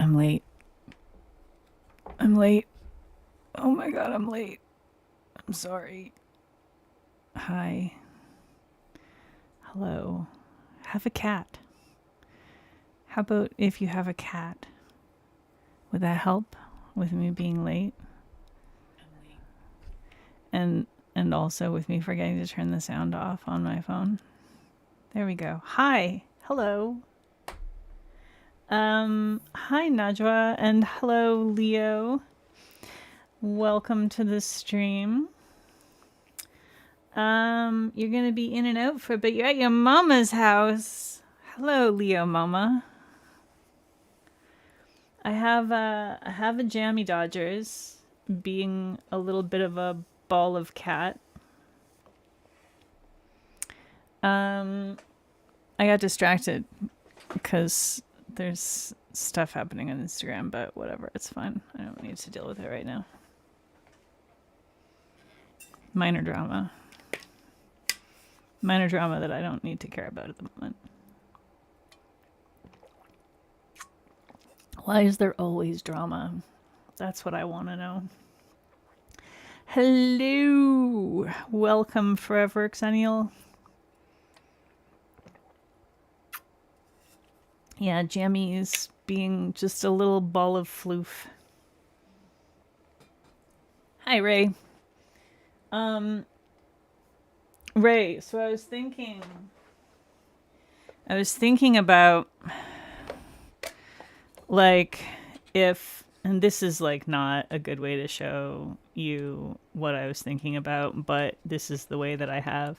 I'm late. I'm late. Oh my god, I'm late. I'm sorry. Hi. Hello. Have a cat. How about if you have a cat? Would that help with me being late? And and also with me forgetting to turn the sound off on my phone. There we go. Hi. Hello. Hi Najwa and hello Leo. Welcome to the stream. You're gonna be in and out for a bit. You're at your mama's house. Hello, Leo Mama. I have a Jammy Dodgers, being a little bit of a ball of cat. I got distracted because there's stuff happening on Instagram, but whatever, it's fine. I don't need to deal with it right now. Minor drama. Minor drama that I don't need to care about at the moment. Why is there always drama? That's what I want to know. Hello. Welcome, Forever Xennial. Yeah, Jammy is being just a little ball of floof. Hi, Ray. Ray, so I was thinking about, like, if, and this is like not a good way to show you what I was thinking about, but this is the way that I have,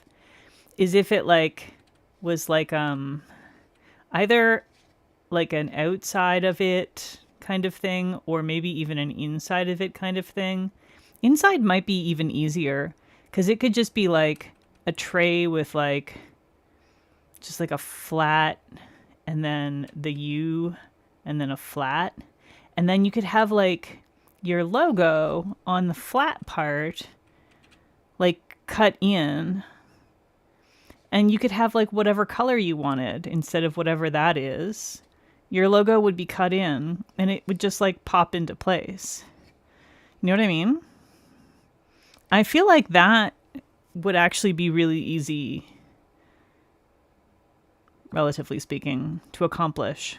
is if it like was like either like an outside of it kind of thing, or maybe even an inside of it kind of thing. Inside might be even easier, because it could just be like a tray with like just like a flat and then the U and then a flat. And then you could have like your logo on the flat part, like cut in. And you could have like whatever color you wanted instead of whatever that is. Your logo would be cut in and it would just like pop into place. You know what I mean? I feel like that would actually be really easy, relatively speaking, to accomplish.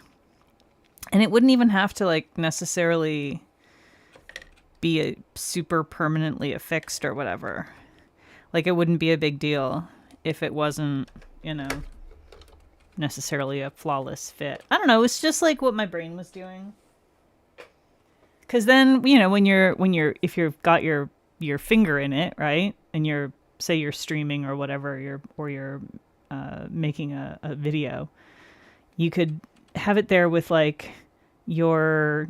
And it wouldn't even have to like necessarily be a super permanently affixed or whatever. Like, it wouldn't be a big deal if it wasn't, necessarily a flawless fit. I don't know, it's just like what my brain was doing. Cause then, if you've got your finger in it, right? And say you're streaming or whatever, you're making a video, you could have it there with like your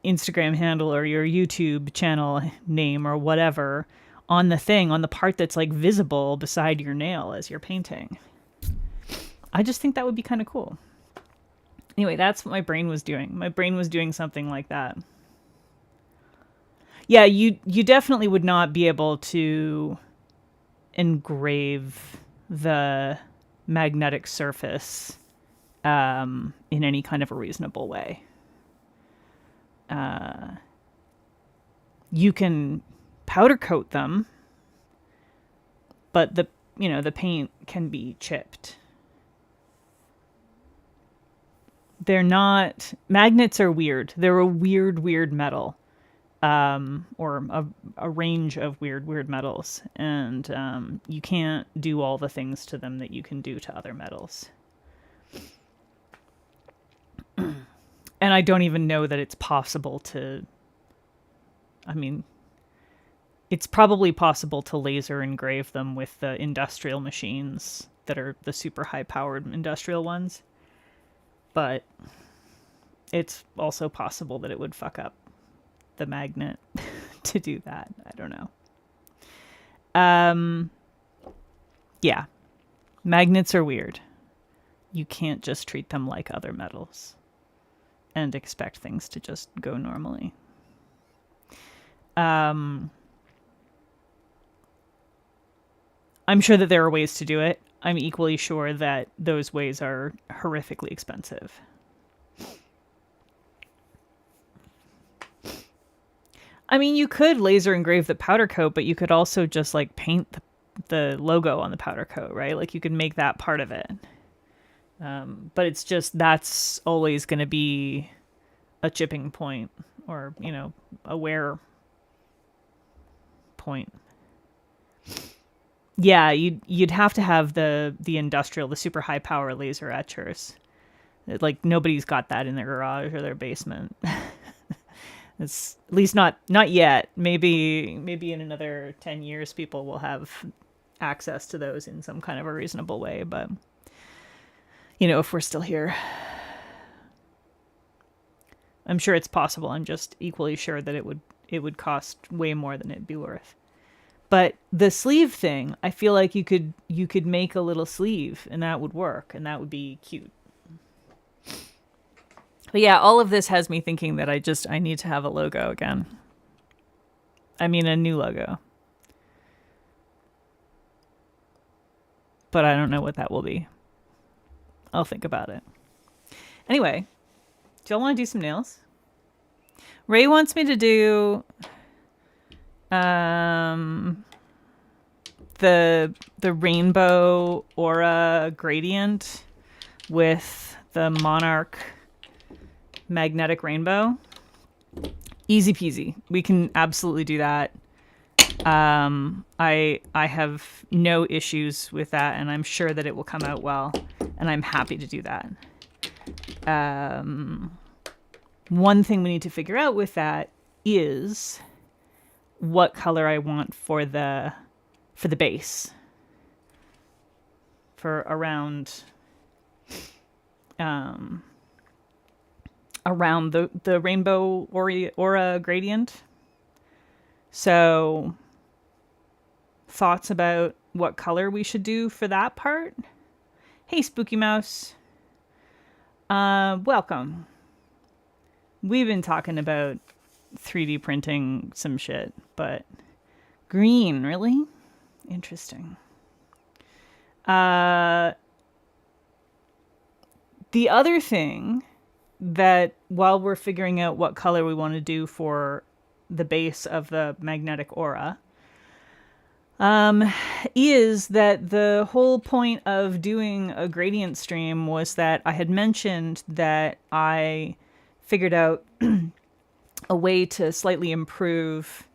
Instagram handle or your YouTube channel name or whatever on the part that's like visible beside your nail as you're painting. I just think that would be kind of cool. Anyway, that's what my brain was doing. My brain was doing something like that. Yeah, you definitely would not be able to engrave the magnetic surface in any kind of a reasonable way. You can powder coat them, but the paint can be chipped. They're not, magnets are weird. They're a weird metal, or a range of weird metals, and you can't do all the things to them that you can do to other metals. And I don't even know that it's possible to, it's probably possible to laser engrave them with the industrial machines that are the super high powered industrial ones. But it's also possible that it would fuck up the magnet to do that. I don't know. Yeah. Magnets are weird. You can't just treat them like other metals and expect things to just go normally. I'm sure that there are ways to do it. I'm equally sure that those ways are horrifically expensive. I mean, you could laser engrave the powder coat, but you could also just like paint the logo on the powder coat, right? Like you could make that part of it. But it's just that's always going to be a chipping point, or a wear point. Yeah, you'd have to have the industrial, the super high power laser etchers. Like nobody's got that in their garage or their basement. It's at least not yet. Maybe in another 10 years people will have access to those in some kind of a reasonable way, but if we're still here, I'm sure it's possible. I'm just equally sure that it would cost way more than it'd be worth. But the sleeve thing, I feel like you could make a little sleeve and that would work and that would be cute. But yeah, all of this has me thinking that I need to have a logo again. I mean, a new logo. But I don't know what that will be. I'll think about it. Anyway, do y'all want to do some nails? Ray wants me to do the rainbow aura gradient with the Monarch magnetic rainbow. Easy peasy. We can absolutely do that. I have no issues with that, and I'm sure that it will come out well, and I'm happy to do that. One thing we need to figure out with that is what color I want for the base, for around the rainbow aura gradient. So thoughts about what color we should do for that part? Hey, Spooky Mouse. Welcome. We've been talking about 3D printing some shit, but green, really? Interesting. The other thing that while we're figuring out what color we want to do for the base of the magnetic aura, is that the whole point of doing a gradient stream was that I had mentioned that I figured out a way to slightly improve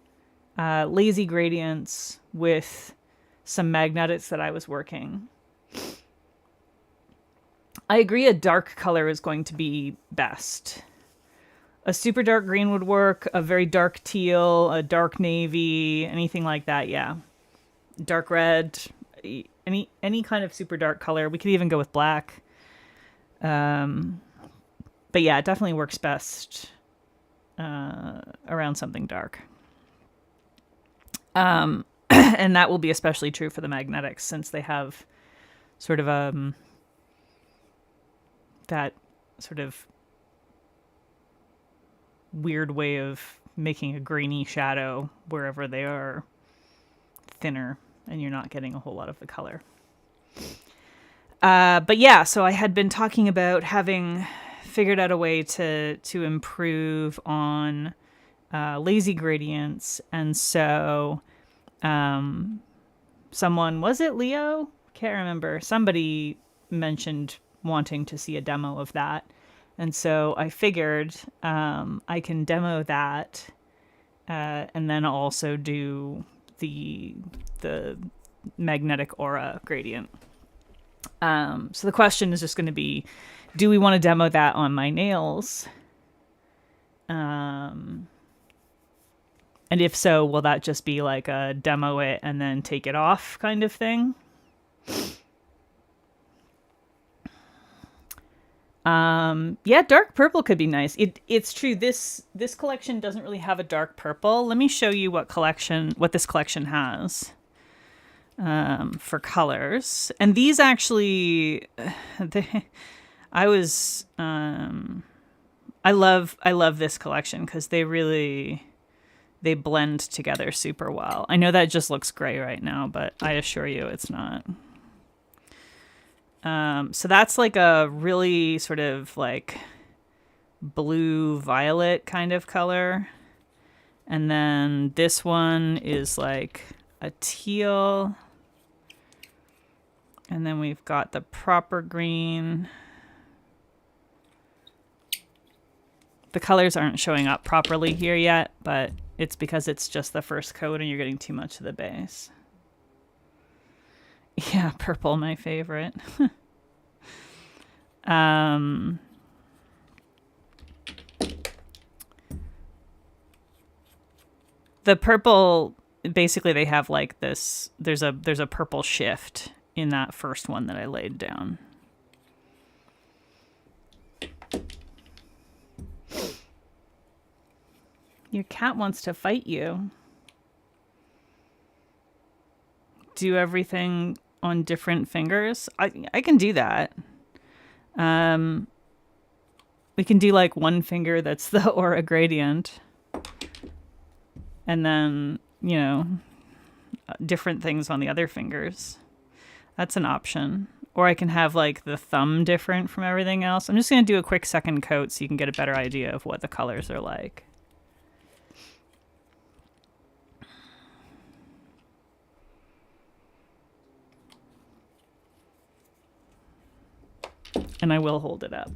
lazy gradients with some magnetics that I was working. I agree a dark color is going to be best. A super dark green would work, a very dark teal, a dark navy, anything like that, yeah. Dark red, any kind of super dark color. We could even go with black. But yeah, it definitely works best around something dark. And that will be especially true for the magnetics, since they have sort of that sort of weird way of making a grainy shadow wherever they are thinner and you're not getting a whole lot of the color. But yeah, so I had been talking about having figured out a way to improve on lazy gradients. And so someone, was it Leo? Can't remember. Somebody mentioned wanting to see a demo of that. And so I figured I can demo that and then also do the magnetic aura gradient. So the question is just going to be, do we want to demo that on my nails? And if so, will that just be like a demo it and then take it off kind of thing? Yeah, dark purple could be nice. It's true. This collection doesn't really have a dark purple. Let me show you what this collection has for colors. And these actually, I love this collection because they blend together super well. I know that just looks gray right now, but I assure you it's not. So that's like a really sort of like blue violet kind of color. And then this one is like a teal. And then we've got the proper green. The colors aren't showing up properly here yet, but it's because it's just the first coat and you're getting too much of the base. Yeah, purple, my favorite. The purple, basically they have like this, there's a purple shift in that first one that I laid down. Your cat wants to fight you. Do everything on different fingers. I can do that. We can do like one finger that's the aura gradient. And then, you know, different things on the other fingers. That's an option. Or I can have like the thumb different from everything else. I'm just going to do a quick second coat so you can get a better idea of what the colors are like. And I will hold it up.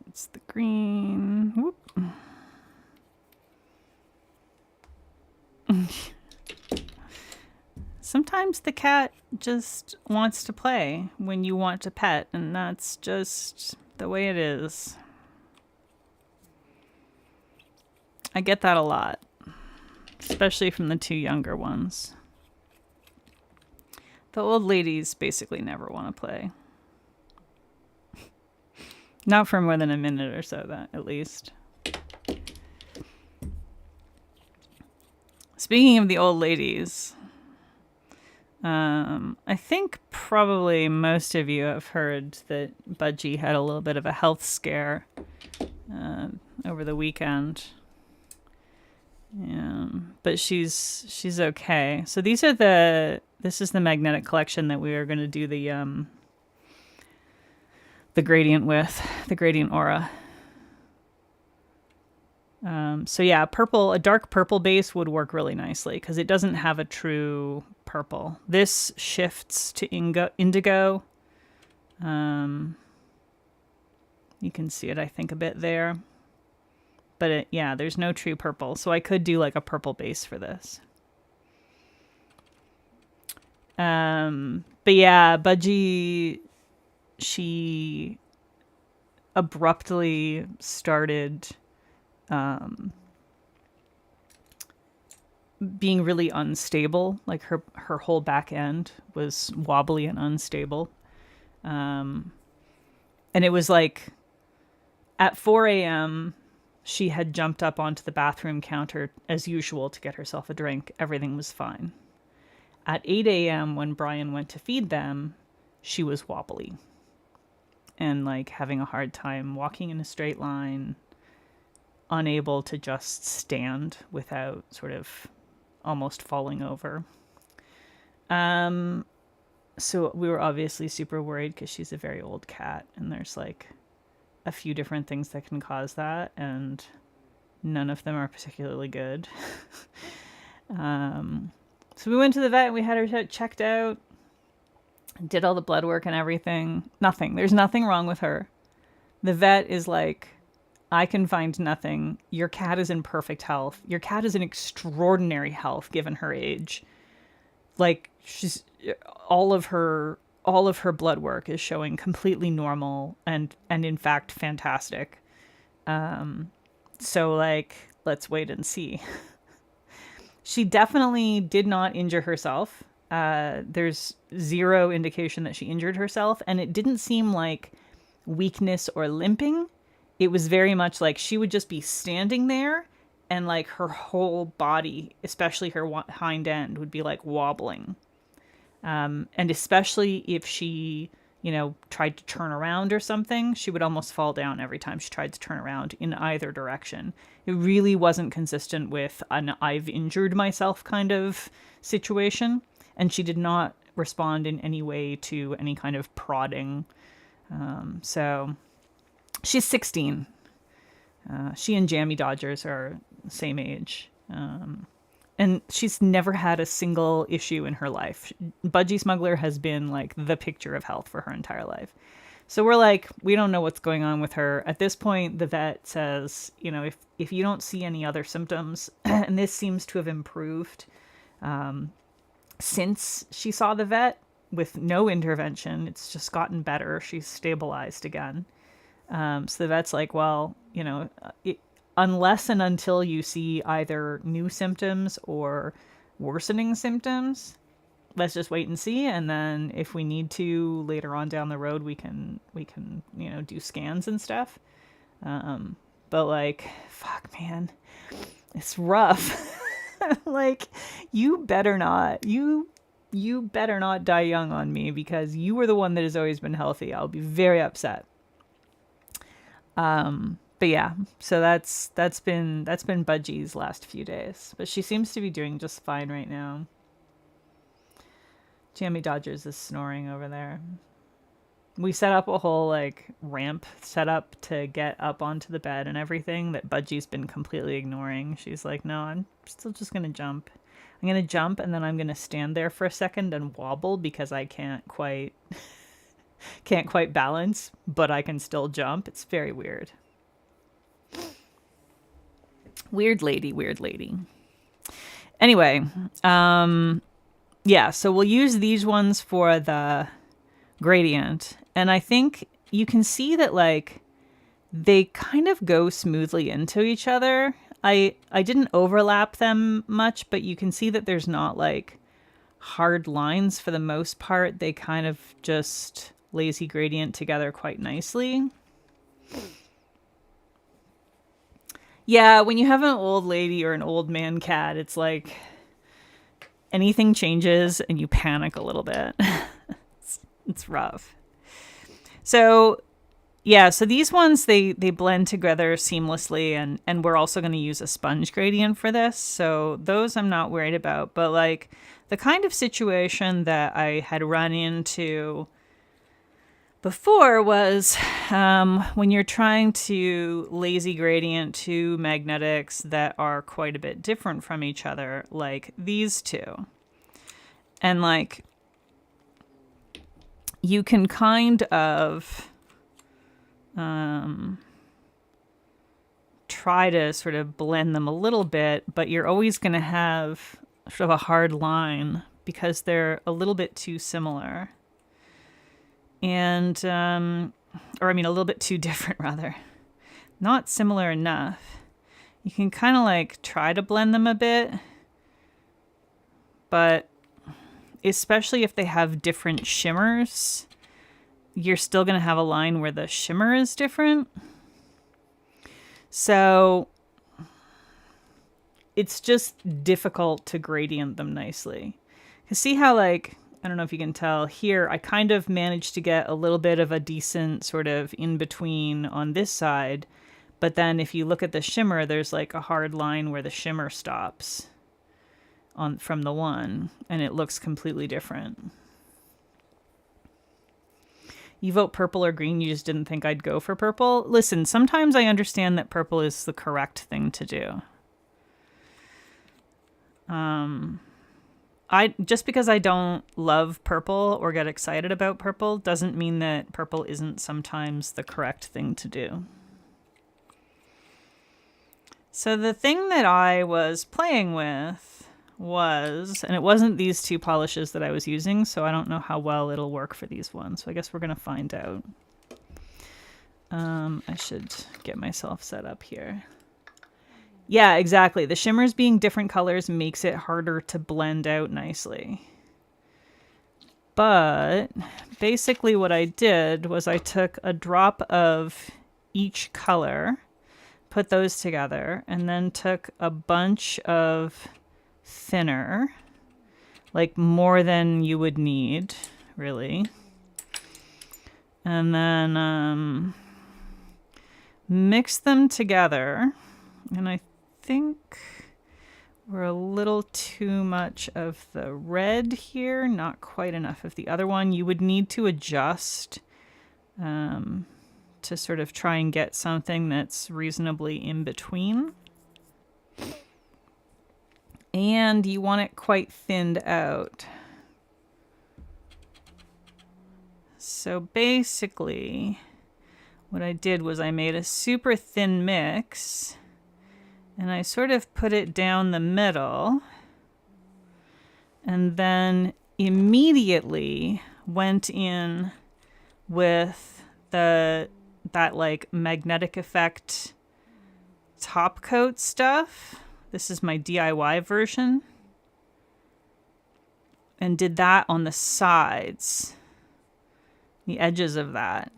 It's the green. Whoop. Sometimes the cat just wants to play when you want to pet, and that's just the way it is. I get that a lot, especially from the two younger ones. The old ladies basically never want to play. Not for more than a minute or so, that at least. Speaking of the old ladies, I think probably most of you have heard that Budgie had a little bit of a health scare over the weekend. Yeah, but she's okay. So this is the magnetic collection that we are going to do the gradient with, the gradient aura. So yeah, purple, a dark purple base would work really nicely because it doesn't have a true purple. This shifts to indigo. You can see it, I think, a bit there. But yeah, there's no true purple. So I could do like a purple base for this. But yeah, Budgie, she abruptly started being really unstable. Like her whole back end was wobbly and unstable. And it was like at 4 a.m., she had jumped up onto the bathroom counter as usual to get herself a drink. Everything was fine. At 8 a.m., when Brian went to feed them, she was wobbly and like having a hard time walking in a straight line, unable to just stand without sort of almost falling over. So we were obviously super worried because she's a very old cat and there's like a few different things that can cause that, and none of them are particularly good. So we went to the vet and we had her checked out, did all the blood work and everything. Nothing. There's nothing wrong with her. The vet is like, I can find nothing. Your cat is in perfect health. Your cat is in extraordinary health given her age. Like she's all of her blood work is showing completely normal and in fact fantastic. So like, let's wait and see. She definitely did not injure herself. There's zero indication that she injured herself, and it didn't seem like weakness or limping. It was very much like she would just be standing there and like her whole body, especially her hind end, would be like wobbling. And especially if she, tried to turn around or something, she would almost fall down every time she tried to turn around in either direction. It really wasn't consistent with an I've injured myself kind of situation. And she did not respond in any way to any kind of prodding. So she's 16. She and Jammy Dodgers are the same age. And she's never had a single issue in her life. Budgie Smuggler has been like the picture of health for her entire life. So we're like, we don't know what's going on with her. At this point, the vet says, you know, if you don't see any other symptoms, and this seems to have improved since she saw the vet with no intervention, it's just gotten better. She's stabilized again. So the vet's like, well, you know, unless and until you see either new symptoms or worsening symptoms, let's just wait and see. And then if we need to later on down the road, we can, you know, do scans and stuff. But like, fuck, man, it's rough. Like, you better not die young on me, because you were the one that has always been healthy. I'll be very upset. But yeah, so that's been Budgie's last few days, but she seems to be doing just fine right now. Jammy Dodgers is snoring over there. We set up a whole like ramp setup to get up onto the bed and everything that Budgie's been completely ignoring. She's like, no, I'm still just gonna jump. I'm gonna jump, and then I'm gonna stand there for a second and wobble because I can't quite balance, but I can still jump. It's very weird. Weird lady. Anyway, yeah, so we'll use these ones for the gradient. And I think you can see that like they kind of go smoothly into each other. I didn't overlap them much, but you can see that there's not like hard lines for the most part. They kind of just lazy gradient together quite nicely. Yeah, when you have an old lady or an old man cat, it's like anything changes and you panic a little bit. It's rough. So yeah, so these ones, they blend together seamlessly, and we're also going to use a sponge gradient for this. So those I'm not worried about, but like the kind of situation that I had run into before was when you're trying to lazy gradient two magnetics that are quite a bit different from each other, like these two. And like you can kind of try to sort of blend them a little bit, but you're always going to have sort of a hard line because they're a little bit too similar. And, or I mean, a little bit too different, rather. Not similar enough. You can kind of like try to blend them a bit, but especially if they have different shimmers, you're still going to have a line where the shimmer is different. So it's just difficult to gradient them nicely. You see how, like, I don't know if you can tell here, I kind of managed to get a little bit of a decent sort of in between on this side. But then if you look at the shimmer, there's like a hard line where the shimmer stops from the one, and it looks completely different. You vote purple or green, you just didn't think I'd go for purple? Listen, sometimes I understand that purple is the correct thing to do. Just because I don't love purple or get excited about purple doesn't mean that purple isn't sometimes the correct thing to do. So the thing that I was playing with was, and it wasn't these two polishes that I was using, so I don't know how well it'll work for these ones. So I guess we're going to find out. I should get myself set up here. Yeah, exactly. The shimmers being different colors makes it harder to blend out nicely. But basically what I did was I took a drop of each color, put those together, and then took a bunch of thinner, like more than you would need, really. And then mix them together. And I think We're a little too much of the red here, not quite enough of the other one. You would need to adjust to sort of try and get something that's reasonably in between. And you want it quite thinned out. So basically, what I did was I made a super thin mix, and I sort of put it down the middle, and then immediately went in with that like magnetic effect top coat stuff. This is my DIY version. And did that on the sides, the edges of that.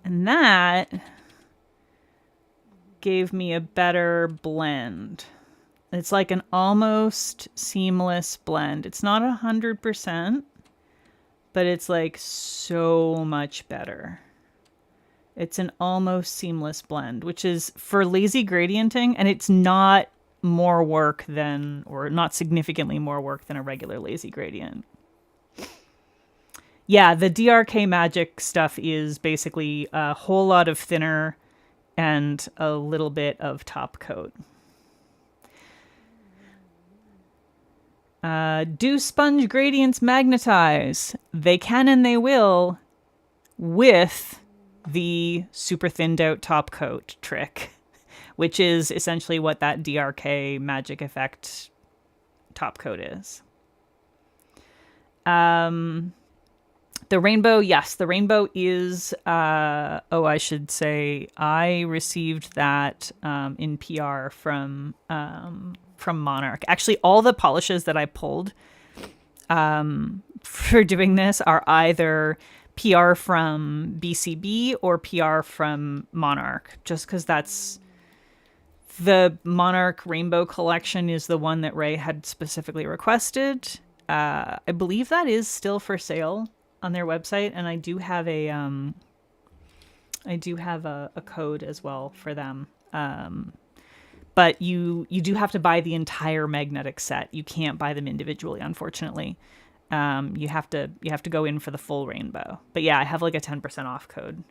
And that gave me a better blend. It's like an almost seamless blend. It's not 100%, but it's like so much better. It's an almost seamless blend, which is for lazy gradienting, and it's not more work than, or not significantly more work than a regular lazy gradient. Yeah, the DRK Magic stuff is basically a whole lot of thinner and a little bit of top coat. Do sponge gradients magnetize? They can and they will, with the super thinned out top coat trick, which is essentially what that DRK Magic Effect top coat is. The rainbow, yes, the rainbow is, I should say, I received that in PR from Monarch. Actually, all the polishes that I pulled for doing this are either PR from BCB or PR from Monarch, just because that's the Monarch Rainbow Collection is the one that Ray had specifically requested. I believe that is still for sale on their website, and I do have a code as well for them. But you do have to buy the entire magnetic set. You can't buy them individually, unfortunately. You have to go in for the full rainbow. But yeah, I have like a 10% off code.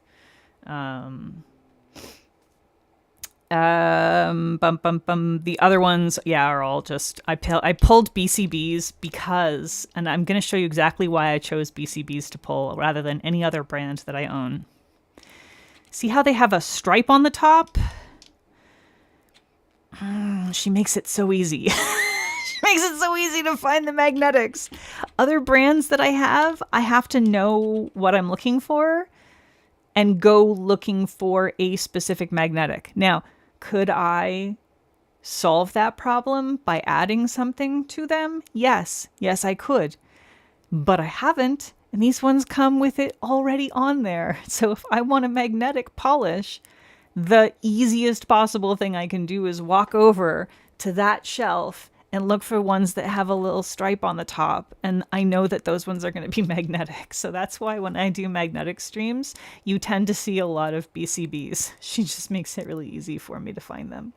The other ones, yeah, are all just I pulled BCBs because, and I'm going to show you exactly why I chose BCBs to pull rather than any other brand that I own. See how they have a stripe on the top? She makes it so easy. She makes it so easy to find the magnetics. Other brands that I have to know what I'm looking for and go looking for a specific magnetic. Now, could I solve that problem by adding something to them? Yes, I could. But I haven't, and these ones come with it already on there. So if I want a magnetic polish, the easiest possible thing I can do is walk over to that shelf and look for ones that have a little stripe on the top. And I know that those ones are going to be magnetic. So that's why when I do magnetic streams, you tend to see a lot of BCBs. She just makes it really easy for me to find them.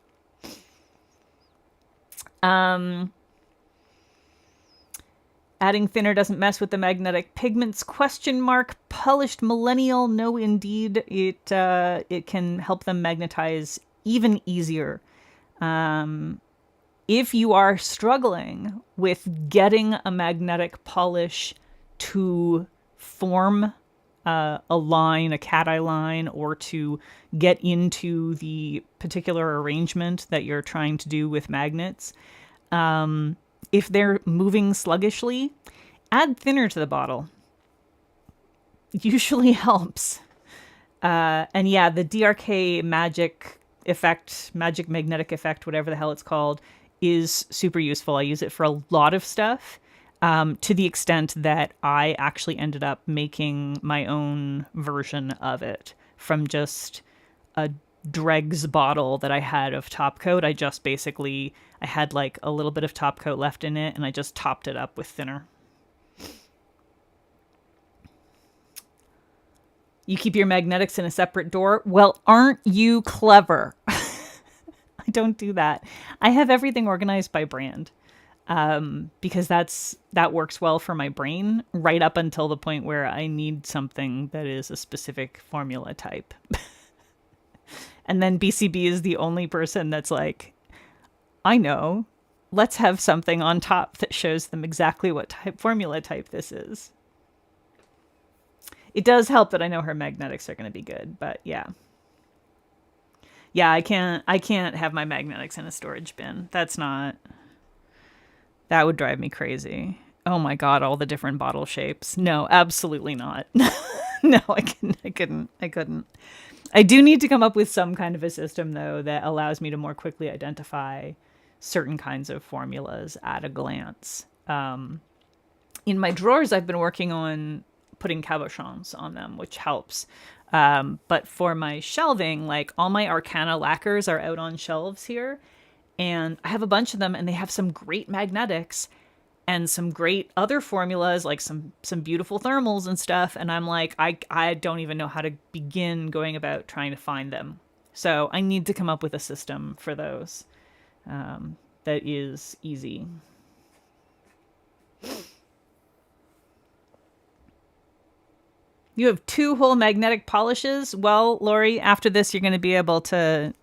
Adding thinner doesn't mess with the magnetic pigments, ? Polished millennial, no indeed. It can help them magnetize even easier. If you are struggling with getting a magnetic polish to form a line, a cat eye line, or to get into the particular arrangement that you're trying to do with magnets, if they're moving sluggishly, add thinner to the bottle. It usually helps. And yeah, the DRK Magic Magnetic Effect, whatever the hell it's called, is super useful. I use it for a lot of stuff, to the extent that I actually ended up making my own version of it from just a dregs bottle that I had of top coat. I had like a little bit of top coat left in it, and I just topped it up with thinner. You keep your magnetics in a separate drawer? Well, aren't you clever? I don't do that. I have everything organized by brand, because that works well for my brain right up until the point where I need something that is a specific formula type. And then BCB is the only person that's like, I know, let's have something on top that shows them exactly what type formula type this is. It does help that I know her magnetics are going to be good, but yeah. Yeah, I can't have my magnetics in a storage bin. That would drive me crazy. Oh my god, all the different bottle shapes. No, absolutely not. No, I couldn't. I do need to come up with some kind of a system though that allows me to more quickly identify certain kinds of formulas at a glance. In my drawers, I've been working on putting cabochons on them, which helps. But for my shelving, like all my Arcana lacquers are out on shelves here, and I have a bunch of them, and they have some great magnetics and some great other formulas, like some beautiful thermals and stuff. And I'm like, I don't even know how to begin going about trying to find them. So I need to come up with a system for those that is easy. You have 2 whole magnetic polishes. Well, Lori, after this, you're going to be able to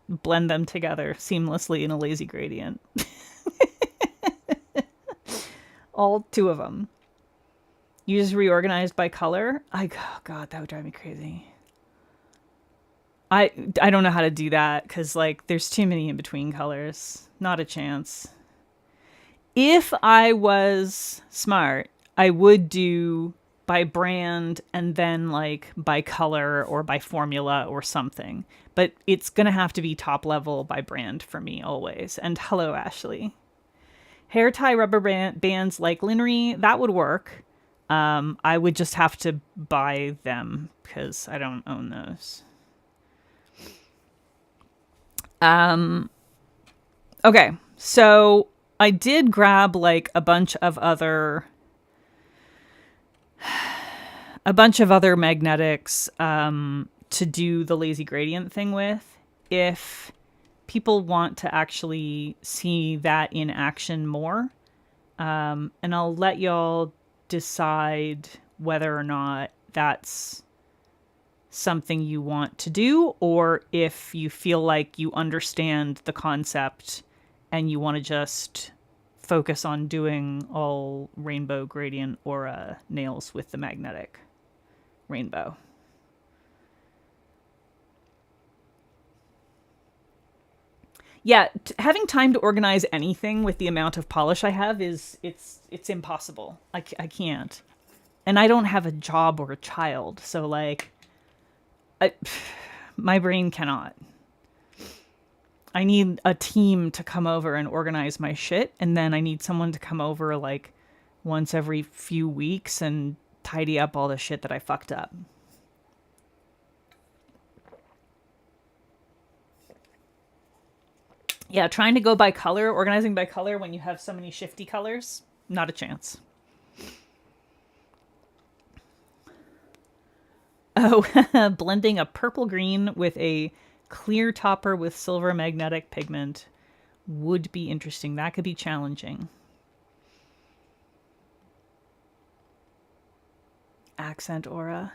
blend them together seamlessly in a lazy gradient. All 2 of them. You just reorganized by color? Oh god, that would drive me crazy. I don't know how to do that because like there's too many in between colors. Not a chance. If I was smart, I would do by brand and then like by color or by formula or something. But it's going to have to be top level by brand for me always. And hello, Ashley. Hair tie rubber bands like Linnery, that would work. I would just have to buy them because I don't own those. Okay, so I did grab like a bunch of other magnetics to do the lazy gradient thing with. If people want to actually see that in action more, and I'll let y'all decide whether or not that's something you want to do, or if you feel like you understand the concept and you want to just focus on doing all rainbow gradient aura nails with the magnetic rainbow. Yeah, having time to organize anything with the amount of polish I have it's impossible. I can't. And I don't have a job or a child, so like my brain cannot. I need a team to come over and organize my shit, and then I need someone to come over like once every few weeks and tidy up all the shit that I fucked up. Yeah, trying to go by color, organizing by color when you have so many shifty colors, not a chance. Oh, blending a purple green with a clear topper with silver magnetic pigment would be interesting. That could be challenging. Accent aura.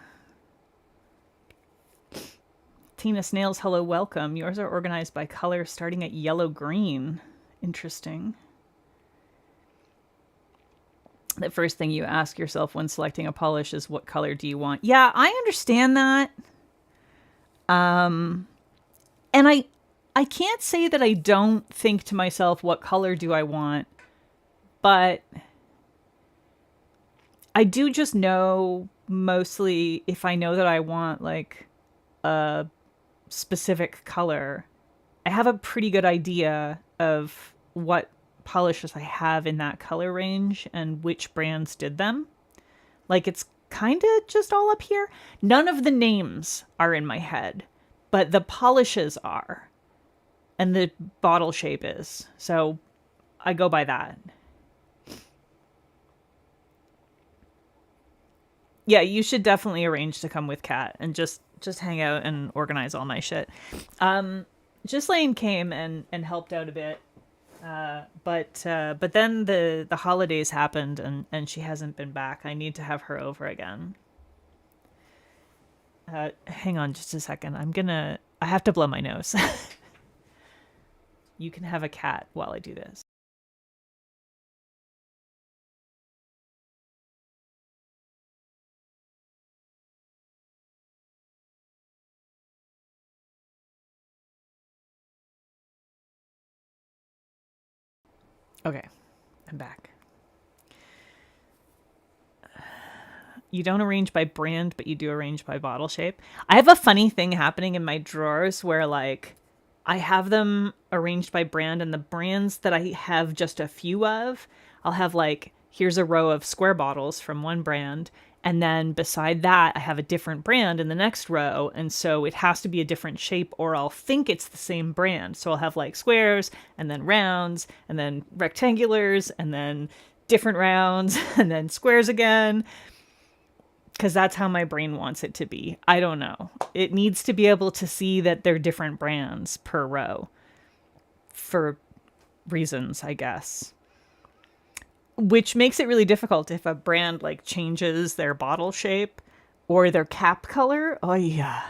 Tina Snails, hello, welcome. Yours are organized by color starting at yellow-green. Interesting. The first thing you ask yourself when selecting a polish is what color do you want? Yeah, I understand that. And I can't say that I don't think to myself, what color do I want? But I do just know mostly if I know that I want like a specific color, I have a pretty good idea of what polishes I have in that color range and which brands did them. Like it's kind of just all up here. None of the names are in my head, but the polishes are. And the bottle shape is. So I go by that. Yeah, you should definitely arrange to come with Kat and just hang out and organize all my shit. Ghislaine came and helped out a bit, but then the holidays happened and she hasn't been back. I need to have her over again. Hang on just a second. I have to blow my nose. You can have a cat while I do this. Okay, I'm back. You don't arrange by brand, but you do arrange by bottle shape. I have a funny thing happening in my drawers where like I have them arranged by brand, and the brands that I have just a few of, I'll have like here's a row of square bottles from one brand, and then beside that I have a different brand in the next row, and so it has to be a different shape or I'll think it's the same brand. So I'll have like squares and then rounds and then rectangulars and then different rounds and then squares again, because that's how my brain wants it to be. I don't know. It needs to be able to see that they're different brands per row for reasons, I guess. Which makes it really difficult if a brand like changes their bottle shape or their cap color. Oh yeah.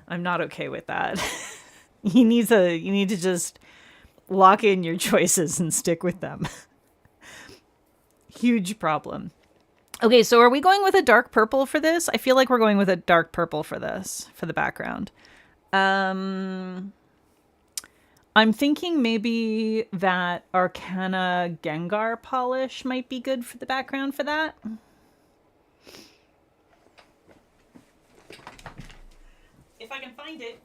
I'm not okay with that. You need to just lock in your choices and stick with them. Huge problem. Okay, so are we going with a dark purple for this? I feel like we're going with a dark purple for this, for the background. I'm thinking maybe that Arcana Gengar polish might be good for the background for that. If I can find it.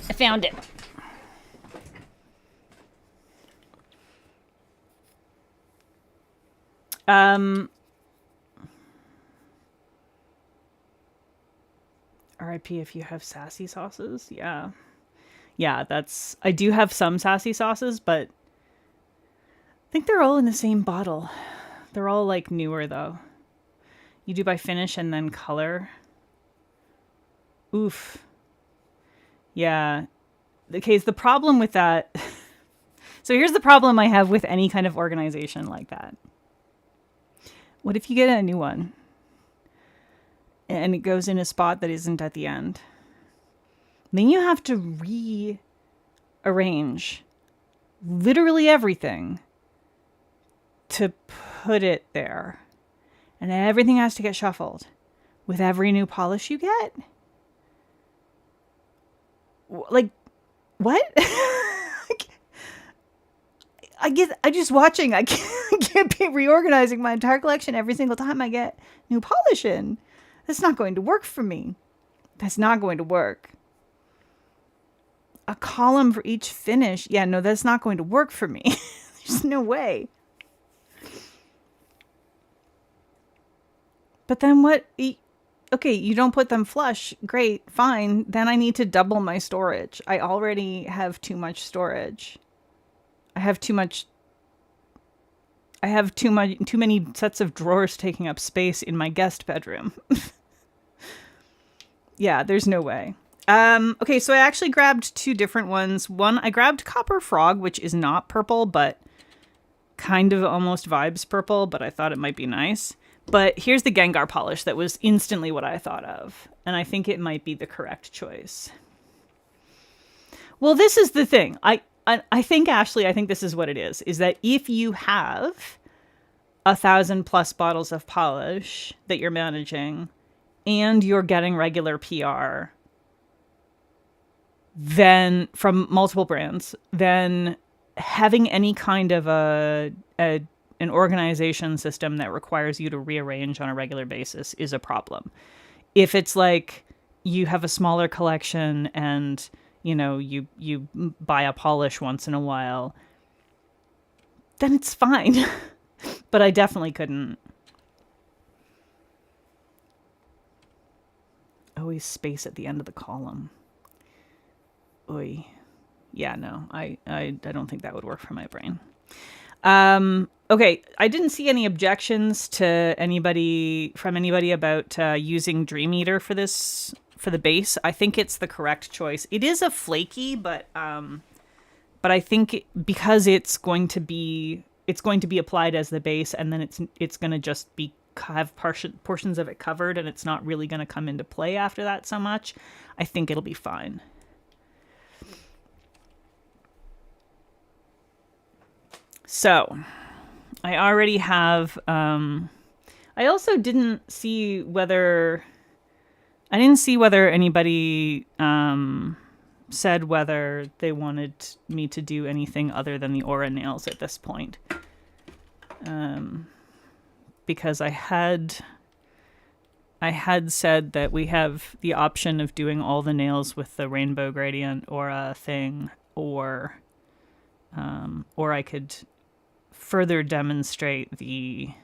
I found it. RIP if you have sassy sauces. Yeah. Yeah, I do have some sassy sauces, but I think they're all in the same bottle. They're all like newer though. You do by finish and then color. Oof. Yeah. Okay, the problem with that. So here's the problem I have with any kind of organization like that. What if you get a new one and it goes in a spot that isn't at the end? Then you have to rearrange literally everything to put it there. And everything has to get shuffled with every new polish you get. Like, what? I just watching. I can't be reorganizing my entire collection every single time I get new polish in. That's not going to work for me. That's not going to work. A column for each finish. Yeah, no, that's not going to work for me. There's no way. But then what? okay, you don't put them flush. Great, fine. Then I need to double my storage. I already have too much storage. I have too much. I have too many sets of drawers taking up space in my guest bedroom. Yeah, there's no way. Okay, so I actually grabbed two different ones. One, I grabbed Copper Frog, which is not purple, but kind of almost vibes purple, but I thought it might be nice. But here's the Gengar polish that was instantly what I thought of, and I think it might be the correct choice. Well, this is the thing. I think, Ashley, I think this is what it is that if you have 1,000+ bottles of polish that you're managing and you're getting regular PR, then from multiple brands, then having any kind of an organization system that requires you to rearrange on a regular basis is a problem. If it's like you have a smaller collection and you buy a polish once in a while, then it's fine. But I definitely couldn't. Always space at the end of the column. Oy. Yeah, no, I don't think that would work for my brain. Okay, I didn't see any objections to anybody about using Dream Eater for the base. I think it's the correct choice. It is a flaky, but I think because it's going to be applied as the base, and then it's going to just have portions of it covered, and it's not really going to come into play after that so much. I think it'll be fine. So, I already have. I also didn't see whether anybody said whether they wanted me to do anything other than the aura nails at this point. Because I had said that we have the option of doing all the nails with the rainbow gradient aura thing, or I could further demonstrate the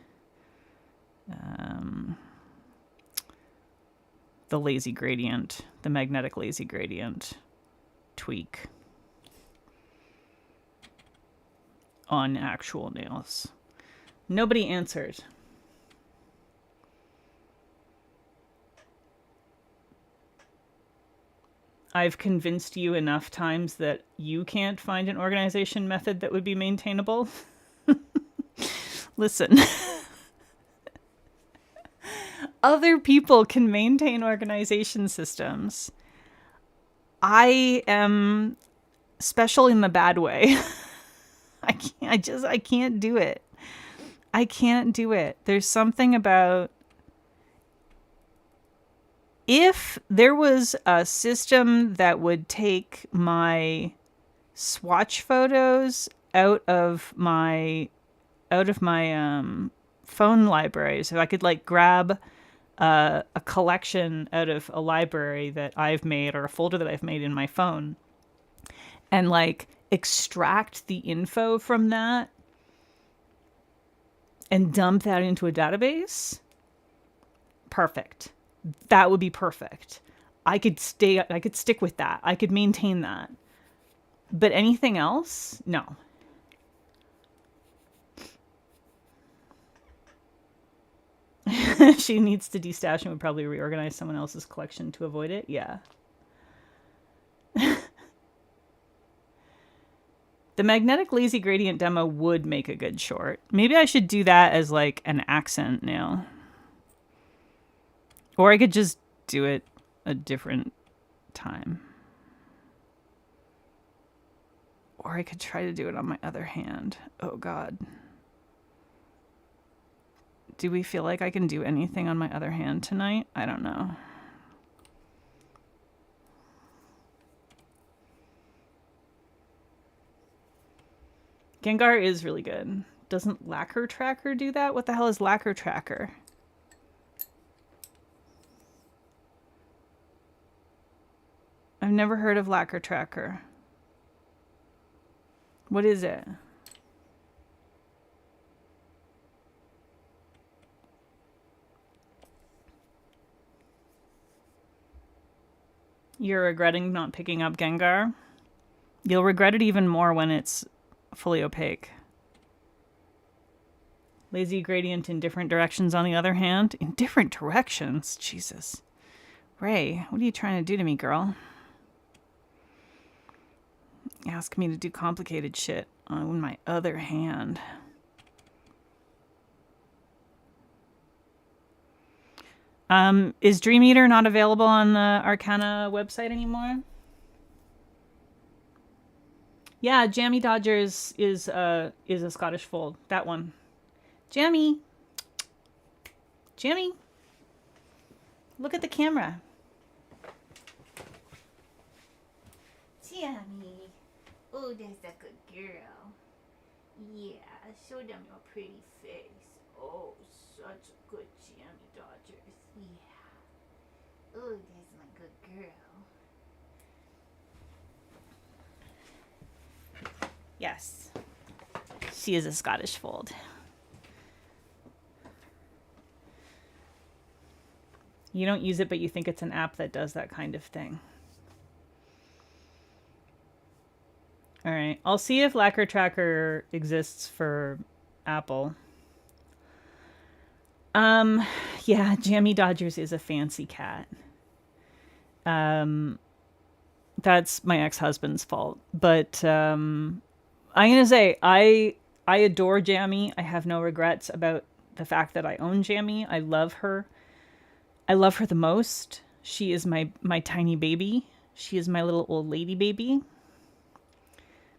lazy gradient, the magnetic lazy gradient tweak on actual nails. Nobody answered. I've convinced you enough times that you can't find an organization method that would be maintainable. Listen. Other people can maintain organization systems. I am special in the bad way. I can't do it. I can't do it. There's something about, if there was a system that would take my swatch photos out of my phone libraries, if I could like grab a collection out of a library that I've made, or a folder that I've made in my phone, and like extract the info from that and dump that into a database, perfect. That would be perfect. I could stick with that. I could maintain that. But anything else? No. She needs to destash and would probably reorganize someone else's collection to avoid it. Yeah. The magnetic lazy gradient demo would make a good short. Maybe I should do that as like an accent nail. Or I could just do it a different time. Or I could try to do it on my other hand. Oh God. Do we feel like I can do anything on my other hand tonight? I don't know. Gengar is really good. Doesn't Lacquer Tracker do that? What the hell is Lacquer Tracker? I've never heard of Lacquer Tracker. What is it? You're regretting not picking up Gengar? You'll regret it even more when it's fully opaque. Lazy gradient in different directions, on the other hand. In different directions? Jesus. Ray, what are you trying to do to me, girl? Ask me to do complicated shit on my other hand. Is Dream Eater not available on the Arcana website anymore? Yeah, Jammy Dodgers is a Scottish fold. That one. Jammy. Jammy. Look at the camera. Jammy. Oh, that's a good girl. Yeah, show them your pretty face. Oh, such a good Jammy Dodgers. Yeah. Oh, that's my good girl. Yes. She is a Scottish fold. You don't use it, but you think it's an app that does that kind of thing. All right. I'll see if Lacquer Tracker exists for Apple. Yeah, Jammy Dodgers is a fancy cat. That's my ex-husband's fault. But I'm gonna say I adore Jammy. I have no regrets about the fact that I own Jammy. I love her. I love her the most. She is my tiny baby. She is my little old lady baby.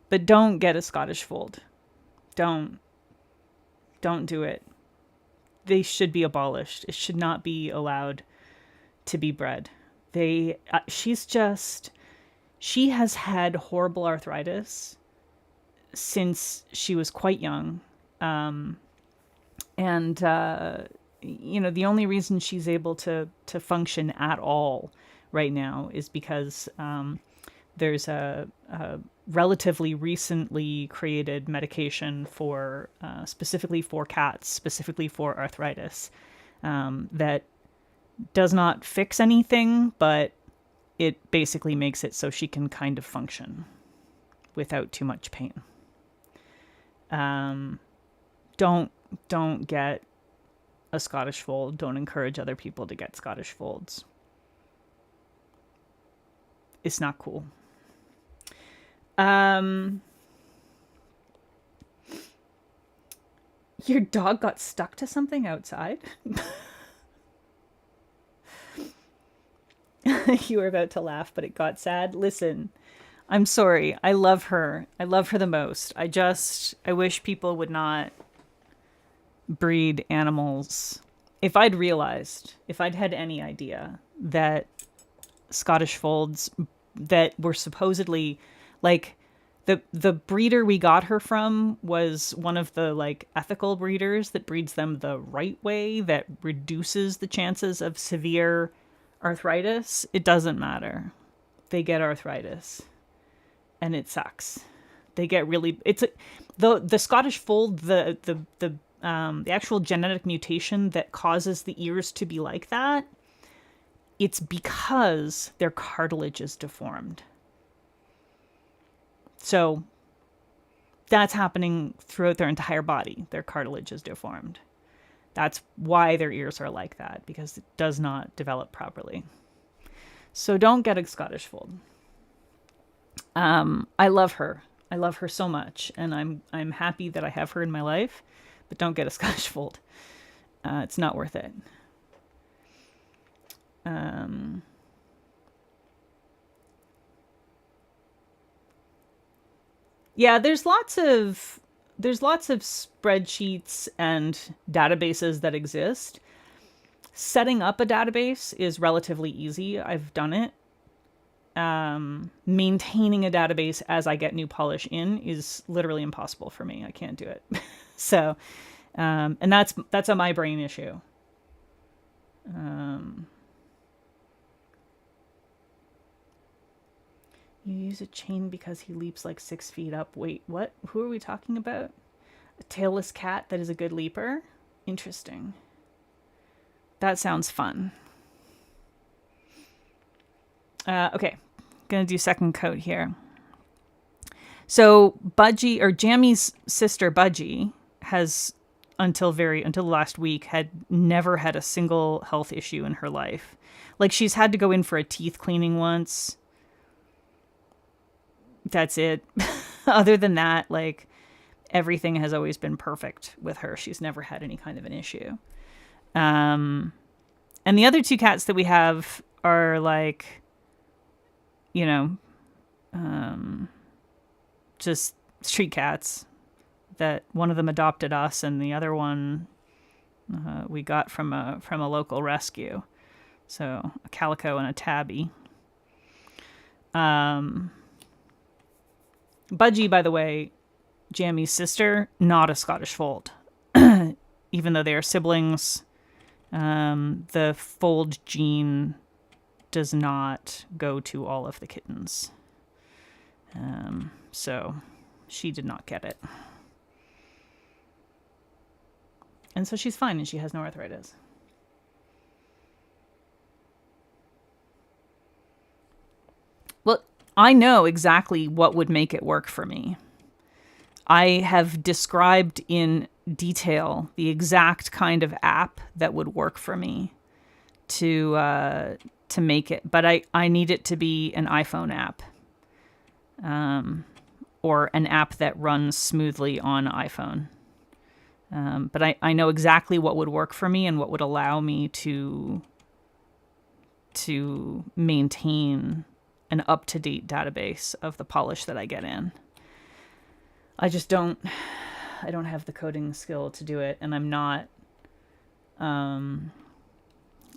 But don't get a Scottish fold. Don't do it. They should be abolished. It should not be allowed to be bred. She has had horrible arthritis since she was quite young. The only reason she's able to function at all right now is because there's a relatively recently created medication for specifically for cats, specifically for arthritis, that does not fix anything, but it basically makes it so she can kind of function without too much pain. Don't get a Scottish fold. Don't encourage other people to get Scottish folds. It's not cool. Your dog got stuck to something outside? You were about to laugh, but it got sad. Listen, I'm sorry. I love her. I love her the most. I wish people would not breed animals. If I'd had any idea that Scottish folds that were supposedly like the breeder we got her from was one of the like ethical breeders that breeds them the right way, that reduces the chances of severe arthritis. It doesn't matter. They get arthritis and it sucks. They get really, the Scottish fold, the actual genetic mutation that causes the ears to be like that, it's because their cartilage is deformed. So that's happening throughout their entire body. Their cartilage is deformed. That's why their ears are like that, because it does not develop properly. So don't get a Scottish fold. I love her. I love her so much, and I'm happy that I have her in my life, but don't get a Scottish fold. It's not worth it. Yeah, there's lots of spreadsheets and databases that exist. Setting up a database is relatively easy. I've done it. Maintaining a database as I get new polish in is literally impossible for me. I can't do it. So, and that's a my brain issue. You use a chain because he leaps like 6 feet up. Wait, what? Who are we talking about? A tailless cat that is a good leaper? Interesting. That sounds fun. Okay, gonna do second coat here. So Budgie, or Jammy's sister Budgie, has until last week had never had a single health issue in her life. Like, she's had to go in for a teeth cleaning once. That's it. Other than that, like, everything has always been perfect with her. She's never had any kind of an issue. And the other two cats that we have are like, you know, just street cats. That one of them adopted us, and the other one we got from a local rescue. So a calico and a tabby. Budgie, by the way, Jammy's sister, not a Scottish fold. Even though they are siblings, the fold gene does not go to all of the kittens. So she did not get it. And so she's fine, and she has no arthritis. Well, I know exactly what would make it work for me. I have described in detail the exact kind of app that would work for me to make it. But I need it to be an iPhone app, or an app that runs smoothly on iPhone. But I know exactly what would work for me and what would allow me to maintain an up-to-date database of the polish that I get in. I don't have the coding skill to do it, and I'm not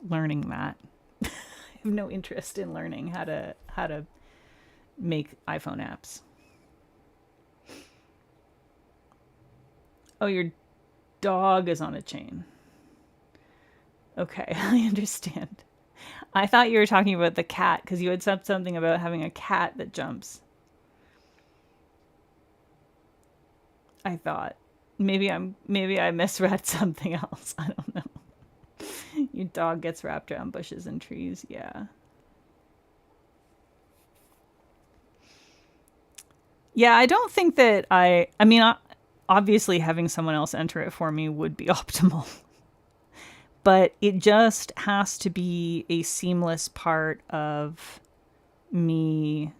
learning that. I have no interest in learning how to make iPhone apps. Oh, your dog is on a chain. Okay, I understand. I thought you were talking about the cat, because you had said something about having a cat that jumps. I thought maybe I misread something else. I don't know. Your dog gets wrapped around bushes and trees. Yeah. Yeah, I don't think that I mean, obviously having someone else enter it for me would be optimal. But it just has to be a seamless part of me,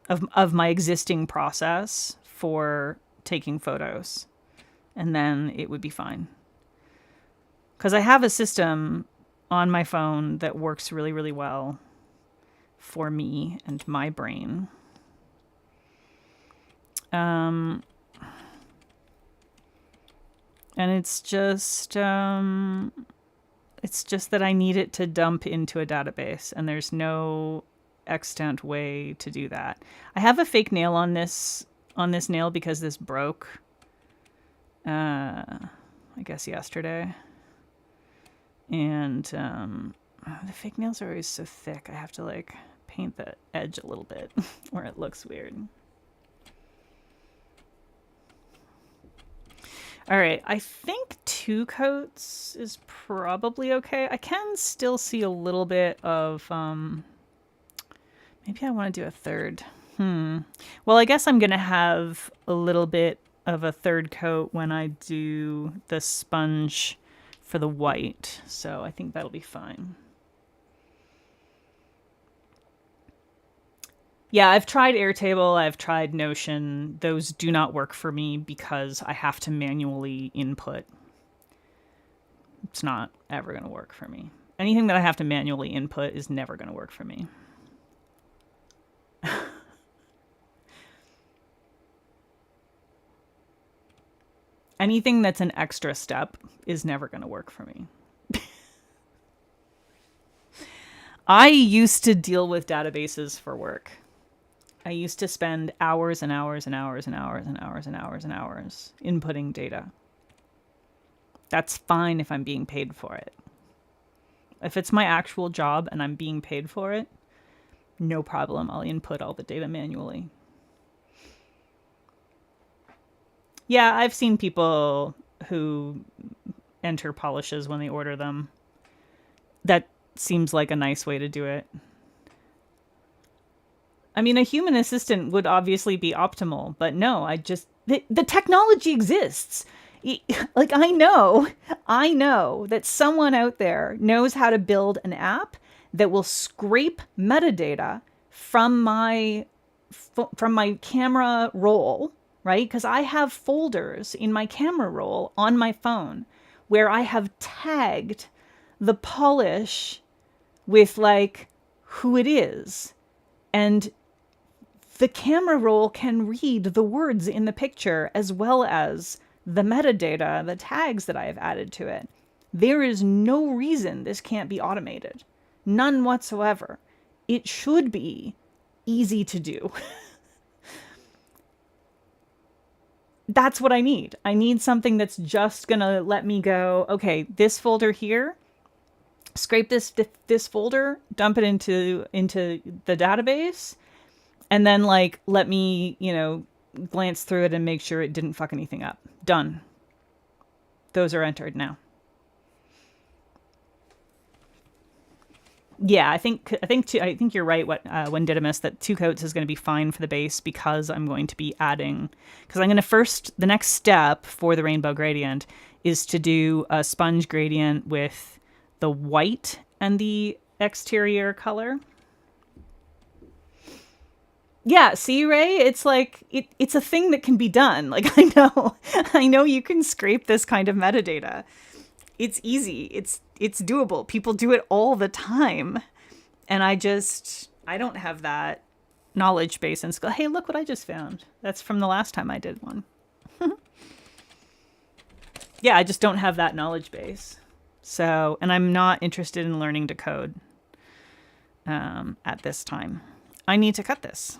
of my existing process for taking photos. And then it would be fine. Because I have a system on my phone that works really, really well for me and my brain. And it's just that I need it to dump into a database, and there's no extant way to do that. I have a fake nail on this nail because this broke. I guess yesterday, and the fake nails are always so thick. I have to like paint the edge a little bit, or it looks weird. All right, I think 2 coats is probably okay. I can still see a little bit of, maybe I want to do a third. Well, I guess I'm going to have a little bit of a third coat when I do the sponge for the white. So I think that'll be fine. Yeah, I've tried Airtable, I've tried Notion. Those do not work for me because I have to manually input. It's not ever going to work for me. Anything that I have to manually input is never going to work for me. Anything that's an extra step is never going to work for me. I used to deal with databases for work. I used to spend hours and hours and hours and hours and hours and hours and hours inputting data. That's fine if I'm being paid for it. If it's my actual job and I'm being paid for it, no problem. I'll input all the data manually. Yeah, I've seen people who enter polishes when they order them. That seems like a nice way to do it. I mean, a human assistant would obviously be optimal, but no, the technology exists. Like, I know that someone out there knows how to build an app that will scrape metadata from my camera roll, right? Because I have folders in my camera roll on my phone where I have tagged the polish with like who it is. And the camera roll can read the words in the picture as well as the metadata, the tags that I have added to it. There is no reason this can't be automated. None whatsoever. It should be easy to do. That's what I need. I need something that's just going to let me go, okay, this folder here, scrape this folder, dump it into the database, and then like let me, glance through it and make sure it didn't fuck anything up. Done. Those are entered now. Yeah, I think you're right. When Didymus, that 2 coats is going to be fine for the base because I'm going to be adding, because I'm going to the next step for the rainbow gradient is to do a sponge gradient with the white and the exterior color. Yeah, see, Ray, it's like it's a thing that can be done. Like I know you can scrape this kind of metadata. It's easy. It's doable. People do it all the time. And I don't have that knowledge base and skill. Hey, look what I just found. That's from the last time I did one. Yeah, I just don't have that knowledge base. So, and I'm not interested in learning to code at this time. I need to cut this.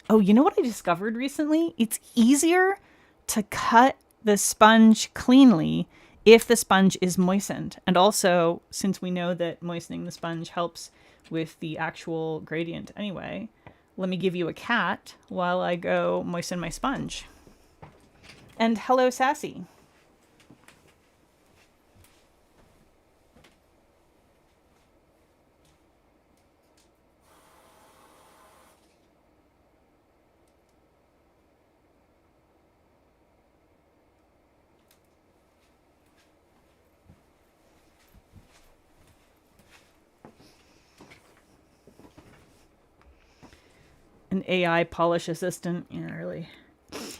Oh, you know what I discovered recently? It's easier to cut the sponge cleanly if the sponge is moistened. And also, since we know that moistening the sponge helps with the actual gradient anyway, let me give you a cat while I go moisten my sponge. And hello, Sassy. An AI polish assistant. Yeah, really.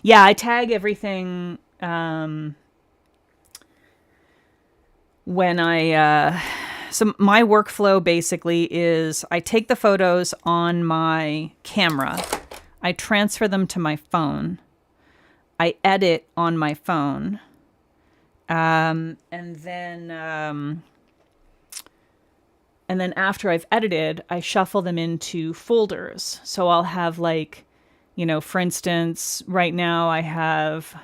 Yeah, I tag everything when I... So my workflow basically is I take the photos on my camera, I transfer them to my phone, I edit on my phone, and then after I've edited, I shuffle them into folders. So I'll have like, for instance, right now I have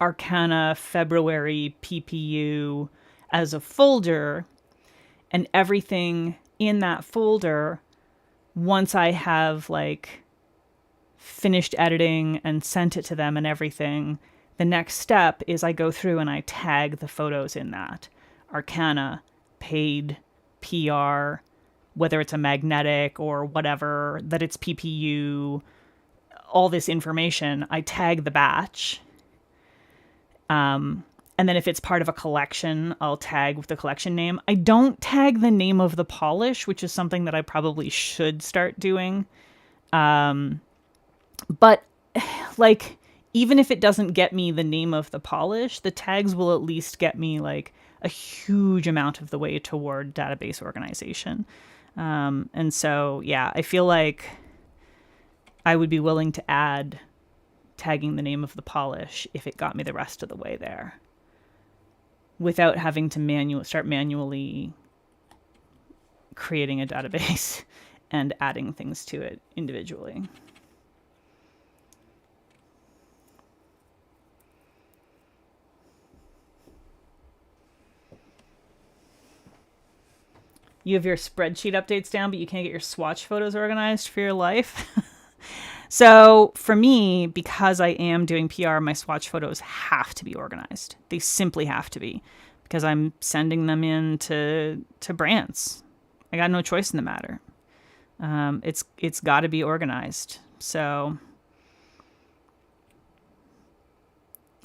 Arcana February PPU as a folder, and everything in that folder, once I have like finished editing and sent it to them and everything, the next step is I go through and I tag the photos in that. Arcana, paid, PR, whether it's a magnetic or whatever, that it's PPU, all this information, I tag the batch. And then if it's part of a collection, I'll tag with the collection name. I don't tag the name of the polish, which is something that I probably should start doing. But like, even if it doesn't get me the name of the polish, the tags will at least get me like a huge amount of the way toward database organization. And so, yeah, I feel like I would be willing to add tagging the name of the polish if it got me the rest of the way there, without having to start manually creating a database and adding things to it individually. You have your spreadsheet updates down, but you can't get your swatch photos organized for your life. So for me, because I am doing PR, my swatch photos have to be organized. They simply have to be, because I'm sending them in to brands. I got no choice in the matter. It's got to be organized So,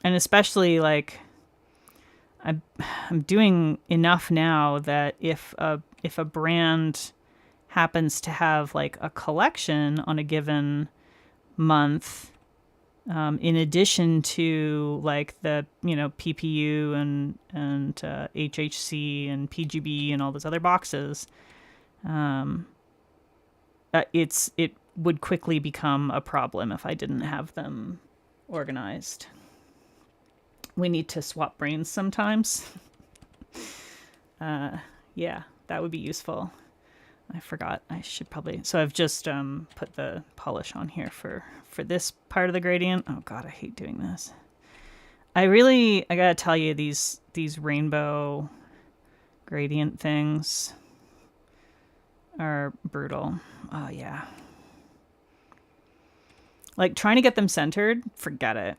and especially like I'm doing enough now that if a brand happens to have like a collection on a given month, in addition to like the PPU and HHC and PGB and all those other boxes, it would quickly become a problem if I didn't have them organized. We need to swap brains sometimes. Yeah, that would be useful. I forgot. I should probably. So I've just put the polish on here for this part of the gradient. Oh God, I hate doing this. I gotta tell you, these rainbow gradient things are brutal. Oh yeah. Like trying to get them centered, forget it.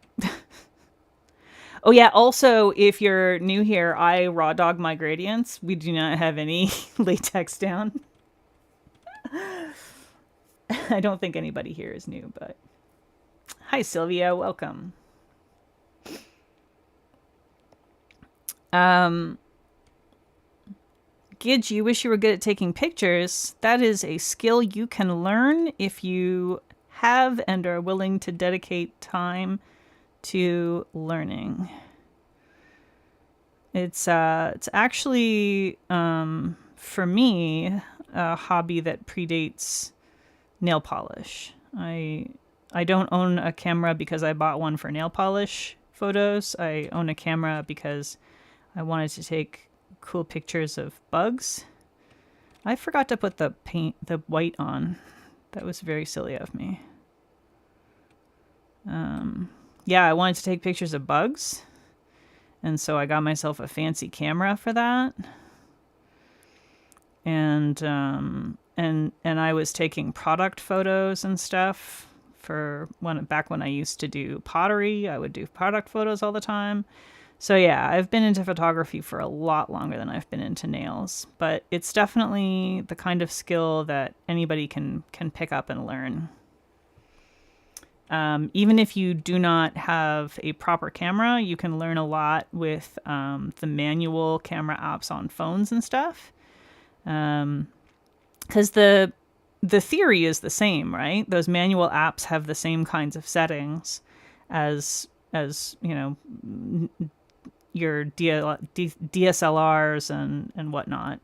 Oh yeah, also if you're new here, I raw dog my gradients. We do not have any latex down. I don't think anybody here is new, but hi Sylvia, welcome. Gidge, you wish you were good at taking pictures. That is a skill you can learn if you have and are willing to dedicate time to learning. It's actually for me a hobby that predates nail polish. I don't own a camera because I bought one for nail polish photos. I own a camera because I wanted to take cool pictures of bugs. I forgot to put the white on. That was very silly of me. Yeah, I wanted to take pictures of bugs, and so I got myself a fancy camera for that. And I was taking product photos and stuff for back when I used to do pottery. I would do product photos all the time. So yeah, I've been into photography for a lot longer than I've been into nails, but it's definitely the kind of skill that anybody can pick up and learn. Even if you do not have a proper camera, you can learn a lot with the manual camera apps on phones and stuff. Because the theory is the same, right? Those manual apps have the same kinds of settings as your DSLRs and whatnot.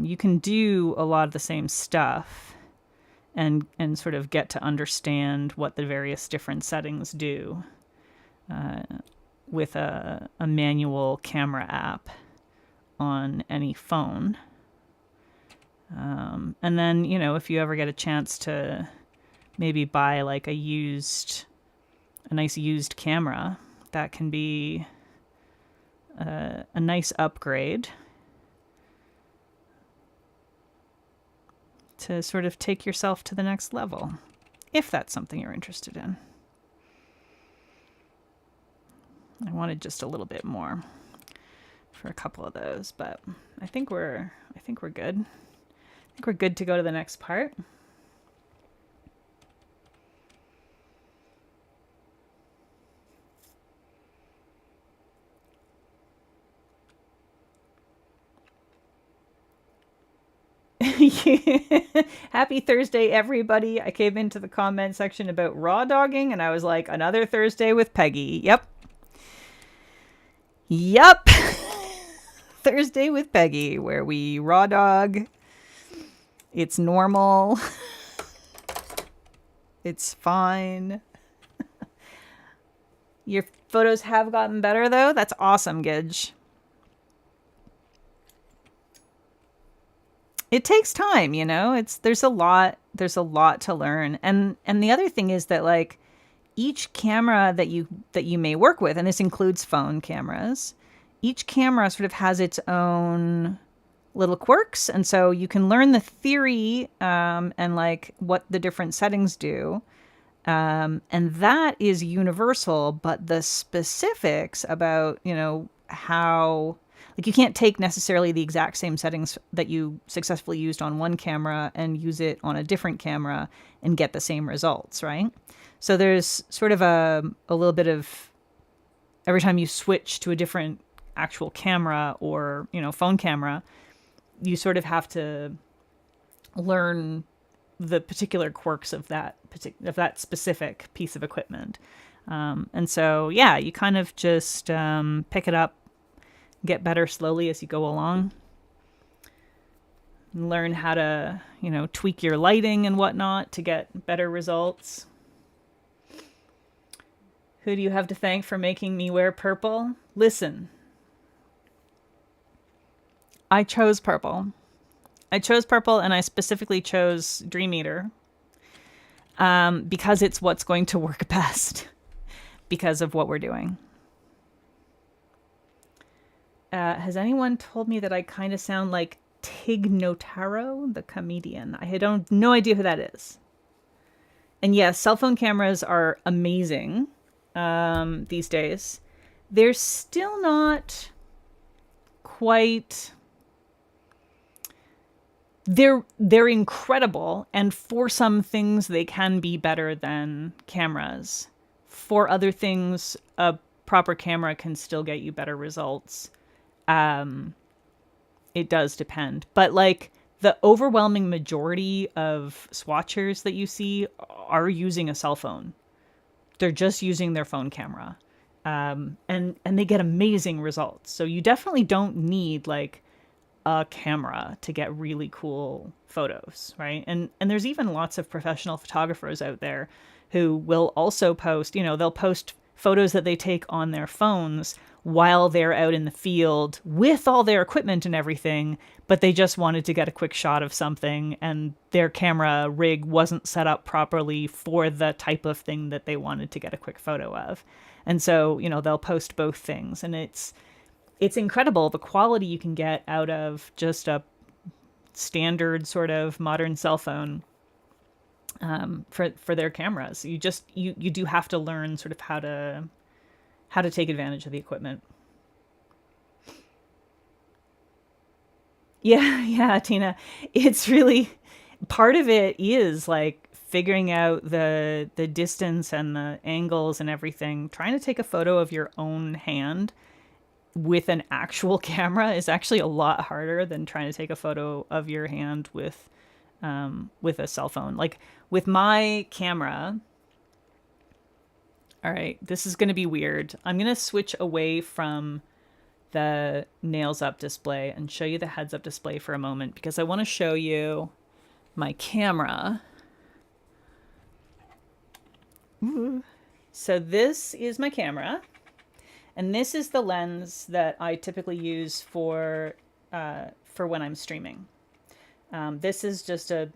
You can do a lot of the same stuff and sort of get to understand what the various different settings do with a manual camera app on any phone. And then, if you ever get a chance to maybe buy like a nice used camera, that can be a nice upgrade to sort of take yourself to the next level, if that's something you're interested in. I wanted just a little bit more for a couple of those, but I think we're good. I think we're good to go to the next part. Happy Thursday, everybody. I came into the comment section about raw dogging and I was like, another Thursday with Peggy. Yep. Thursday with Peggy, where we raw dog. It's normal. It's fine. Your photos have gotten better though. That's awesome, Gidge. It takes time, there's a lot to learn. And the other thing is that like each camera that you may work with, and this includes phone cameras, each camera sort of has its own little quirks. And so you can learn the theory and like what the different settings do. And that is universal, but the specifics about, how Like you can't take necessarily the exact same settings that you successfully used on one camera and use it on a different camera and get the same results, right? So there's sort of a little bit of every time you switch to a different actual camera or, phone camera, you sort of have to learn the particular quirks of that specific piece of equipment. And so, yeah, you kind of just pick it up, get better slowly as you go along, learn how to, tweak your lighting and whatnot to get better results. Who do you have to thank for making me wear purple? Listen, I chose purple. And I specifically chose Dream Eater because it's what's going to work best because of what we're doing. Has anyone told me that I kind of sound like Tig Notaro, the comedian? I had no idea who that is. And yes, cell phone cameras are amazing these days. They're still not quite... They're incredible, and for some things they can be better than cameras. For other things, a proper camera can still get you better results. It does depend. But like the overwhelming majority of swatchers that you see are using a cell phone. They're just using their phone camera. And they get amazing results. So you definitely don't need like a camera to get really cool photos, right? And there's even lots of professional photographers out there who will also post, they'll post photos that they take on their phones while they're out in the field with all their equipment and everything, but they just wanted to get a quick shot of something and their camera rig wasn't set up properly for the type of thing that they wanted to get a quick photo of. And so, they'll post both things, and it's incredible the quality you can get out of just a standard sort of modern cell phone for their cameras. You do have to learn sort of how to take advantage of the equipment. Yeah, Tina. It's really part of it is like figuring out the distance and the angles and everything. Trying to take a photo of your own hand with an actual camera is actually a lot harder than trying to take a photo of your hand with a cell phone. Like with my camera, all right, this is going to be weird. I'm going to switch away from the nails up display and show you the heads up display for a moment because I want to show you my camera. Ooh. So this is my camera. And this is the lens that I typically use for when I'm streaming. This is just a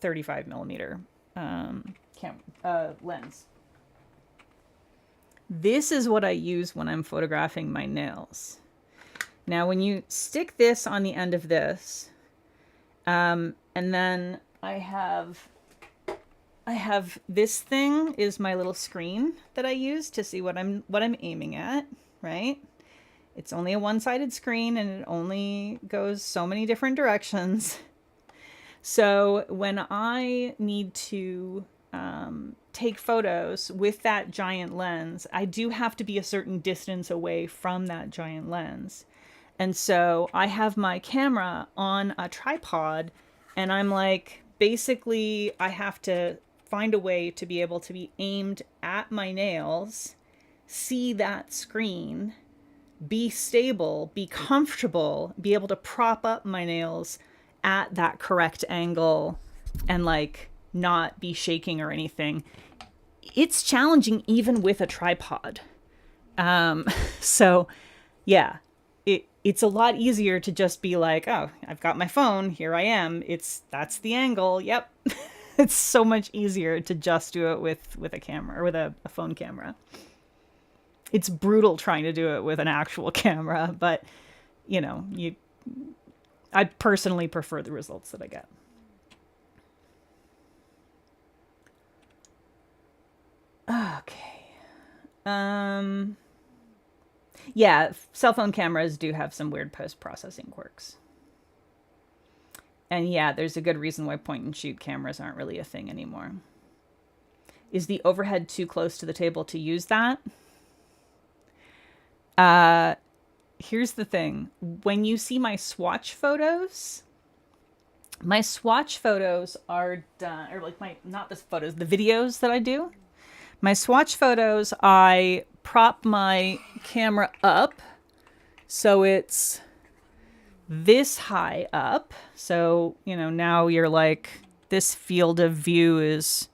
35 millimeter lens. This is what I use when I'm photographing my nails. Now, when you stick this on the end of this, and then I have this thing is my little screen that I use to see what I'm aiming at, right? It's only a one-sided screen and it only goes so many different directions. So when I need to take photos with that giant lens, I do have to be a certain distance away from that giant lens. And so I have my camera on a tripod and I'm like, basically I have to find a way to be able to be aimed at my nails, see that screen, be stable, be comfortable, be able to prop up my nails at that correct angle and like not be shaking or anything. It's challenging even with a tripod. So yeah, it's a lot easier to just be like, oh, I've got my phone, here I am. That's the angle. Yep. It's so much easier to just do it with a camera or with a phone camera. It's brutal trying to do it with an actual camera, but I personally prefer the results that I get. Okay. Yeah, cell phone cameras do have some weird post-processing quirks. And yeah, there's a good reason why point and shoot cameras aren't really a thing anymore. Is the overhead too close to the table to use that? Here's the thing. When you see my swatch photos are done, or like not the photos, the videos that I do. My swatch photos, I prop my camera up so it's this high up. So, now you're like, this field of view is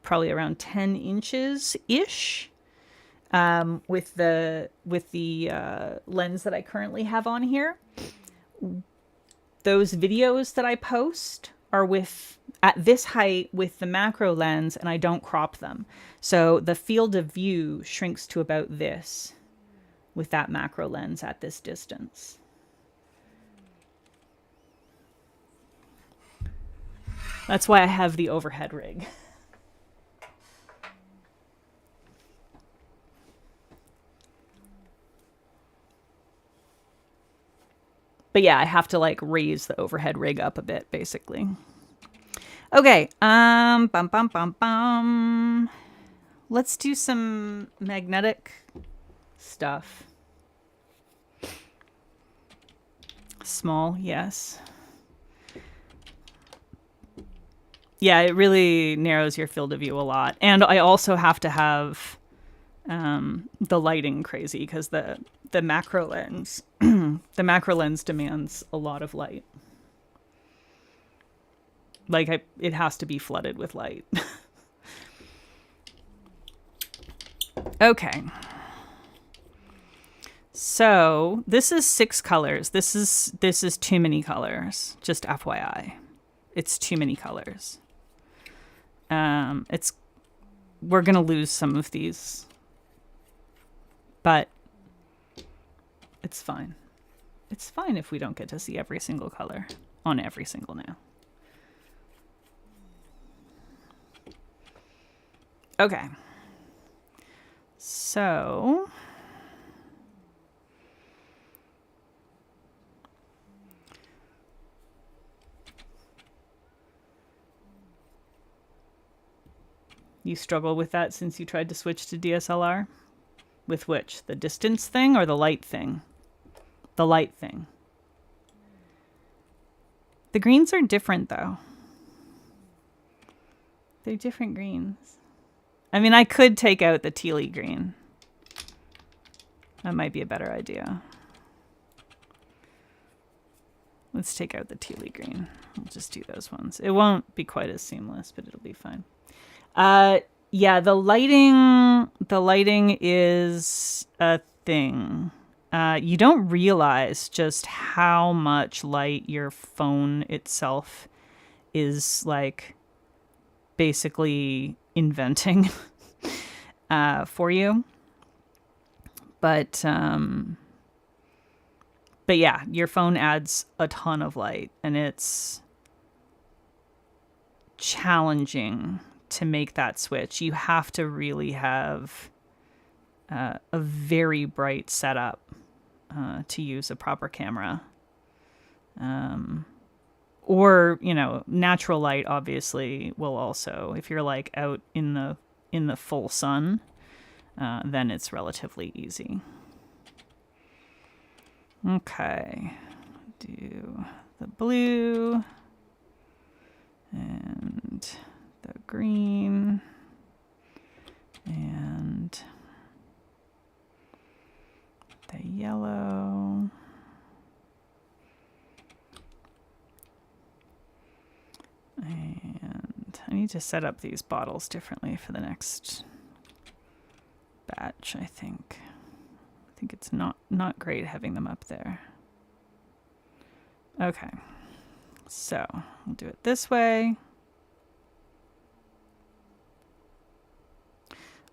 probably around 10 inches ish. With the lens that I currently have on here. Those videos that I post are at this height with the macro lens, and I don't crop them. So the field of view shrinks to about this with that macro lens at this distance. That's why I have the overhead rig. But yeah, I have to like raise the overhead rig up a bit, basically. Okay, bum bum bum bum. Let's do some magnetic stuff. Small, yes. Yeah, it really narrows your field of view a lot. And I also have to have the lighting crazy because the macro lens the macro lens demands a lot of light. Like it has to be flooded with light. Okay. So this is 6 colors. This is too many colors. Just FYI, it's too many colors. We're gonna lose some of these, but it's fine. It's fine if we don't get to see every single color on every single nail. Okay. So you struggle with that since you tried to switch to DSLR? With which? The distance thing or the light thing? The light thing. The greens are different though. They're different greens. I mean, I could take out the tealy green. That might be a better idea. Let's take out the tealy green. We'll just do those ones. It won't be quite as seamless, but it'll be fine. Yeah, the lighting is a thing. You don't realize just how much light your phone itself is like basically inventing for you. But yeah, your phone adds a ton of light, and it's challenging to make that switch. You have to really have a very bright setup to use a proper camera. Or, natural light obviously will also, if you're like out in the full sun, then it's relatively easy. Okay, do the blue and the green and the yellow. And I need to set up these bottles differently for the next batch, I think. I think it's not great having them up there. Okay, so we'll do it this way.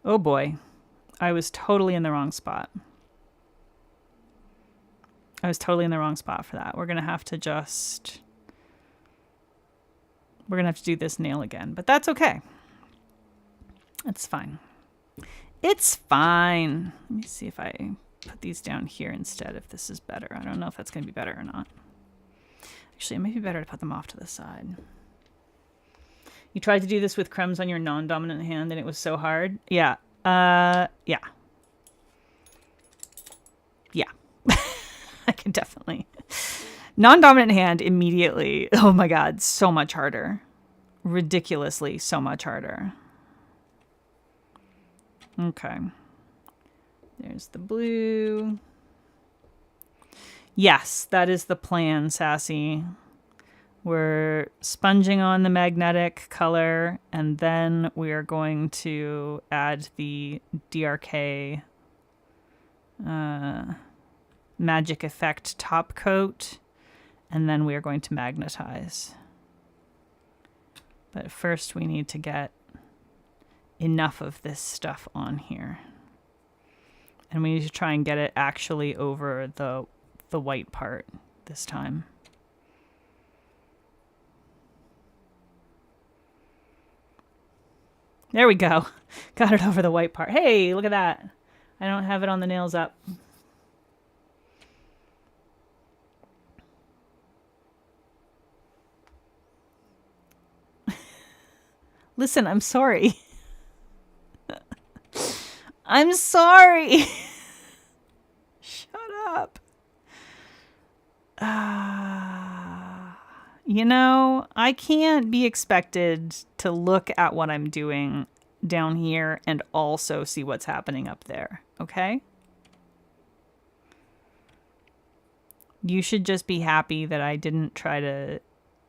Oh boy, I was totally in the wrong spot. I was totally in the wrong spot for that. We're gonna have to do this nail again, but that's okay. It's fine. It's fine. Let me see if I put these down here instead if this is better. I don't know if that's going to be better or not. Actually, it may be better to put them off to the side. You tried to do this with crumbs on your non-dominant hand and it was so hard? Yeah. Yeah. Yeah. I can definitely. Non-dominant hand immediately. Oh my god, so much harder. Ridiculously so much harder. Okay. There's the blue. Yes, that is the plan, Sassy. We're sponging on the magnetic color, and then we are going to add the DRK magic effect top coat, and then we are going to magnetize. But first we need to get enough of this stuff on here. And we need to try and get it actually over the white part this time. There we go. Got it over the white part. Hey, look at that. I don't have it on the nails up. Listen, I'm sorry. I'm sorry. Shut up. You know, I can't be expected to look at what I'm doing down here and also see what's happening up there, okay? You should just be happy that I didn't try to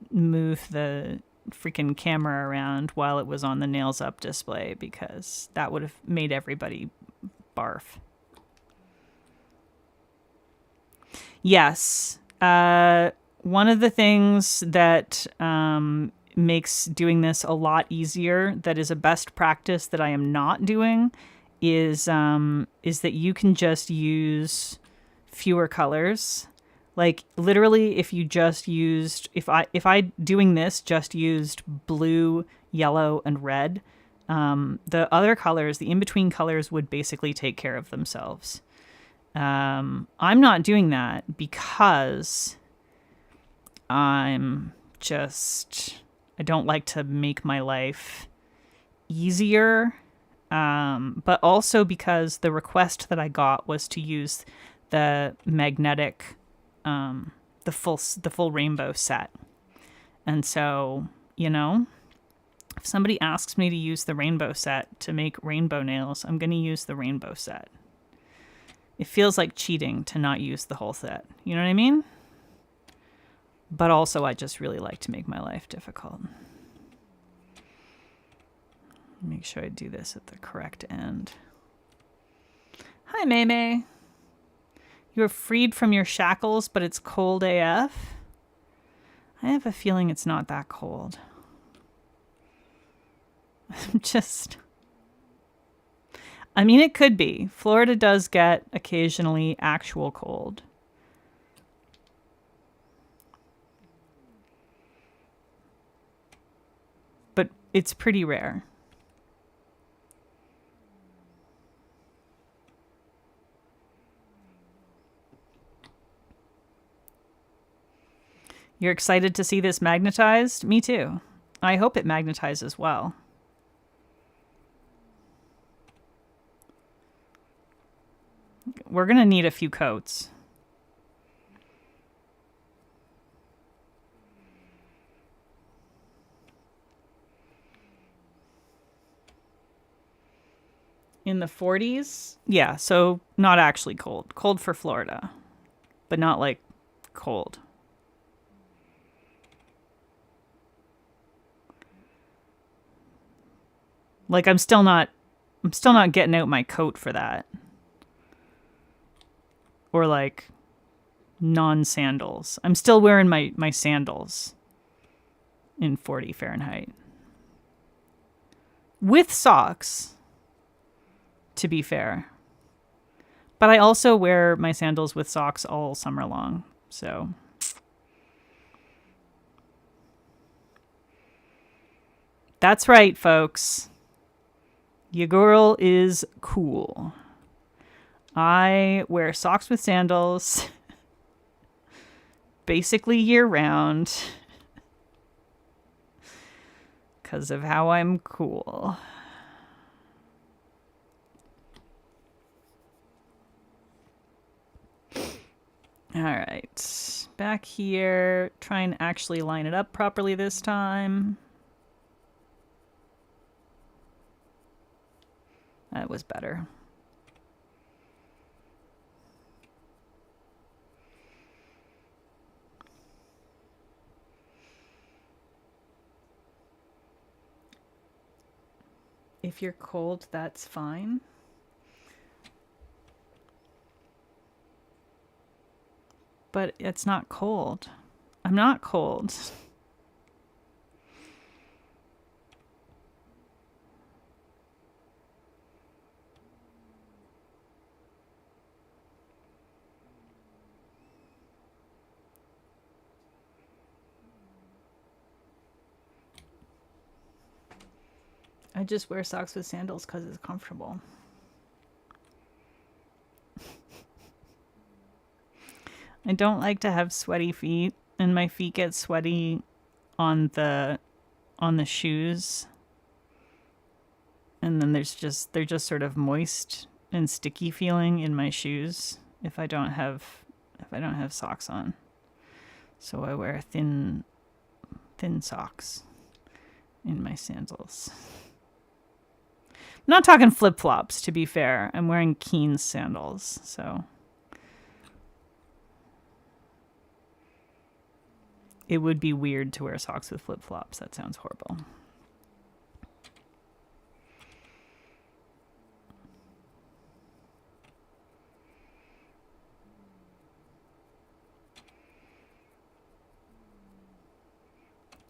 move the freaking camera around while it was on the nails up display, because that would have made everybody barf. Yes. One of the things that makes doing this a lot easier, that is a best practice that I am not doing, is that you can just use fewer colors. Like literally, if you just used, if I doing this just used blue, yellow, and red, the other colors, the in-between colors, would basically take care of themselves. I'm not doing that because I don't like to make my life easier, but also because the request that I got was to use the magnetic, the full rainbow set. And so, you know, if somebody asks me to use the rainbow set to make rainbow nails, I'm going to use the rainbow set. It feels like cheating to not use the whole set. You know what I mean? But also, I just really like to make my life difficult. Make sure I do this at the correct end. Hi, Maymay. You are freed from your shackles, but it's cold AF. I have a feeling it's not that cold. I mean, it could be. Florida does get occasionally actual cold. But it's pretty rare. You're excited to see this magnetized? Me too. I hope it magnetizes well. We're going to need a few coats. In the 40s? Yeah, so not actually cold. Cold for Florida, but not like cold. Like I'm still not getting out my coat for that. Or like non-sandals. I'm still wearing my sandals in 40 Fahrenheit. With socks, to be fair. But I also wear my sandals with socks all summer long. So that's right, folks. Your girl is cool. I wear socks with sandals basically year round because of how I'm cool. All right, back here, try and actually line it up properly this time. That was better. If you're cold, that's fine. But it's not cold. I'm not cold. I just wear socks with sandals because it's comfortable. I don't like to have sweaty feet, and my feet get sweaty on the shoes. And then they're just sort of moist and sticky feeling in my shoes if I don't have socks on. So I wear thin socks in my sandals. I'm not talking flip-flops, to be fair. I'm wearing Keen sandals, so it would be weird to wear socks with flip-flops. That sounds horrible.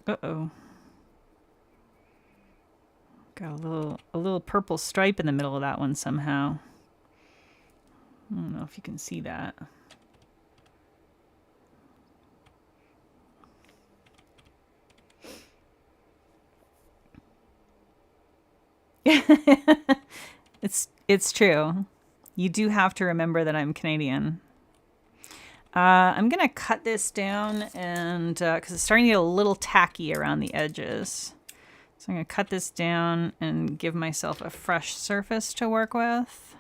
Uh-oh. Got a little purple stripe in the middle of that one somehow. I don't know if you can see that. It's true. You do have to remember that I'm Canadian. I'm gonna cut this down and because it's starting to get a little tacky around the edges. So I'm gonna cut this down and give myself a fresh surface to work with.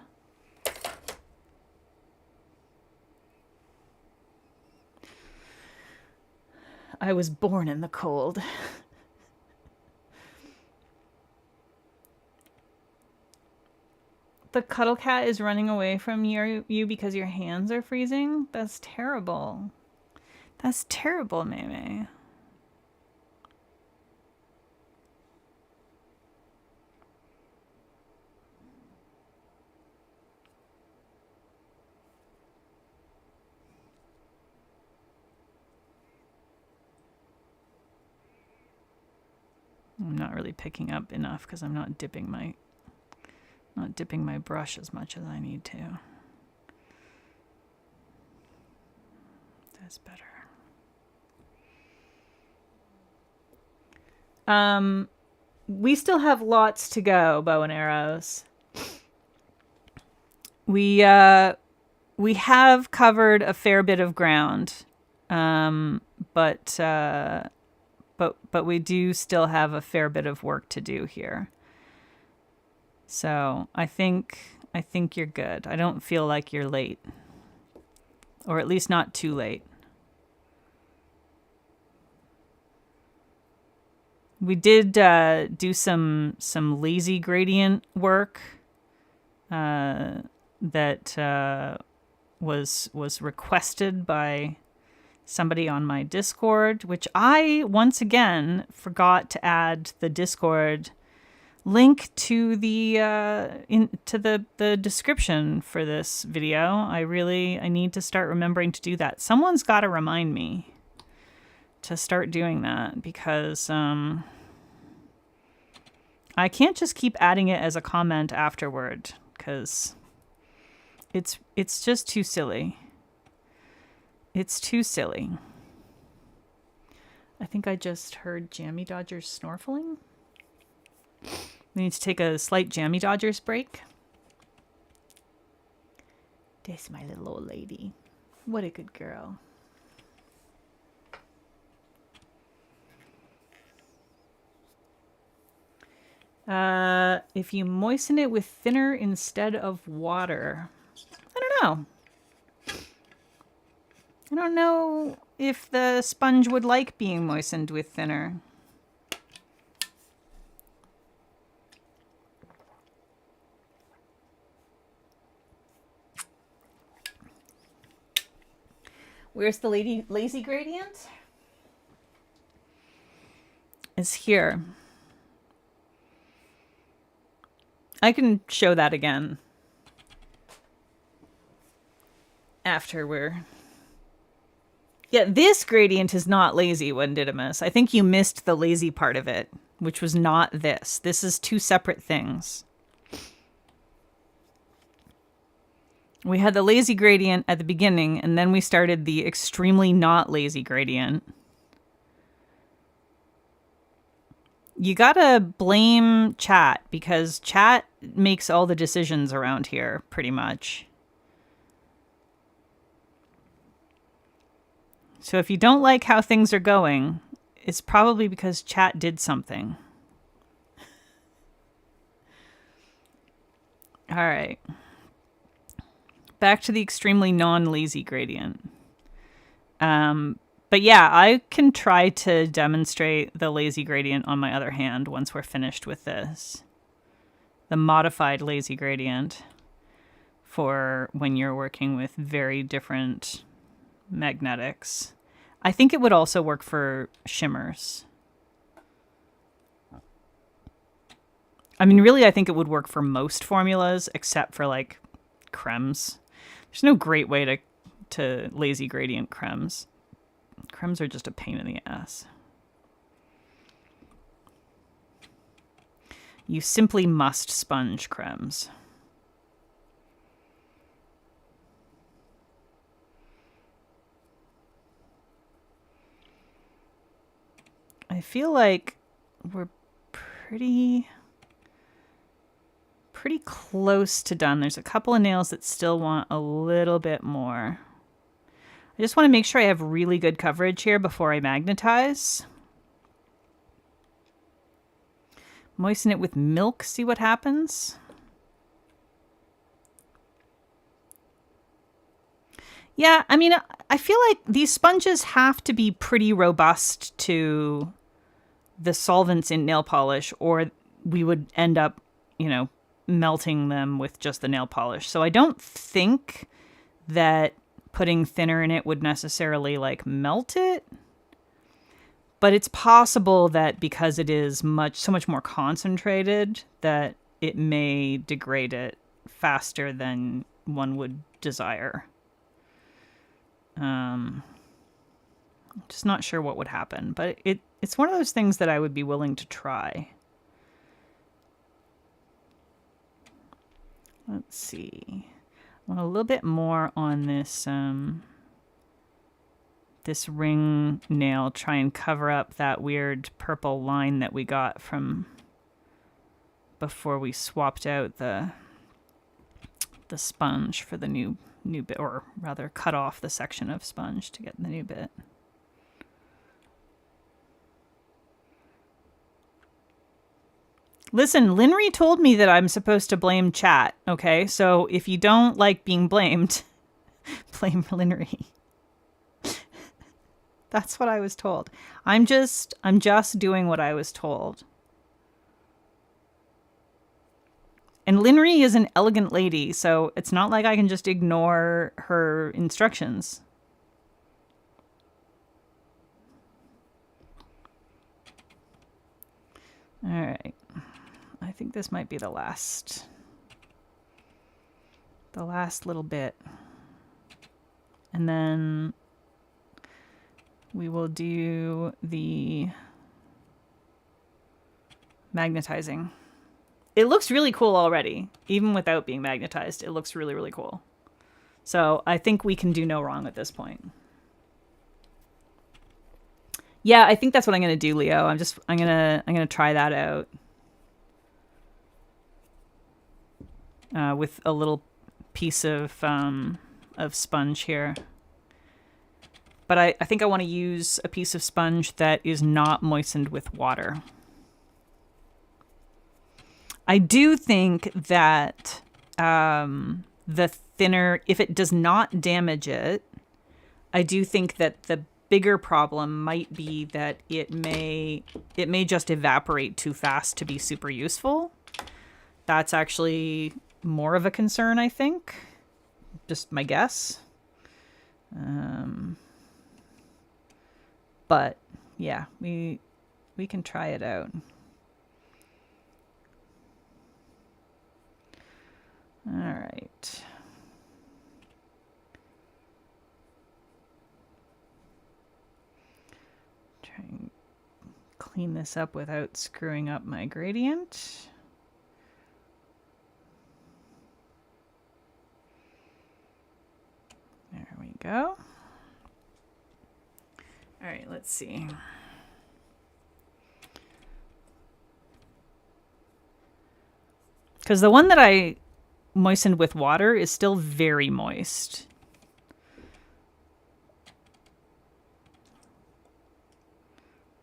I was born in the cold. The cuddle cat is running away from you because your hands are freezing? That's terrible. That's terrible, Mei. I'm not really picking up enough because I'm not dipping my brush as much as I need to. That's better. We still have lots to go, bow and arrows. We have covered a fair bit of ground, but we do still have a fair bit of work to do here. So I think you're good. I don't feel like you're late, or at least not too late. We did do some lazy gradient work that was requested by somebody on my Discord, which I once again forgot to add the Discord link to the the description for this video. I need to start remembering to do that. Someone's got to remind me to start doing that because I can't just keep adding it as a comment afterward because it's just too silly. It's too silly. I think I just heard Jammy Dodgers snorkeling. We need to take a slight Jammy Dodgers break. This my little old lady. What a good girl. If you moisten it with thinner instead of water. I don't know. I don't know if the sponge would like being moistened with thinner. Where's the lazy gradient? It's here. I can show that again after we're... Yeah, this gradient is not lazy, One Didymus. I think you missed the lazy part of it, which was not this. This is two separate things. We had the lazy gradient at the beginning, and then we started the extremely not lazy gradient. You gotta blame chat, because chat makes all the decisions around here, pretty much. So if you don't like how things are going, it's probably because chat did something. All right. Back to the extremely non-lazy gradient. But yeah, I can try to demonstrate the lazy gradient on my other hand once we're finished with this. The modified lazy gradient for when you're working with very different magnetics. I think it would also work for shimmers. I mean, really, I think it would work for most formulas except for like cremes. There's no great way to lazy gradient cremes. Cremes are just a pain in the ass. You simply must sponge cremes. I feel like we're pretty close to done. There's a couple of nails that still want a little bit more. I just want to make sure I have really good coverage here before I magnetize. Moisten it with milk, see what happens. Yeah, I mean, I feel like these sponges have to be pretty robust to the solvents in nail polish, or we would end up, you know, melting them with just the nail polish. So I don't think that putting thinner in it would necessarily like melt it, but it's possible that because it is so much more concentrated that it may degrade it faster than one would desire. Just not sure what would happen, but it's one of those things that I would be willing to try. Let's see. I want a little bit more on this this ring nail. Try and cover up that weird purple line that we got from before we swapped out the sponge for the new bit, or rather cut off the section of sponge to get the new bit. Listen, Linry told me that I'm supposed to blame chat, okay? So if you don't like being blamed, blame Linry. That's what I was told. I'm just doing what I was told. And Linry is an elegant lady, so it's not like I can just ignore her instructions. All right. I think this might be the last little bit. And then we will do the magnetizing. It looks really cool already. Even without being magnetized, it looks really, really cool. So I think we can do no wrong at this point. Yeah, I think that's what I'm gonna do, Leo. I'm gonna try that out. With a little piece of sponge here. But I think I want to use a piece of sponge that is not moistened with water. I do think that the thinner, if it does not damage it, I do think that the bigger problem might be that it may just evaporate too fast to be super useful. That's actually more of a concern, I think. Just my guess. But yeah, we can try it out. All right. Try and clean this up without screwing up my gradient. There we go. All right, let's see. Because the one that I moistened with water is still very moist.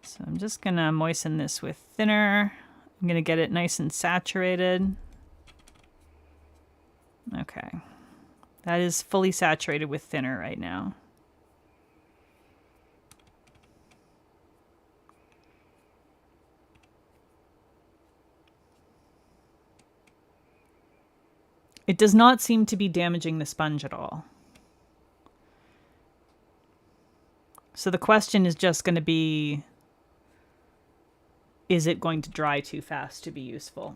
So I'm just going to moisten this with thinner. I'm going to get it nice and saturated. Okay. That is fully saturated with thinner right now. It does not seem to be damaging the sponge at all. So the question is just going to be, is it going to dry too fast to be useful?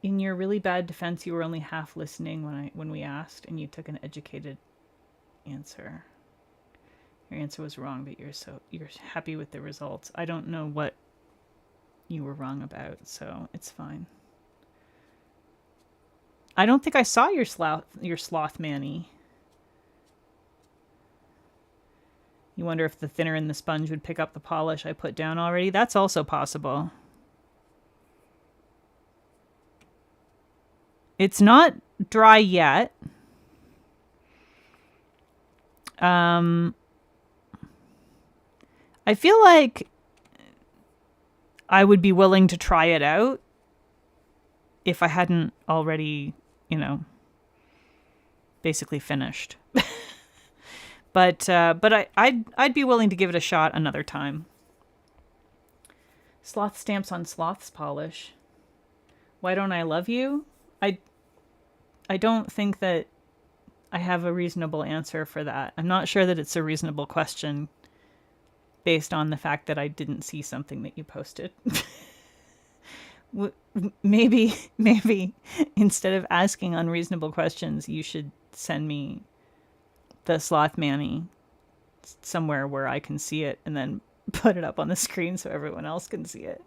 In your really bad defense, you were only half listening when we asked, and you took an educated answer. Your answer was wrong, but you're happy with the results. I don't know what you were wrong about, so it's fine. I don't think I saw your sloth Manny. You wonder if the thinner in the sponge would pick up the polish I put down already? That's also possible. It's not dry yet. I feel like I would be willing to try it out if I hadn't already, basically finished. But I'd be willing to give it a shot another time. Sloth stamps on sloth's polish. Why don't I love you? I don't think that I have a reasonable answer for that. I'm not sure that it's a reasonable question based on the fact that I didn't see something that you posted. Maybe instead of asking unreasonable questions, you should send me the sloth Manny somewhere where I can see it and then put it up on the screen so everyone else can see it.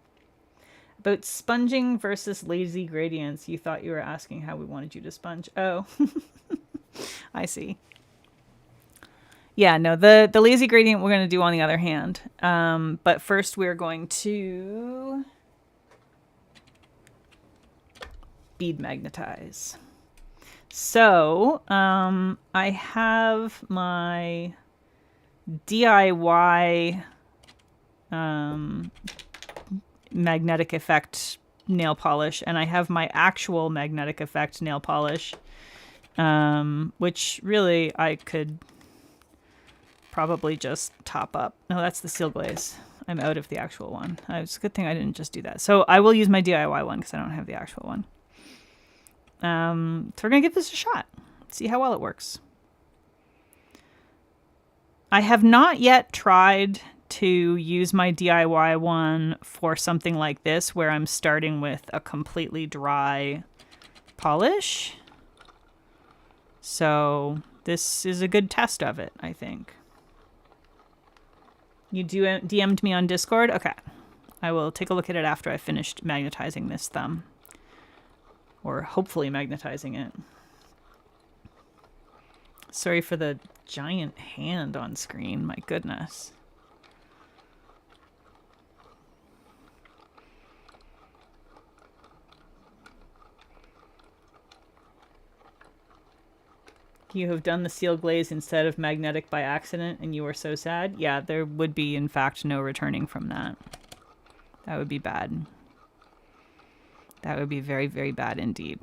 About sponging versus lazy gradients, you thought you were asking how we wanted you to sponge. Oh, I see. Yeah, no, the lazy gradient we're going to do on the other hand. But first we're going to bead magnetize. So I have my DIY magnetic effect nail polish, and I have my actual magnetic effect nail polish, which really I could probably just top up. No, that's the seal glaze. I'm out of the actual one. It's a good thing I didn't just do that. So I will use my DIY one because I don't have the actual one. So we're going to give this a shot. See how well it works. I have not yet tried to use my DIY one for something like this where I'm starting with a completely dry polish. So this is a good test of it, I think. You DM'd me on Discord? Okay. I will take a look at it after I finished magnetizing this thumb. Or hopefully magnetizing it. Sorry for the giant hand on screen. My goodness. You have done the seal glaze instead of magnetic by accident and you are so sad. Yeah, there would be, in fact, no returning from that. That would be bad. That would be very, very bad indeed.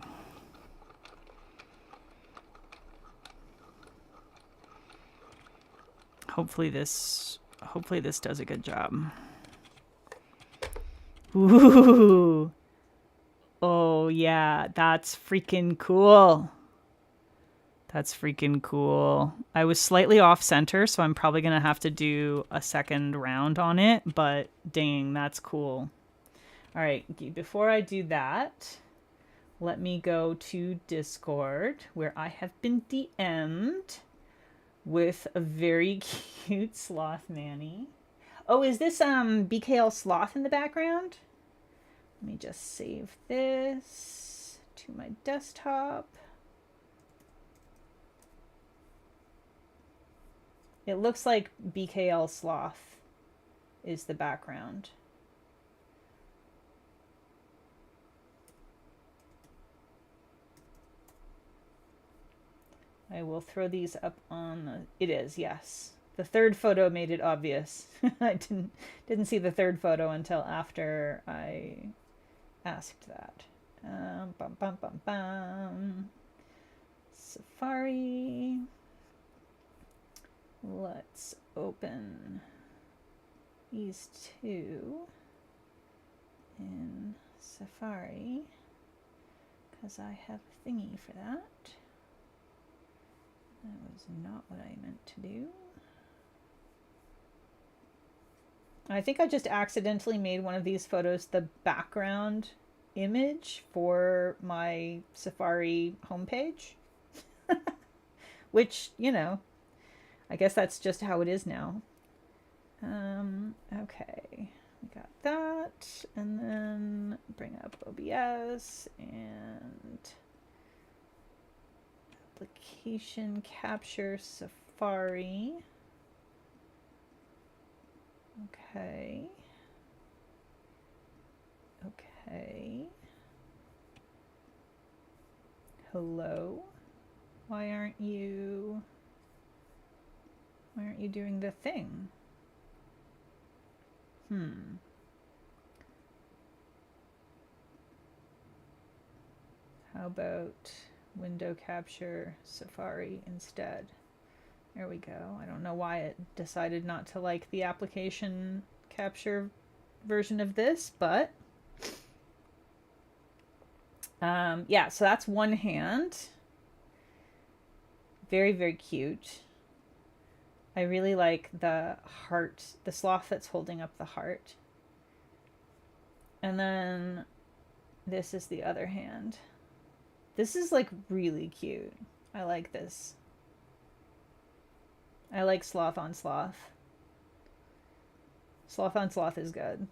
Hopefully this does a good job. Ooh. Oh yeah, that's freaking cool. That's freaking cool. I was slightly off center, so I'm probably going to have to do a second round on it, but dang, that's cool. All right, before I do that, let me go to Discord, where I have been DM'd with a very cute sloth Manny. Oh, is this BKL Sloth in the background? Let me just save this to my desktop. It looks like BKL Sloth is the background. I will throw these up on the... It is, yes. The third photo made it obvious. I didn't see the third photo until after I asked that. Bum, bum, bum, bum. Safari. Let's open these two in Safari because I have a thingy for that. That was not what I meant to do. I think I just accidentally made one of these photos the background image for my Safari homepage. Which, you know, I guess that's just how it is now. Okay, we got that. And then bring up OBS and application capture Safari. Okay. Okay. Hello. Why aren't you doing the thing? How about window capture Safari instead? There we go. I don't know why it decided not to like the application capture version of this, but yeah, so that's one hand. Very, very cute. I really like the heart, the sloth that's holding up the heart. And then this is the other hand. This is like really cute. I like this. I like sloth on sloth. Sloth on sloth is good.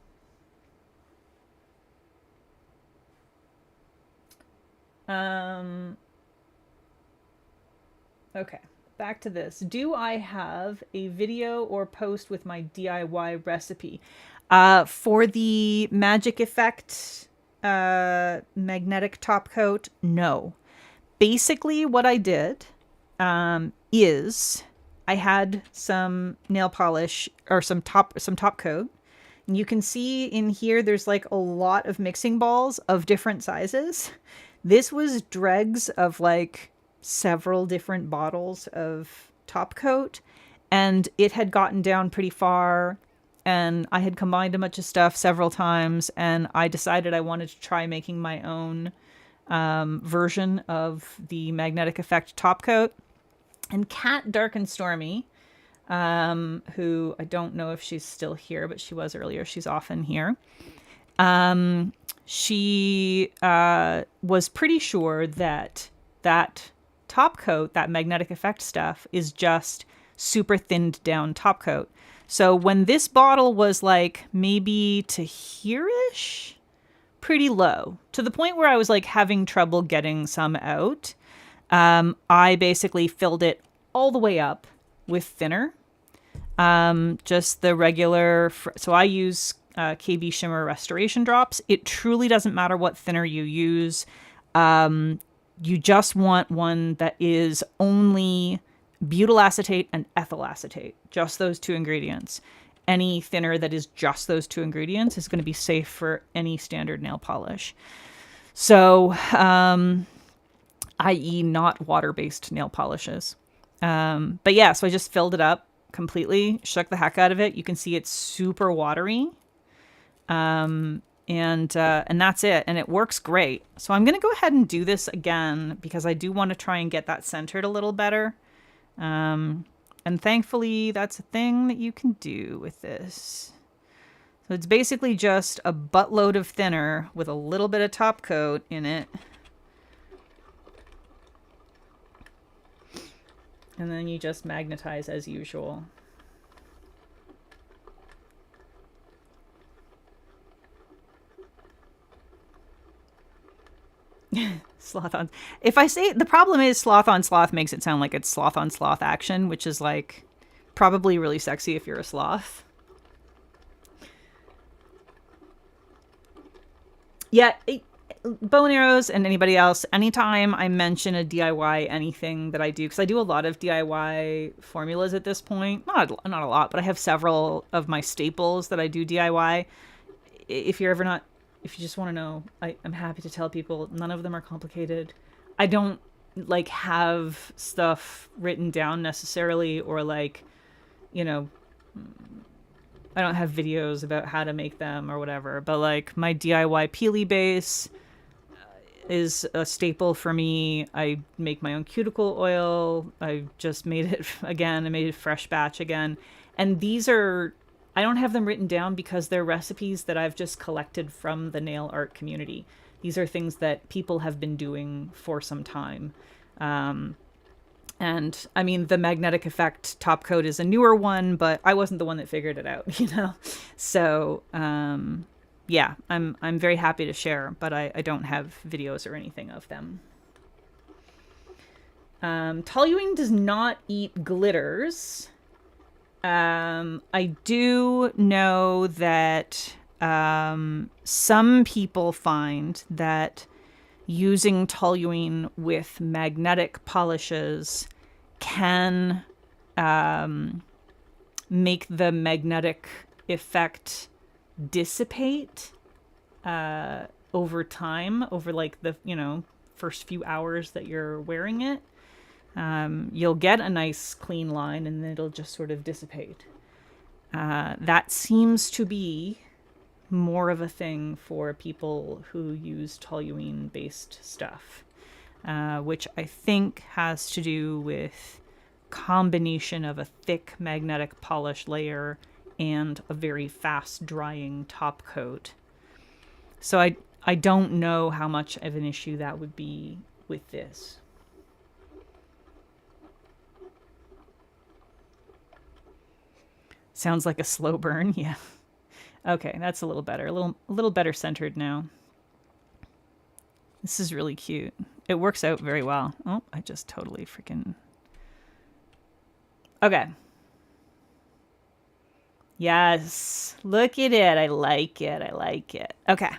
Okay, back to this. Do I have a video or post with my DIY recipe? For the Magic Effect magnetic top coat, no. Basically what I did is I had some nail polish or some top coat. And you can see in here there's like a lot of mixing balls of different sizes. This was dregs of like several different bottles of top coat, and it had gotten down pretty far, and I had combined a bunch of stuff several times, and I decided I wanted to try making my own version of the Magnetic Effect top coat. And Cat Dark and Stormy, who I don't know if she's still here, but she was earlier. She's often here. She was pretty sure that top coat, that Magnetic Effect stuff, is just super thinned down top coat. So when this bottle was like maybe to here-ish, pretty low, to the point where I was like having trouble getting some out, I basically filled it all the way up with thinner. Just the regular, so I use KB Shimmer Restoration Drops. It truly doesn't matter what thinner you use. You just want one that is only butyl acetate and ethyl acetate, just those two ingredients. Any thinner that is just those two ingredients is going to be safe for any standard nail polish. So, i.e. not water-based nail polishes. But yeah, so I just filled it up completely, shook the heck out of it. You can see it's super watery. And that's it. And it works great. So I'm going to go ahead and do this again because I do want to try and get that centered a little better. And thankfully that's a thing that you can do with this. So it's basically just a buttload of thinner with a little bit of top coat in it. And then you just magnetize as usual. Sloth on. If I say, the problem is sloth on sloth makes it sound like it's sloth on sloth action, which is like probably really sexy if you're a sloth. Yeah, bow and arrows and anybody else, anytime I mention a DIY anything that I do, because I do a lot of DIY formulas at this point. Not a lot, but I have several of my staples that I do DIY. If you're ever not, if you just want to know, I'm happy to tell people none of them are complicated. I don't like have stuff written down necessarily, or like, you know, I don't have videos about how to make them or whatever, but like my DIY peely base is a staple for me. I make my own cuticle oil. I just made it again. I made a fresh batch again. And these are, I don't have them written down because they're recipes that I've just collected from the nail art community. These are things that people have been doing for some time. And I mean, the magnetic effect top coat is a newer one, but I wasn't the one that figured it out, you know? So, yeah, I'm very happy to share, but I don't have videos or anything of them. Toluene does not eat glitters. I do know that some people find that using toluene with magnetic polishes can make the magnetic effect dissipate over time, over like the, you know, first few hours that you're wearing it. You'll get a nice clean line and then it'll just sort of dissipate. That seems to be more of a thing for people who use toluene based stuff, which I think has to do with combination of a thick magnetic polish layer and a very fast drying top coat. So I don't know how much of an issue that would be with this. Sounds like a slow burn, yeah. Okay, that's a little better. A little better centered now. This is really cute. It works out very well. Oh, I just totally freaking... Okay. Yes. Look at it. I like it. I like it. Okay.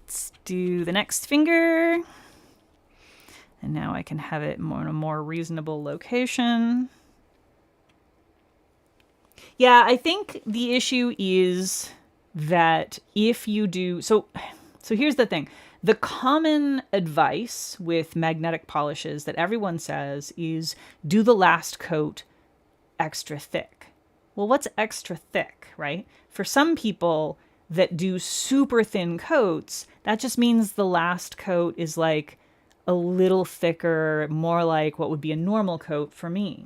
Let's do the next finger. And now I can have it more in a more reasonable location. Yeah, I think the issue is that if you do... So here's the thing. The common advice with magnetic polishes that everyone says is do the last coat extra thick. Well, what's extra thick, right? For some people that do super thin coats, that just means the last coat is like a little thicker, more like what would be a normal coat for me.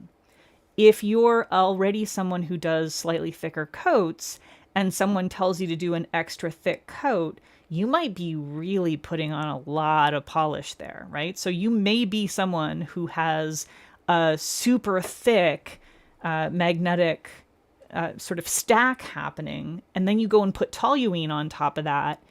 If you're already someone who does slightly thicker coats and someone tells you to do an extra thick coat, you might be really putting on a lot of polish there, right? So you may be someone who has a super thick magnetic sort of stack happening, and then you go and put toluene on top of that.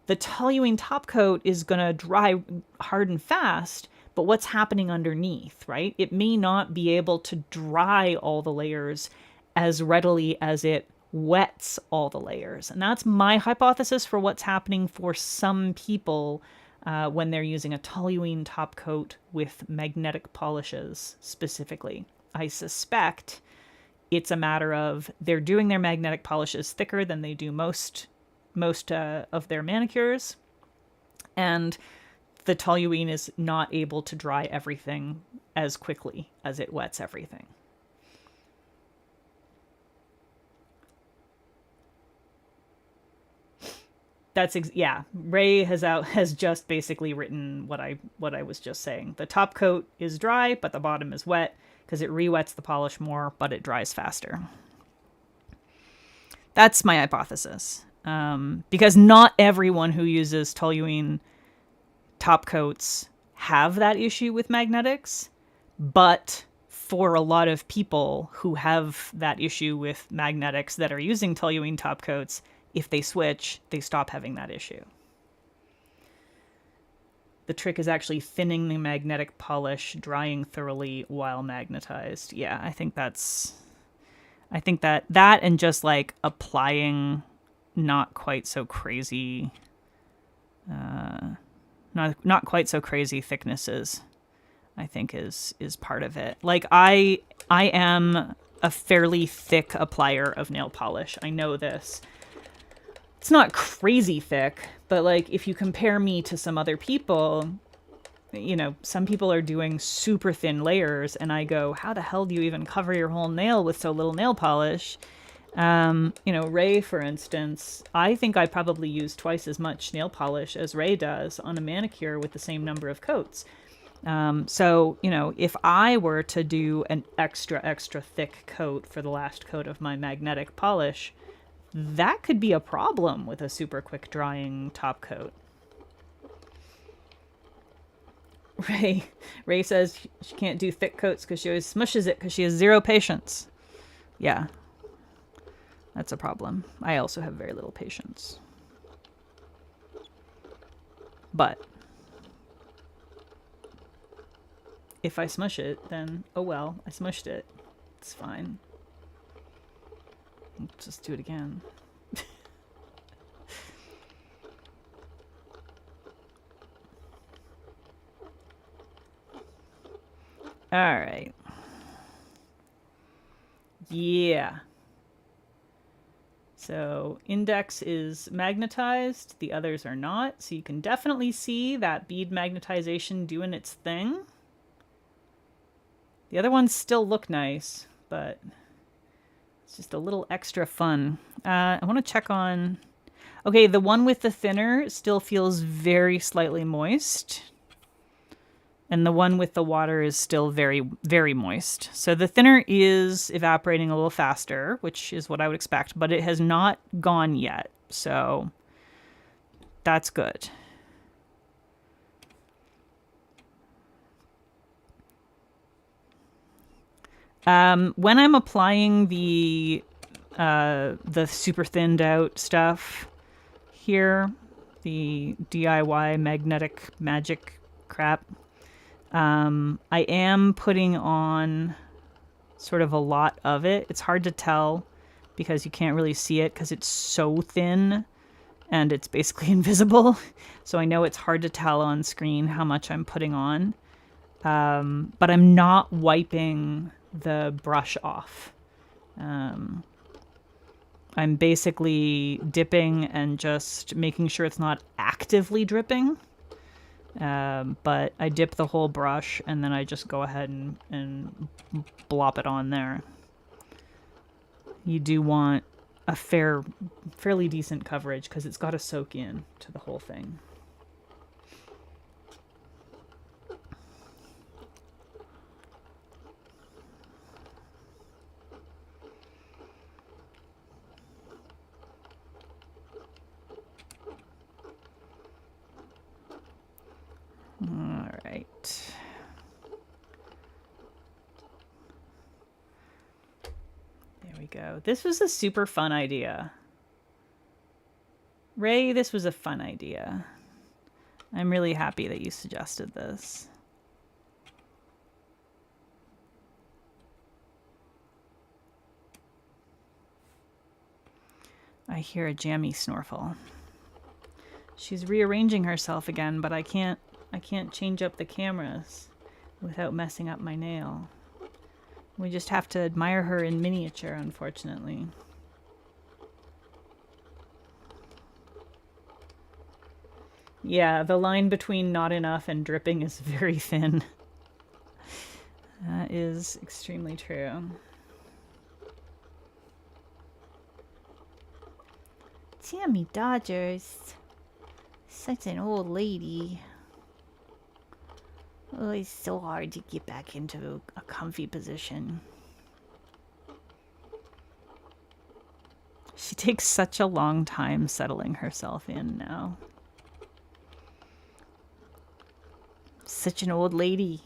The toluene top coat is going to dry hard and fast, but what's happening underneath, right? It may not be able to dry all the layers as readily as it wets all the layers. And that's my hypothesis for what's happening for some people when they're using a toluene top coat with magnetic polishes specifically. I suspect it's a matter of they're doing their magnetic polishes thicker than they do most of their manicures, and the toluene is not able to dry everything as quickly as it wets everything. Yeah. Ray has just basically written what I was just saying. The top coat is dry, but the bottom is wet because it re-wets the polish more, but it dries faster. That's my hypothesis. Because not everyone who uses toluene top coats have that issue with magnetics, but for a lot of people who have that issue with magnetics that are using toluene top coats, if they switch, they stop having that issue. The trick is actually thinning the magnetic polish, drying thoroughly while magnetized. Yeah, I think that and just like applying not quite so crazy not quite so crazy thicknesses, I think is part of it. Like I am a fairly thick applier of nail polish. I know this. It's not crazy thick, but like if you compare me to some other people, you know, some people are doing super thin layers and I go, how the hell do you even cover your whole nail with so little nail polish? You know, Ray, for instance, I think I probably use twice as much nail polish as Ray does on a manicure with the same number of coats. So, you know, if I were to do an extra thick coat for the last coat of my magnetic polish, that could be a problem with a super quick drying top coat. Ray says she can't do thick coats because she always smushes it because she has zero patience. Yeah, that's a problem. I also have very little patience. But if I smush it, then oh well, I smushed it. It's fine. Let's just do it again. All right. Yeah. So index is magnetized, the others are not. So you can definitely see that bead magnetization doing its thing. The other ones still look nice, but it's just a little extra fun. I want to check on... Okay, the one with the thinner still feels very slightly moist. And the one with the water is still very, very moist. So the thinner is evaporating a little faster, which is what I would expect, but it has not gone yet. So that's good. When I'm applying the super thinned out stuff here, the DIY magnetic magic crap, I am putting on sort of a lot of it. It's hard to tell because you can't really see it because it's so thin and it's basically invisible. So I know it's hard to tell on screen how much I'm putting on. But I'm not wiping the brush off. I'm basically dipping and just making sure it's not actively dripping. But I dip the whole brush and then I just go ahead and blop it on there. You do want a fairly decent coverage because it's got to soak in to the whole thing. All right. There we go. This was a super fun idea. Ray, this was a fun idea. I'm really happy that you suggested this. I hear a jammy snorkel. She's rearranging herself again, but I can't change up the cameras without messing up my nail. We just have to admire her in miniature, unfortunately. Yeah, the line between not enough and dripping is very thin. That is extremely true. Tammy Dodgers. Such an old lady. Oh, it's so hard to get back into a comfy position. She takes such a long time settling herself in now. Such an old lady.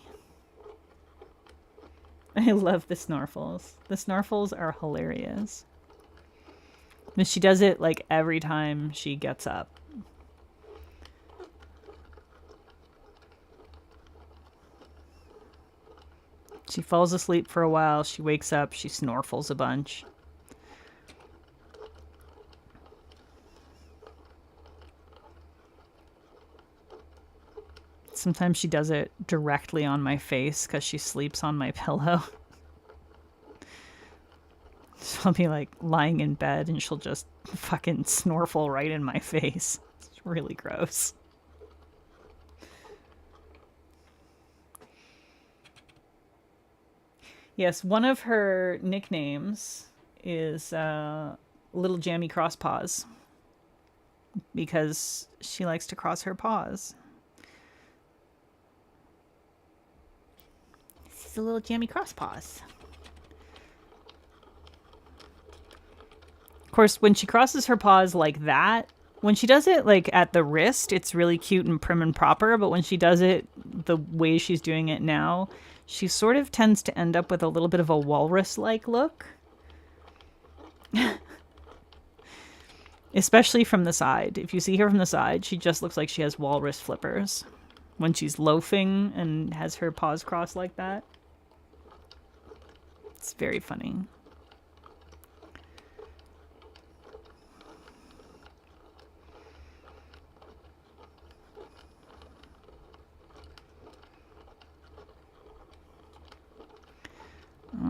I love the snorfels. The snorfels are hilarious. And she does it like every time she gets up. She falls asleep for a while. She wakes up. She snorfels a bunch. Sometimes she does it directly on my face because she sleeps on my pillow. So I'll be like lying in bed and she'll just fucking snorkel right in my face. It's really gross. Yes, one of her nicknames is Little Jammy Crosspaws because she likes to cross her paws. This is a little Jammy Crosspaws. Of course, when she crosses her paws like that, when she does it like at the wrist, it's really cute and prim and proper. But when she does it the way she's doing it now, she sort of tends to end up with a little bit of a walrus-like look. Especially from the side. If you see her from the side, she just looks like she has walrus flippers. When she's loafing and has her paws crossed like that. It's very funny.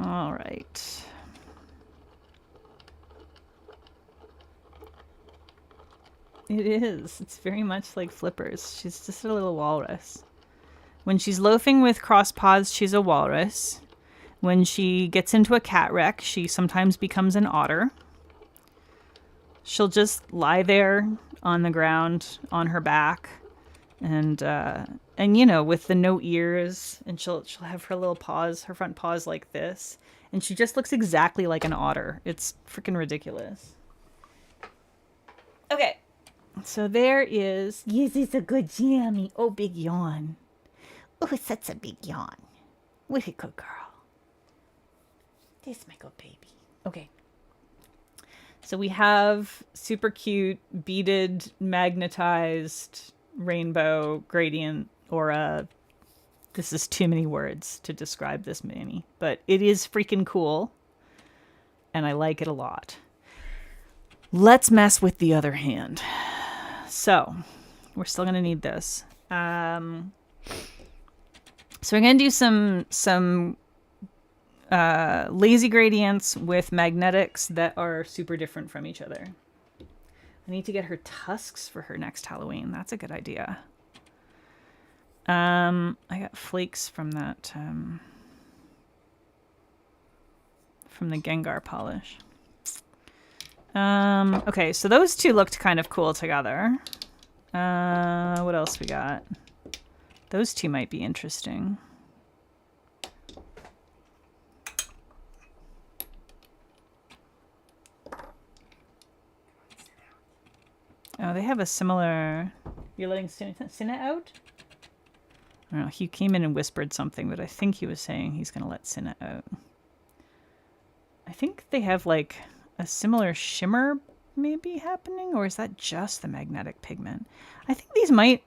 All right. It is. It's very much like Flippers. She's just a little walrus. When she's loafing with cross paws, she's a walrus. When she gets into a cat wreck, she sometimes becomes an otter. She'll just lie there on the ground on her back and you know, with the no ears, and she'll have her little paws, her front paws like this, and she just looks exactly like an otter. It's freaking ridiculous. Okay, so there is. Yes, it's a good jammy. Oh, big yawn. Oh, such a big yawn. What a good girl. This my good baby. Okay. So we have super cute beaded magnetized rainbow gradient aura. This is too many words to describe this mini, but it is freaking cool and I like it a lot. Let's mess with the other hand. So we're still gonna need this. So we're gonna do some lazy gradients with magnetics that are super different from each other. I need to get her tusks for her next Halloween. That's a good idea. I got flakes from that, from the Gengar polish. Okay, so those two looked kind of cool together. What else we got? Those two might be interesting. Oh, they have a similar... You're letting Cinna out? I don't know. He came in and whispered something, but I think he was saying he's going to let Cinna out. I think they have, like, a similar shimmer maybe happening, or is that just the magnetic pigment? I think these might...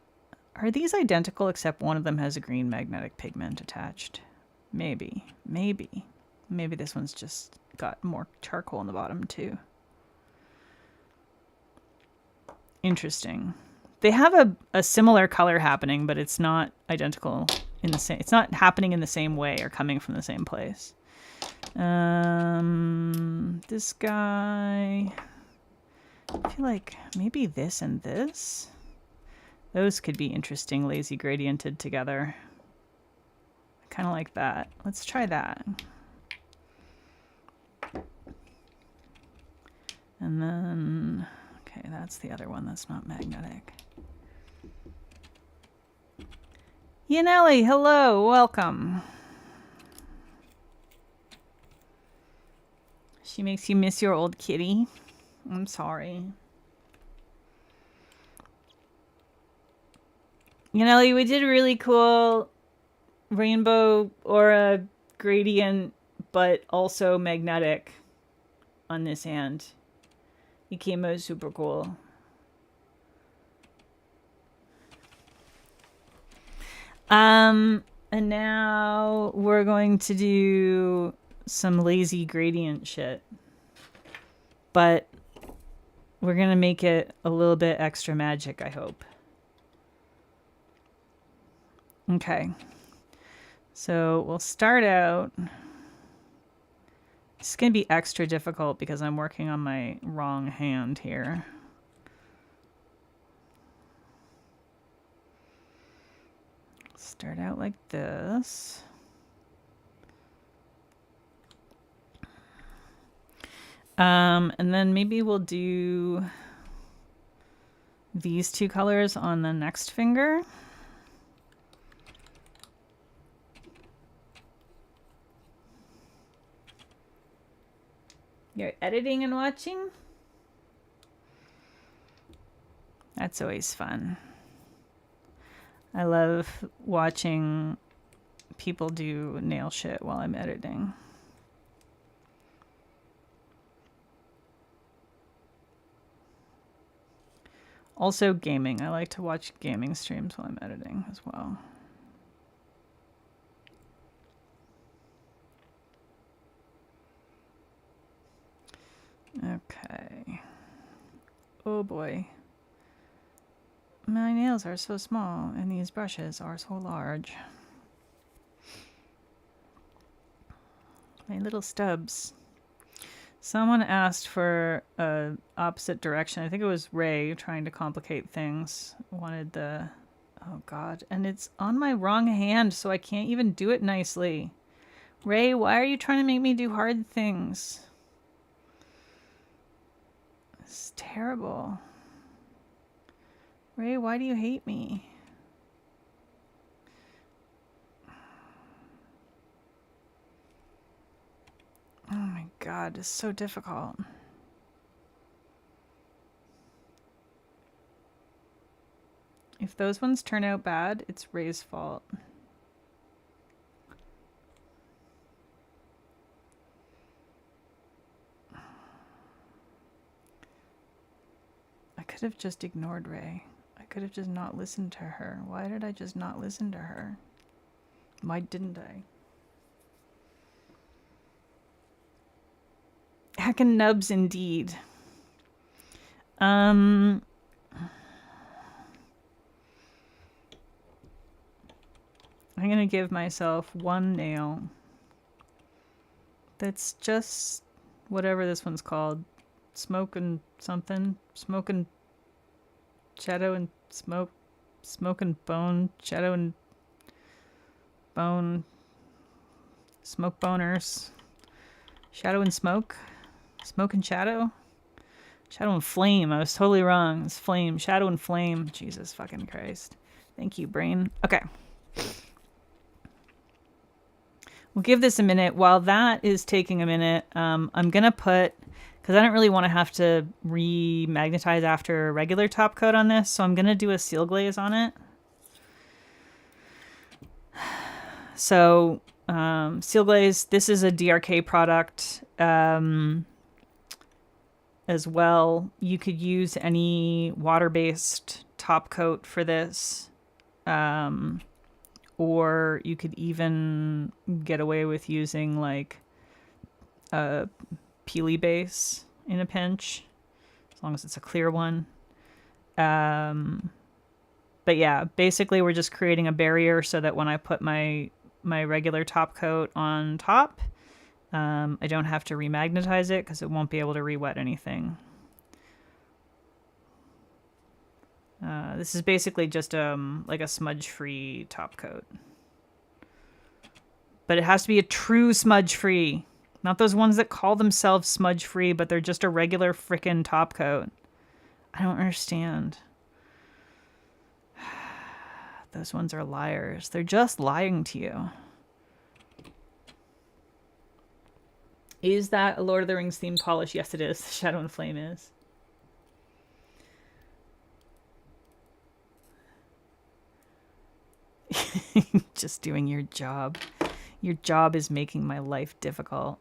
Are these identical except one of them has a green magnetic pigment attached? Maybe. Maybe this one's just got more charcoal in the bottom, too. interesting. They have a similar color happening, but it's not identical in the same. It's not happening in the same way or coming from the same place. This guy. I feel like maybe this and this. Those could be interesting, lazy gradiented together. I kind of like that. Let's try that. And then, okay, that's the other one that's not magnetic. Yanelli, hello, welcome. She makes you miss your old kitty. I'm sorry. Yanelli, we did a really cool rainbow aura gradient, but also magnetic on this hand. Ikemo is super cool. And now we're going to do some lazy gradient shit. But we're going to make it a little bit extra magic, I hope. Okay. So we'll start out. It's going to be extra difficult because I'm working on my wrong hand here. Start out like this. And then maybe we'll do these two colors on the next finger. You're editing and watching? That's always fun. I love watching people do nail shit while I'm editing. Also gaming. I like to watch gaming streams while I'm editing as well. Okay. Oh boy. My nails are so small and these brushes are so large. My little stubs. Someone asked for a opposite direction. I think it was Ray trying to complicate things. Wanted the... Oh god. And it's on my wrong hand, so I can't even do it nicely. Ray, why are you trying to make me do hard things? It's terrible. Ray, why do you hate me? Oh my god, it's so difficult. If those ones turn out bad, it's Ray's fault. I could have just ignored Ray. I could have just not listened to her. Why did I just not listen to her? Why didn't I? Heckin' nubs indeed. I'm gonna give myself one nail that's just whatever this one's called. Smoke and something. Smoke and shadow and smoke. Smoke and bone. Shadow and bone. Smoke boners. Shadow and smoke. Smoke and shadow. Shadow and flame. I was totally wrong. It's flame. Shadow and flame. Jesus fucking Christ. Thank you, brain. Okay. We'll give this a minute. While that is taking a minute, I'm going to put... Because I don't really want to have to re-magnetize after a regular top coat on this. So I'm going to do a seal glaze on it. So seal glaze, this is a DRK product as well. You could use any water-based top coat for this. Or you could even get away with using like a peely base in a pinch, as long as it's a clear one. But yeah, basically we're just creating a barrier so that when I put my regular top coat on top, I don't have to remagnetize it because it won't be able to re-wet anything. This is basically just like a smudge-free top coat. But it has to be a true smudge-free. Not those ones that call themselves smudge-free, but they're just a regular frickin' top coat. I don't understand. Those ones are liars. They're just lying to you. Is that a Lord of the Rings themed polish? Yes, it is. Shadow and Flame is. Just doing your job. Your job is making my life difficult.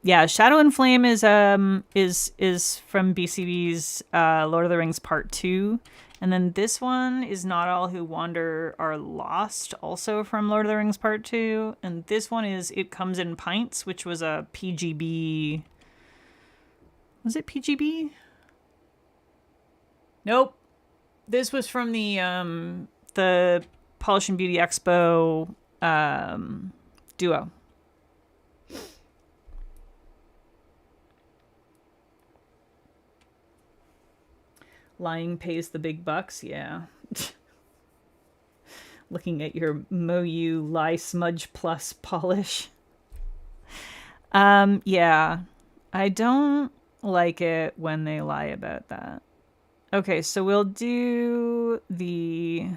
Yeah, Shadow and Flame is from BCB's Lord of the Rings Part 2. And then this one is Not All Who Wander Are Lost, also from Lord of the Rings Part 2. And this one is It Comes in Pints, which was a PGB. Was it PGB? Nope. This was from the Polish and Beauty Expo duo. Lying pays the big bucks, yeah. Looking at your Moyu Lie Smudge Plus polish. Yeah. I don't like it when they lie about that. Okay, so we'll do the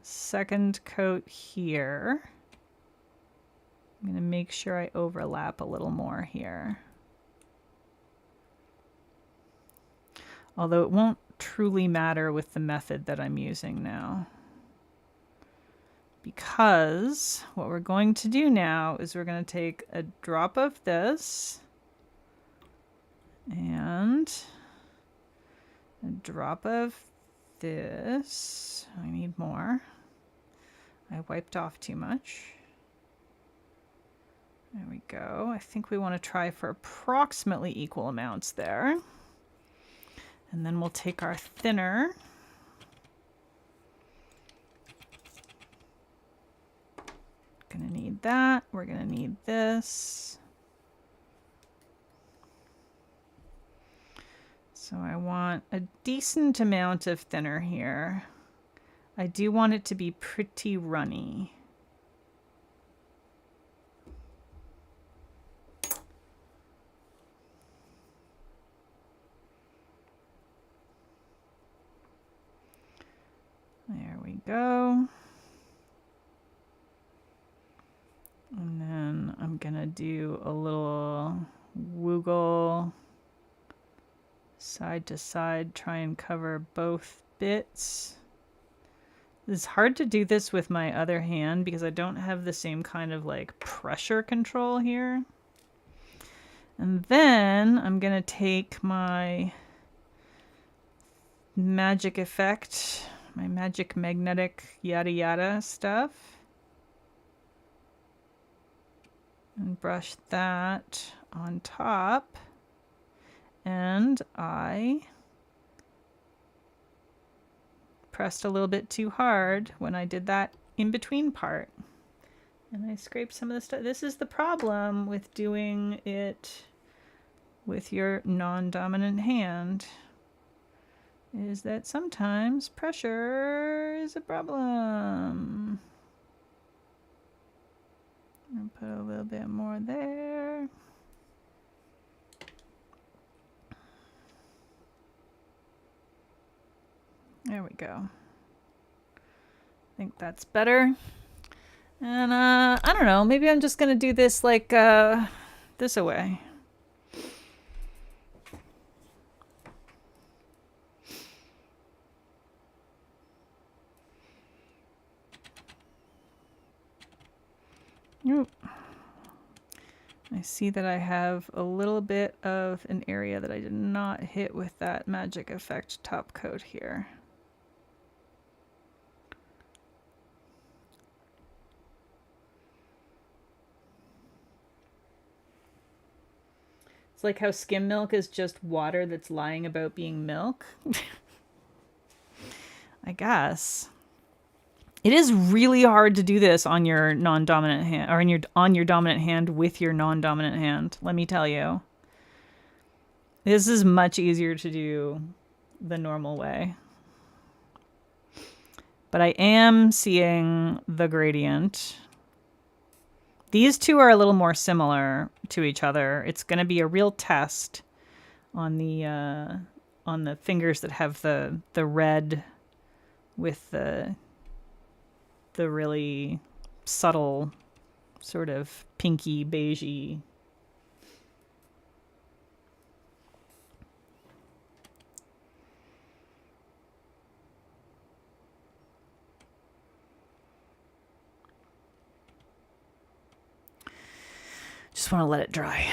second coat here. I'm going to make sure I overlap a little more here. Although it won't truly matter with the method that I'm using now. Because what we're going to do now is we're going to take a drop of this and a drop of this. I need more. I wiped off too much. There we go. I think we want to try for approximately equal amounts there. And then we'll take our thinner. Gonna need that. We're gonna need this. So I want a decent amount of thinner here. I do want it to be pretty runny. There we go. And then I'm gonna do a little woogle side to side, try and cover both bits. It's hard to do this with my other hand because I don't have the same kind of like pressure control here. And then I'm gonna take my magic effect, my magic magnetic yada yada stuff, and brush that on top. And I pressed a little bit too hard when I did that in between part. And I scraped some of the stuff. This is the problem with doing it with your non-dominant hand, is that sometimes pressure is a problem. I'll put a little bit more there. There we go. I think that's better. And I don't know, maybe I'm just gonna do this like this away. Nope. I see that I have a little bit of an area that I did not hit with that magic effect top coat here. It's like how skim milk is just water that's lying about being milk. I guess. It is really hard to do this on your non-dominant hand, or on your dominant hand with your non-dominant hand, let me tell you. This is much easier to do the normal way. But I am seeing the gradient. These two are a little more similar to each other. It's going to be a real test on the fingers that have the red with the really subtle sort of pinky beigey. Just want to let it dry.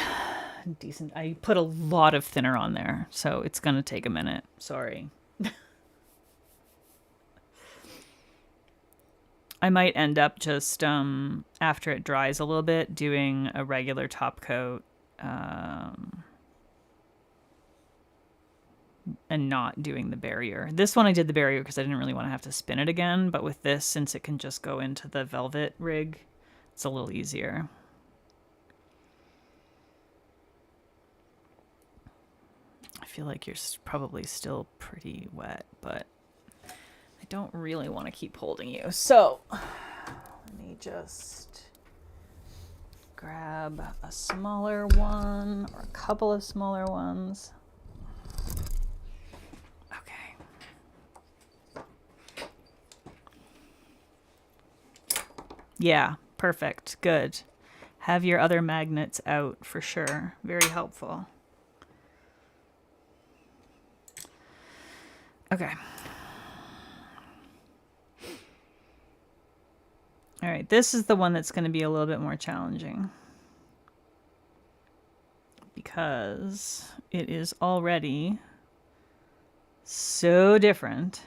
Decent. I put a lot of thinner on there, so it's going to take a minute. Sorry. I might end up just, after it dries a little bit, doing a regular top coat and not doing the barrier. This one I did the barrier because I didn't really want to have to spin it again, but with this, since it can just go into the velvet rig, it's a little easier. I feel like you're probably still pretty wet, but I don't really want to keep holding you. So let me just grab a smaller one or a couple of smaller ones. Okay. Yeah, perfect. Good. Have your other magnets out for sure. Very helpful. Okay. All right, this is the one that's going to be a little bit more challenging because it is already so different.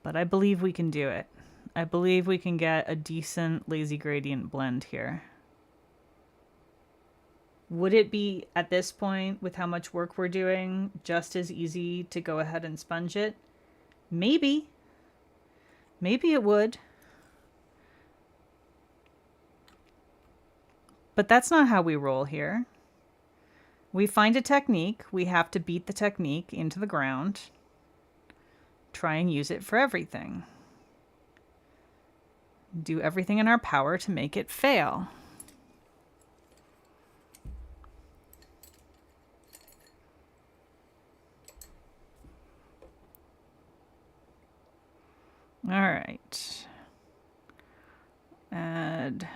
But I believe we can do it. I believe we can get a decent lazy gradient blend here. Would it be, at this point, with how much work we're doing, just as easy to go ahead and sponge it? Maybe. Maybe it would. But that's not how we roll here. We find a technique. We have to beat the technique into the ground. Try and use it for everything. Do everything in our power to make it fail. All right. And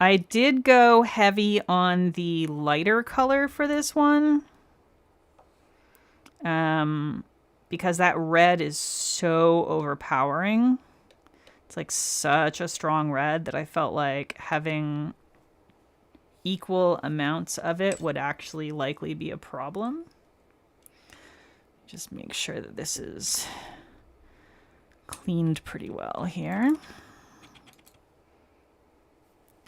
I did go heavy on the lighter color for this one. Because that red is so overpowering. It's like such a strong red that I felt like having equal amounts of it would actually likely be a problem. Just make sure that this is cleaned pretty well here.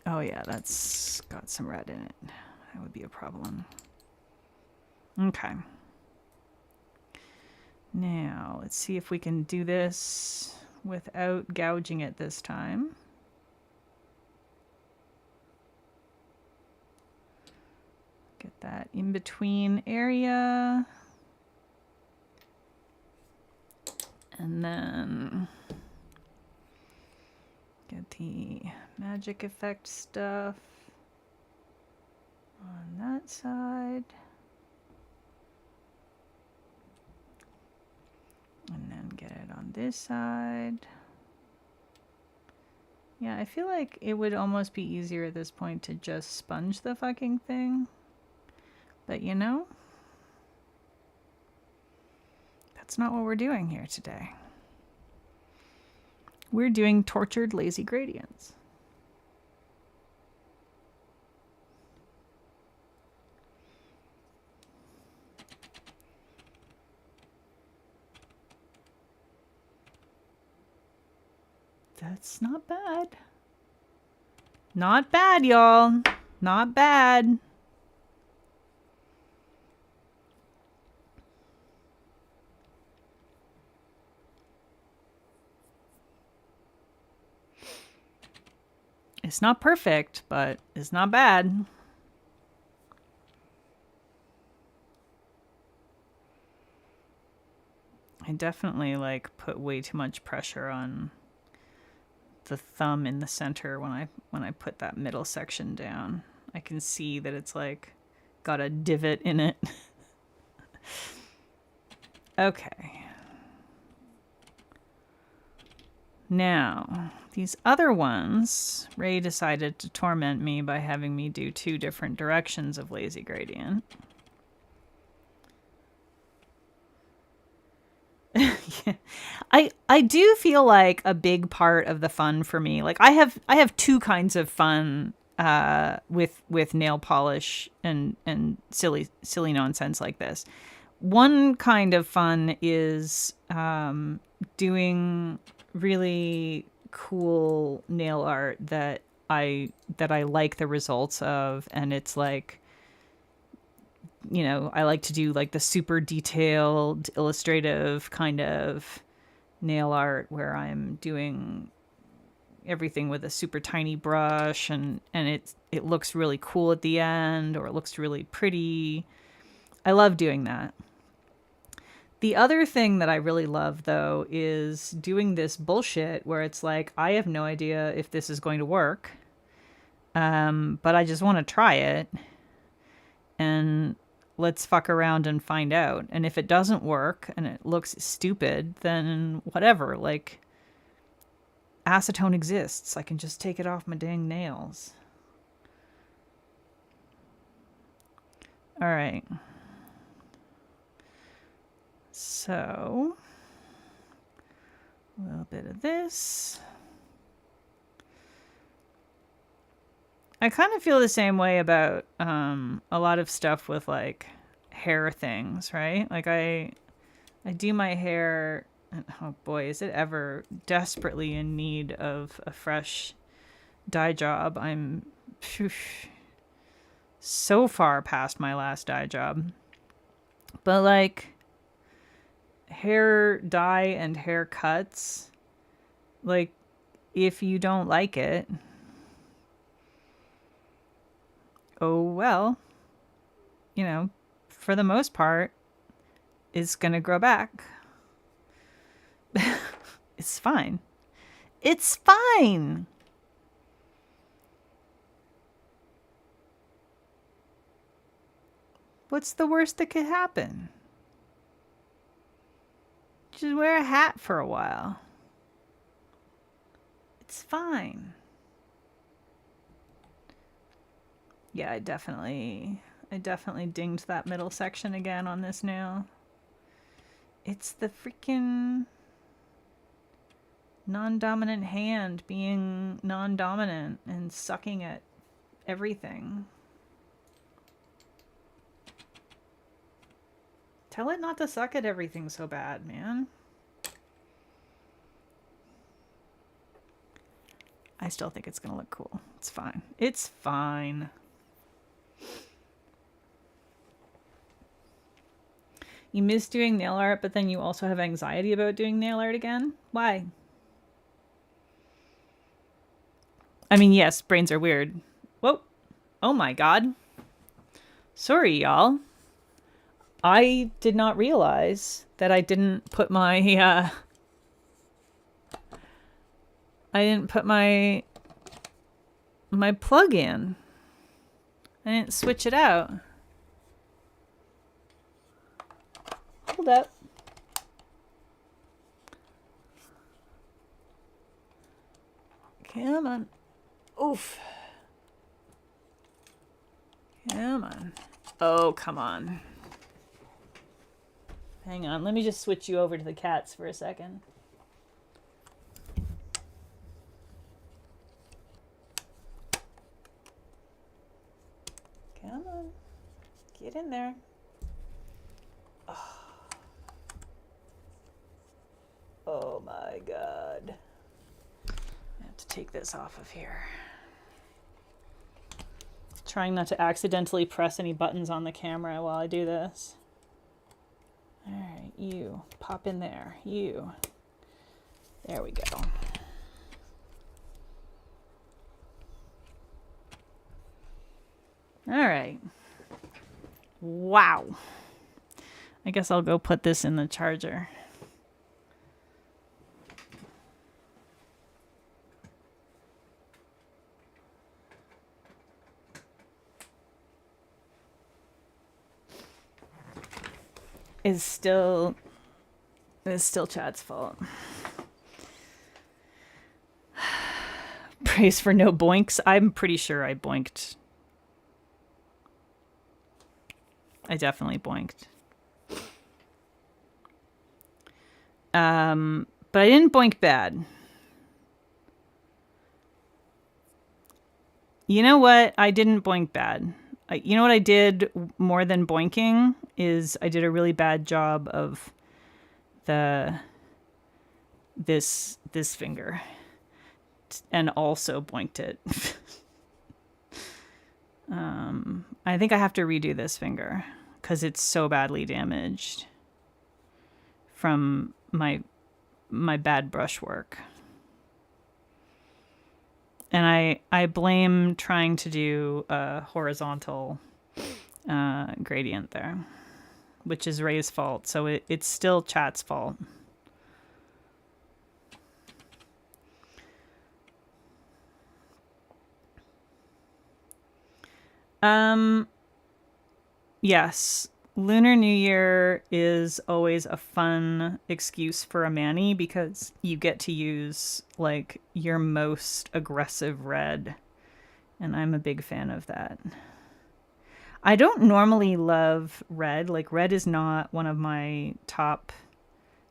Oh yeah, that's got some red in it. That would be a problem. Okay. Now, let's see if we can do this without gouging it this time. Get that in between area. And then get the magic effect stuff on that side. And then get it on this side. Yeah, I feel like it would almost be easier at this point to just sponge the fucking thing. But you know, that's not what we're doing here today. We're doing tortured lazy gradients. That's not bad. Not bad, y'all. Not bad. It's not perfect, but it's not bad. I definitely like put way too much pressure on the thumb in the center when I put that middle section down. I can see that it's like got a divot in it. Okay. Now, these other ones, Ray decided to torment me by having me do 2 different directions of lazy gradient. Yeah. I do feel like a big part of the fun for me, like I have 2 kinds of fun with nail polish and silly nonsense like this. One kind of fun is doing really cool nail art that I like the results of, and it's like, you know, I like to do like the super detailed illustrative kind of nail art where I'm doing everything with a super tiny brush, and it looks really cool at the end, or it looks really pretty. I love doing that. The other thing that I really love, though, is doing this bullshit where it's like, I have no idea if this is going to work, but I just want to try it, and let's fuck around and find out. And if it doesn't work and it looks stupid, then whatever. Like, acetone exists. I can just take it off my dang nails. All right. So, a little bit of this. I kind of feel the same way about a lot of stuff with like hair things, right? Like I do my hair, and oh boy, is it ever desperately in need of a fresh dye job. I'm so far past my last dye job. But like hair dye and haircuts, like if you don't like it, oh well, you know, for the most part, it's gonna grow back. It's fine. It's fine. What's the worst that could happen? Just wear a hat for a while. It's fine. Yeah, I definitely dinged that middle section again on this nail. It's the freaking non-dominant hand being non-dominant and sucking at everything. Tell it not to suck at everything so bad, man. I still think it's gonna look cool. It's fine. It's fine. You miss doing nail art, but then you also have anxiety about doing nail art again? Why? I mean, yes, brains are weird. Whoa. Oh my god. Sorry, y'all. I did not realize that I didn't put my, I didn't put my plug in. I didn't switch it out. Hold up. Come on. Oof. Come on. Oh, come on. Hang on. Let me just switch you over to the cats for a second. Come on. Get in there. Oh, oh my god. to take this off of here. Trying not to accidentally press any buttons on the camera while I do this. All right, you pop in there. You. There we go. All right. Wow. I guess I'll go put this in the charger. It's still Chad's fault. Praise for no boinks. I'm pretty sure I boinked. I definitely boinked. But I didn't boink bad. You know what? I didn't boink bad. You know what I did more than boinking is I did a really bad job of this finger, and also boinked it. I think I have to redo this finger because it's so badly damaged from my bad brushwork. And I blame trying to do a horizontal gradient there, which is Ray's fault. So it's still Chat's fault. Yes. Lunar New Year is always a fun excuse for a mani because you get to use like your most aggressive red, and I'm a big fan of that. I don't normally love red. Like red is not one of my top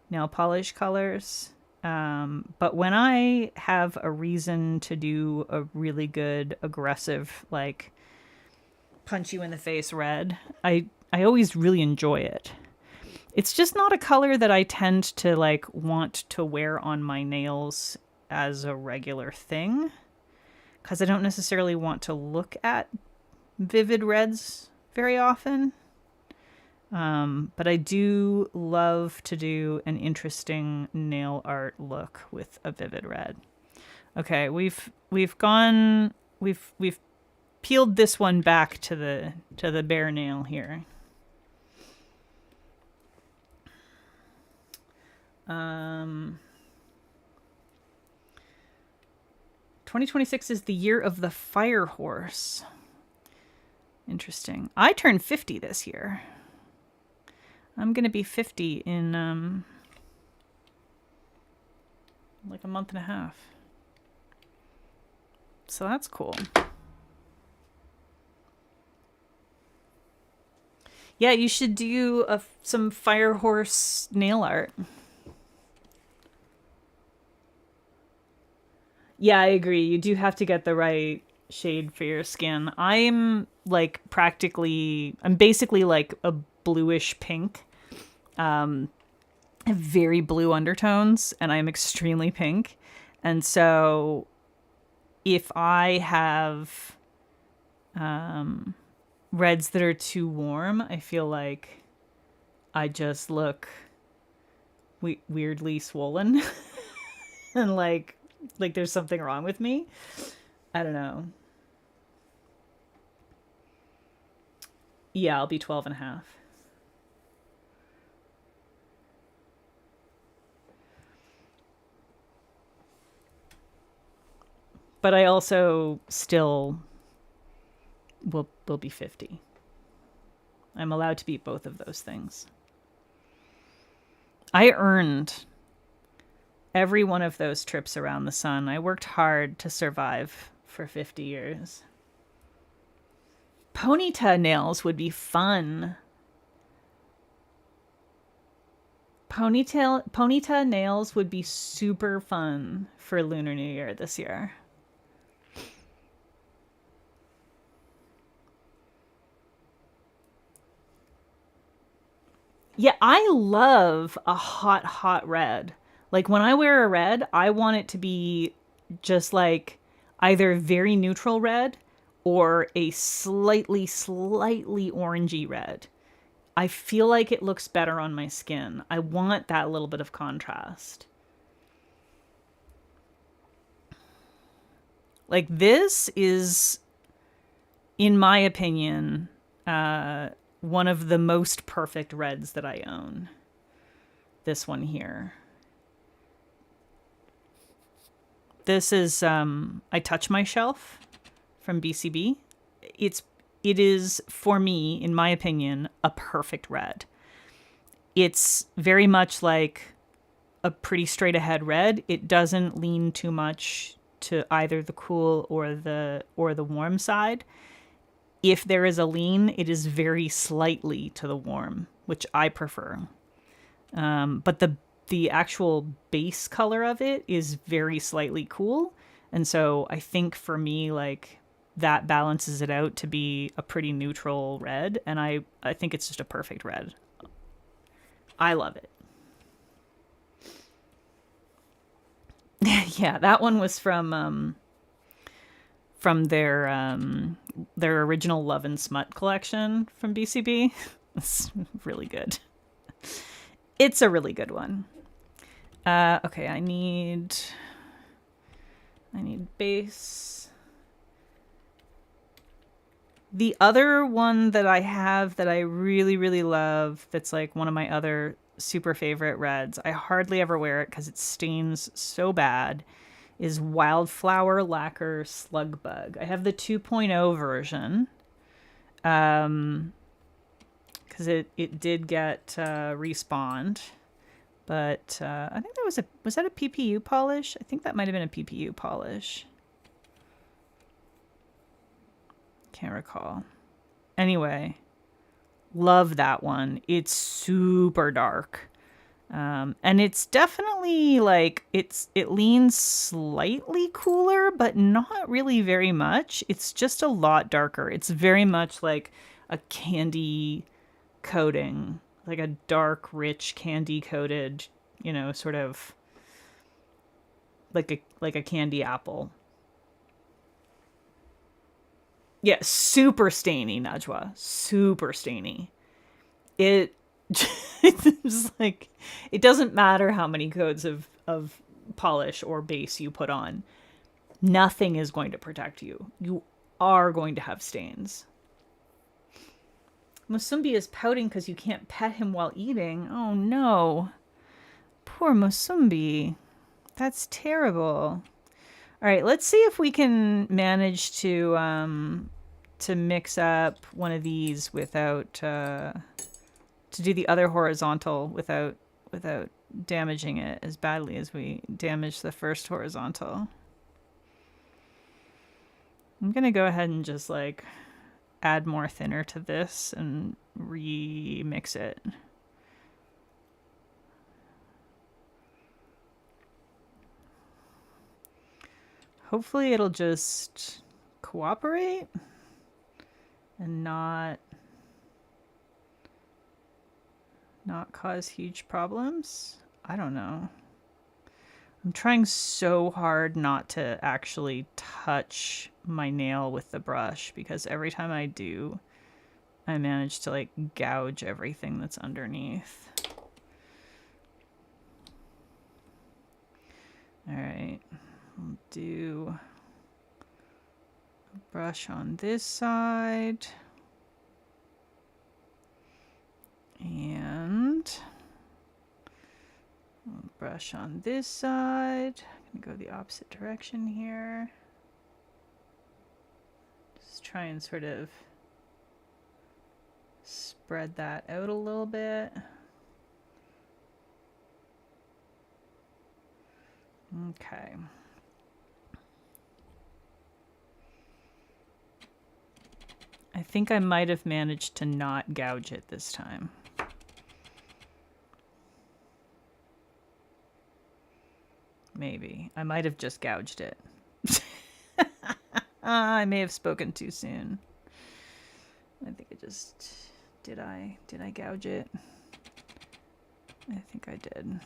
nail polish colors. But when I have a reason to do a really good aggressive, like punch you in the face red, I always really enjoy it. It's just not a color that I tend to like want to wear on my nails as a regular thing, because I don't necessarily want to look at vivid reds very often. But I do love to do an interesting nail art look with a vivid red. Okay, we've peeled this one back to the bare nail here. 2026 is the year of the fire horse. Interesting. I turned 50 this year. I'm gonna be 50 in like a month and a half. So that's cool. Yeah, you should do some fire horse nail art. Yeah, I agree. You do have to get the right shade for your skin. I'm basically like a bluish pink. Very blue undertones, and I'm extremely pink. And so if I have reds that are too warm, I feel like I just look weirdly swollen and like there's something wrong with me. I don't know. Yeah, I'll be 12 and a half. But I also still will be 50. I'm allowed to be both of those things. I earned every one of those trips around the sun. I worked hard to survive for 50 years. Ponyta nails would be fun. Ponyta nails would be super fun for Lunar New Year this year. Yeah, I love a hot, hot red. Like when I wear a red, I want it to be just like either very neutral red or a slightly orangey red. I feel like it looks better on my skin. I want that little bit of contrast. Like this is, in my opinion, one of the most perfect reds that I own. This one here. This is I Touch My Shelf from BCB. It is, for me, in my opinion, a perfect red. It's very much like a pretty straight ahead red. It doesn't lean too much to either the cool or the warm side. If there is a lean, it is very slightly to the warm, which I prefer. But the actual base color of it is very slightly cool. And so I think for me, like, that balances it out to be a pretty neutral red. And I think it's just a perfect red. I love it. Yeah, that one was from their original Love and Smut collection from BCB. It's really good. It's a really good one. Okay, I need base. The other one that I have that I really, really love, that's like one of my other super favorite reds, I hardly ever wear it because it stains so bad, is Wildflower Lacquer Slug Bug. I have the 2.0 version. Because it did get respawned. But I think that was that a PPU polish? I think that might have been a PPU polish. Can't recall. Anyway, love that one. It's super dark. And it's definitely like it leans slightly cooler, but not really very much. It's just a lot darker. It's very much like a candy coating, like a dark, rich candy coated, sort of like a candy apple. Yeah, super stainy, Najwa. Super stainy. It's like, it doesn't matter how many coats of polish or base you put on. Nothing is going to protect you. You are going to have stains. Musumbi is pouting because you can't pet him while eating. Oh no. Poor Musumbi. That's terrible. All right, let's see if we can manage to mix up one of these without to do the other horizontal without damaging it as badly as we damaged the first horizontal. I'm gonna go ahead and just like add more thinner to this and remix it. Hopefully it'll just cooperate and not cause huge problems. I don't know. I'm trying so hard not to actually touch my nail with the brush, because every time I do, I manage to like gouge everything that's underneath. All right, I'll do a brush on this side. And I'll brush on this side. I'm gonna go the opposite direction here. Just try and sort of spread that out a little bit. Okay. I think I might have managed to not gouge it this time. Maybe. I might have just gouged it. I may have spoken too soon. I think I just... Did I gouge it? I think I did.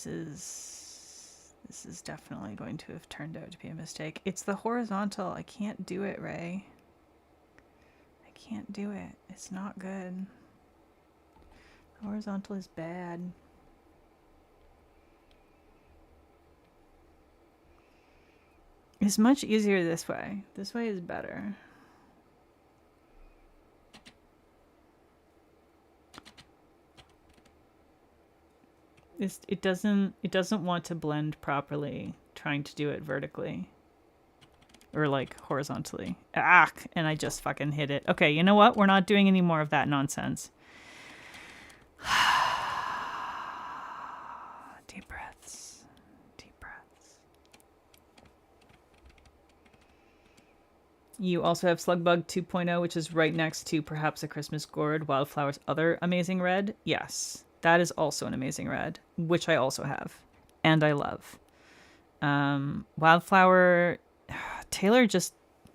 This is definitely going to have turned out to be a mistake. It's the horizontal. I can't do it, Ray. I can't do it. It's not good. The horizontal is bad. It's much easier this way. This way is better. It doesn't want to blend properly trying to do it vertically. Or like horizontally. Ah! And I just fucking hit it. Okay, you know what? We're not doing any more of that nonsense. Deep breaths. Deep breaths. You also have Slugbug 2.0, which is right next to Perhaps a Christmas Gourd, Wildflower's other amazing red. Yes, that is also an amazing red, which I also have. And I love. Wildflower, Taylor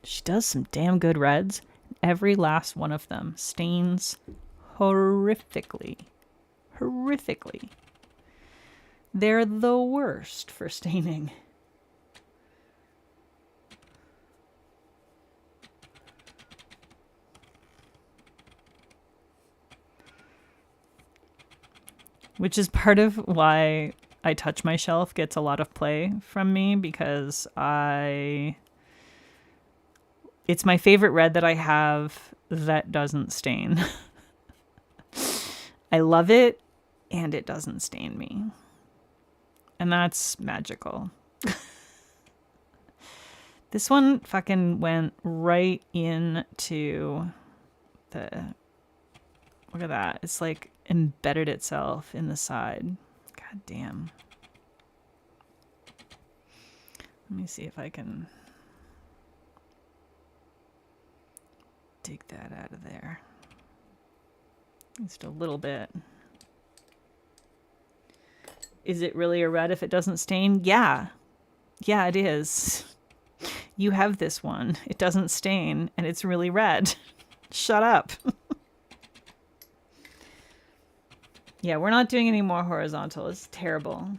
she does some damn good reds. Every last one of them stains horrifically. Horrifically. They're the worst for staining. Which is part of why I Touch My Shelf gets a lot of play from me, because it's my favorite red that I have that doesn't stain. I love it, and it doesn't stain me. And that's magical. This one fucking went right into the... Look at that. It's like embedded itself in the side. God damn. Let me see if I can dig that out of there. Just a little bit. Is it really a red if it doesn't stain? Yeah. Yeah, it is. You have this one. It doesn't stain, and it's really red. Shut up. Yeah, we're not doing any more horizontal. It's terrible.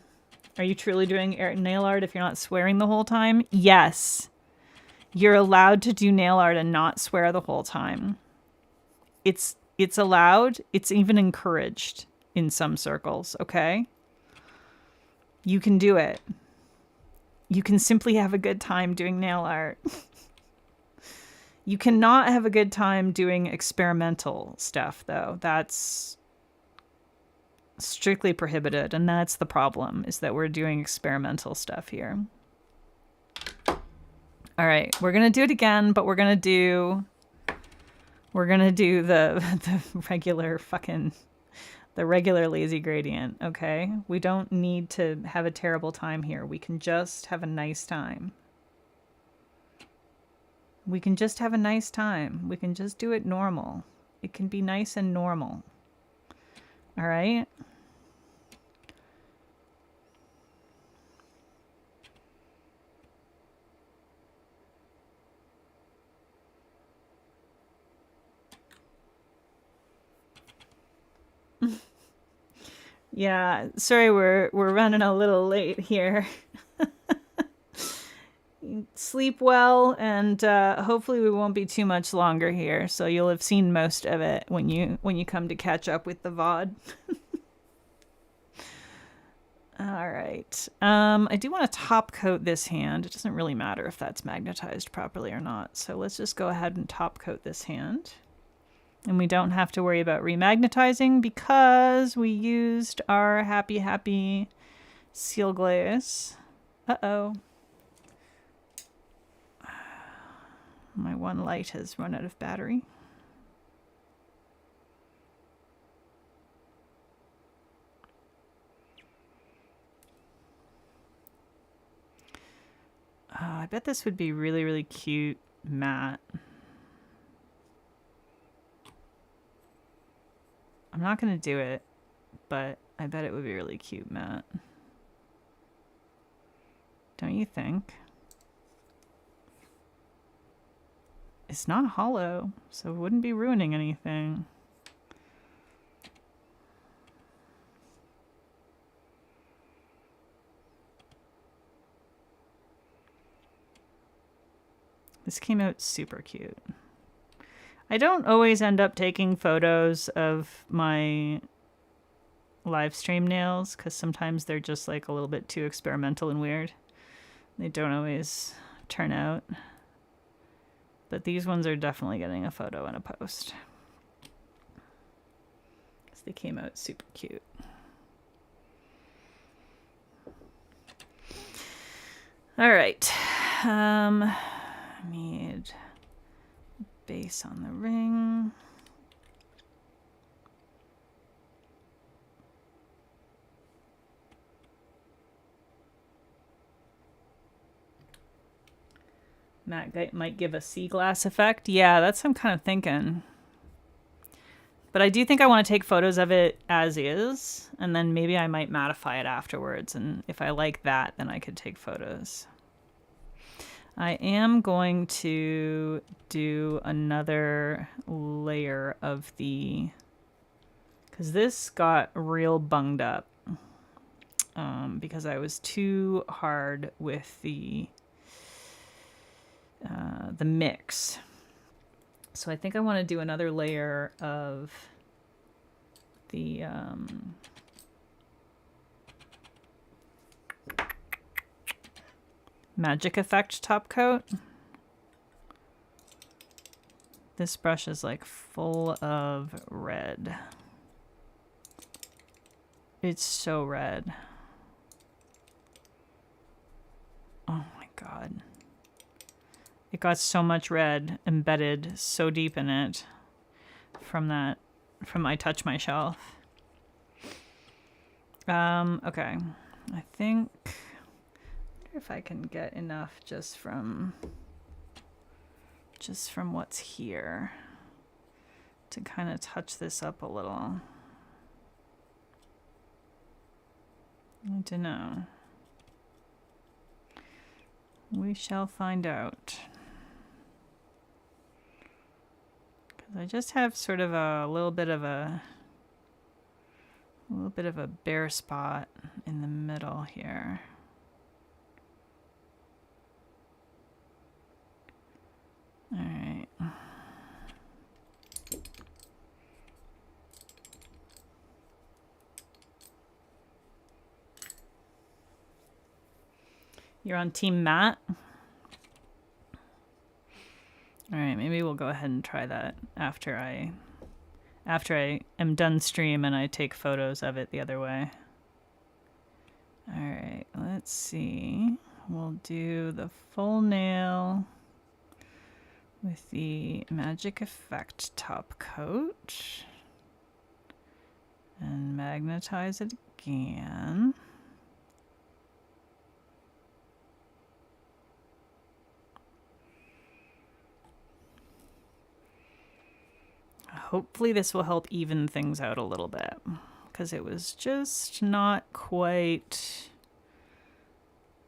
Are you truly doing nail art if you're not swearing the whole time? Yes. You're allowed to do nail art and not swear the whole time. It's allowed. It's even encouraged in some circles, okay? You can do it. You can simply have a good time doing nail art. You cannot have a good time doing experimental stuff, though. That's strictly prohibited, and that's the problem, is that we're doing experimental stuff here. All right, we're gonna do it again, but we're gonna do the regular lazy gradient. Okay, we don't need to have a terrible time here. We can just have a nice time. We can just have a nice time. We can just do it normal. It can be nice and normal. All right. Yeah, sorry, we're running a little late here. Sleep well, and hopefully we won't be too much longer here. So you'll have seen most of it when you come to catch up with the VOD. All right. I do want to top coat this hand. It doesn't really matter if that's magnetized properly or not. So let's just go ahead and top coat this hand. And we don't have to worry about remagnetizing because we used our happy seal glaze. Uh-oh. My one light has run out of battery. I bet this would be really, really cute matte. I'm not going to do it, but I bet it would be really cute matte. Don't you think? It's not hollow, so it wouldn't be ruining anything. This came out super cute. I don't always end up taking photos of my live stream nails because sometimes they're just like a little bit too experimental and weird. They don't always turn out. But these ones are definitely getting a photo and a post. Because they came out super cute. All right. I need base on the ring. Matte might give a sea glass effect. Yeah, that's what I'm kind of thinking. But I do think I want to take photos of it as is, and then maybe I might mattify it afterwards. And if I like that, then I could take photos. I am going to do another layer of the... because this got real bunged up. Because I was too hard with the mix. So I think I want to do another layer of the Magic Effect top coat. This brush is like full of red. It's so red. Oh my god. It got so much red embedded so deep in it from I Touch My Shelf. Okay. I think, I wonder if I can get enough just from what's here to kind of touch this up a little. I don't know. We shall find out. I just have sort of a little bit of a bare spot in the middle here. All right. You're on Team Matte? All right, maybe we'll go ahead and try that after I am done stream and I take photos of it the other way. All right, let's see. We'll do the full nail with the Magic Effect top coat and magnetize it again. Hopefully this will help even things out a little bit, because it was just not quite...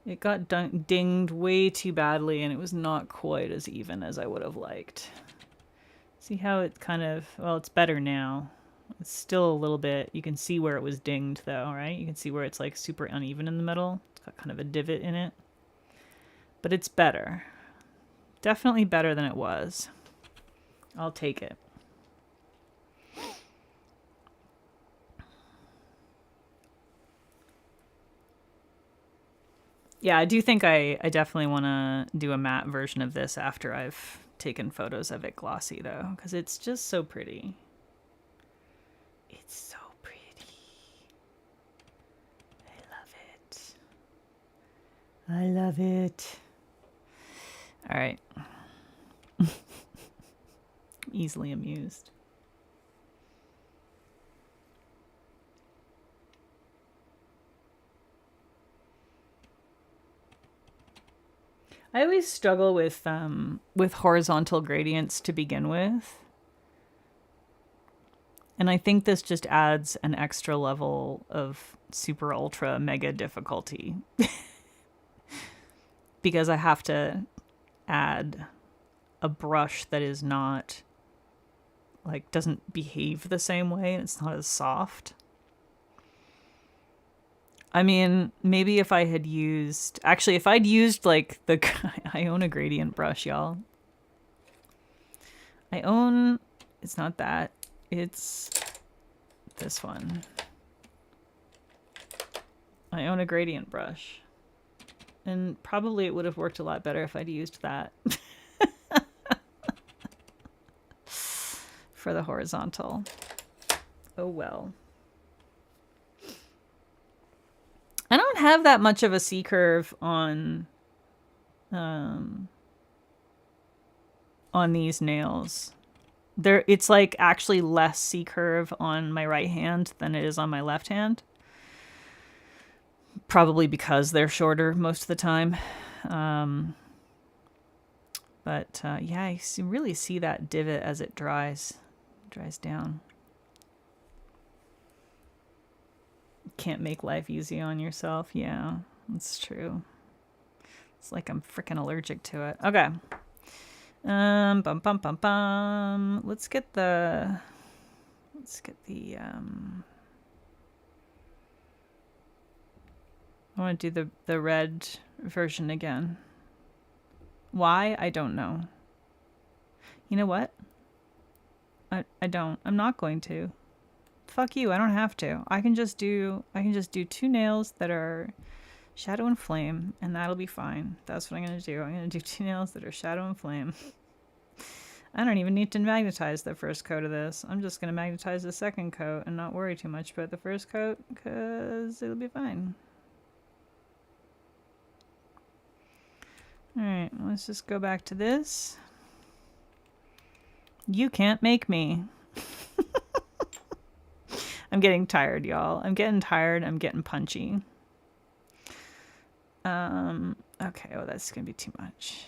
It got dinged way too badly, and it was not quite as even as I would have liked. See how it kind of... Well, it's better now. It's still a little bit... You can see where it was dinged, though, right? You can see where it's like super uneven in the middle. It's got kind of a divot in it. But it's better. Definitely better than it was. I'll take it. Yeah, I do think I definitely want to do a matte version of this after I've taken photos of it glossy, though, because it's just so pretty. It's so pretty. I love it. I love it. All right. Easily amused. I always struggle with horizontal gradients to begin with. And I think this just adds an extra level of super ultra mega difficulty. Because I have to add a brush that is not, like, doesn't behave the same way and it's not as soft. I mean, maybe if I had used, actually, if I'd used like the, I own a gradient brush, y'all. I own, it's not that, it's this one. I own a gradient brush. And probably it would have worked a lot better if I'd used that. For the horizontal. Oh well. I don't have that much of a C curve on these nails. It's like actually less C curve on my right hand than it is on my left hand. Probably because they're shorter most of the time. But yeah, I really see that divot as it dries down. Can't make life easy on yourself. Yeah, that's true. It's like I'm freaking allergic to it. Okay. Bum bum bum bum. Let's get the I want to do the red version again. Why? I don't know. You know what? I don't. I'm not going to. Fuck you. I don't have to. I can just do 2 nails that are shadow and flame, and that'll be fine. That's what I'm going to do. I'm going to do 2 nails that are shadow and flame. I don't even need to magnetize the first coat of this. I'm just going to magnetize the second coat and not worry too much about the first coat because it'll be fine. Alright, let's just go back to this. You can't make me. I'm getting tired, y'all. I'm getting tired. I'm getting punchy. Okay, oh, that's gonna be too much.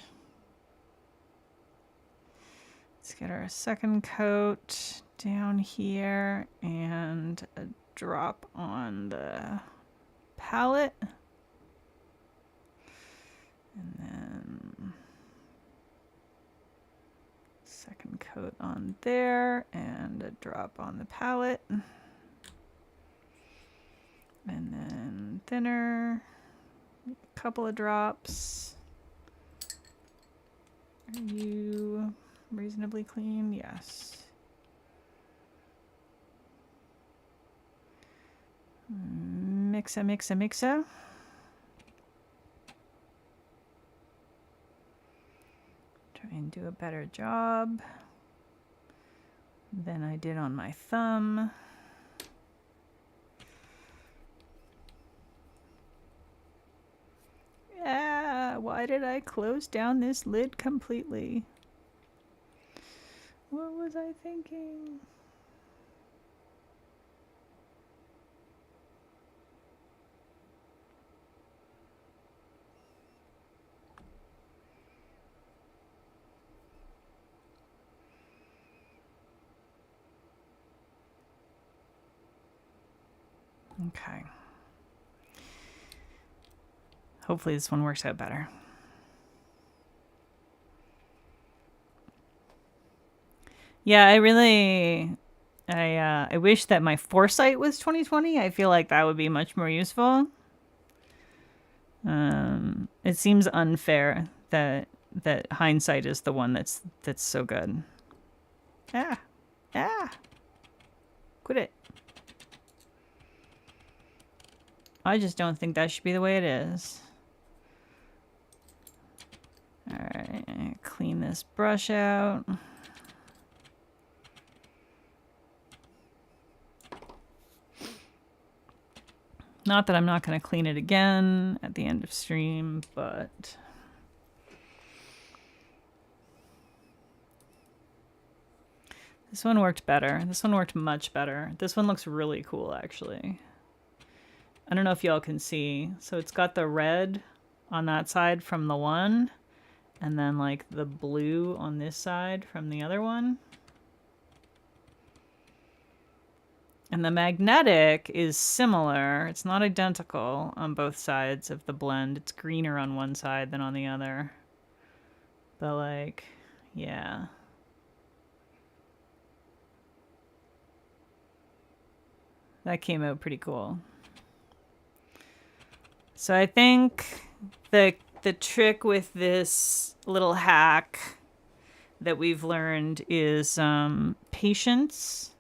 Let's get our second coat down here and a drop on the palette. And then second coat on there and a drop on the palette. And then thinner, a couple of drops. Are you reasonably clean? Yes. Mixa, mixa, mixa. Try and do a better job than I did on my thumb. Yeah, why did I close down this lid completely? What was I thinking? Okay. Hopefully this one works out better. Yeah, I wish that my foresight was 2020. I feel like that would be much more useful. It seems unfair that hindsight is the one that's so good. Ah. Quit it. I just don't think that should be the way it is. Alright, clean this brush out. Not that I'm not going to clean it again at the end of stream, but... This one worked better. This one worked much better. This one looks really cool, actually. I don't know if y'all can see. So it's got the red on that side from the one, and then like the blue on this side from the other one. And the magnetic is similar. It's not identical on both sides of the blend. It's greener on one side than on the other. But like, yeah. That came out pretty cool. So I think the trick with this little hack that we've learned is patience,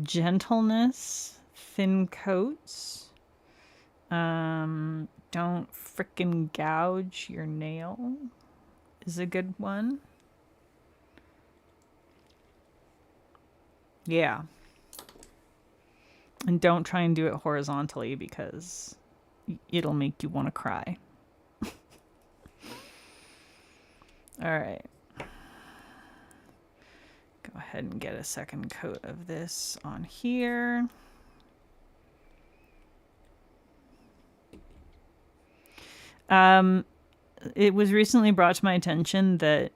gentleness, thin coats. Don't frickin' gouge your nail is a good one. Yeah. And don't try and do it horizontally because it'll make you want to cry. All right. Go ahead and get a second coat of this on here. It was recently brought to my attention that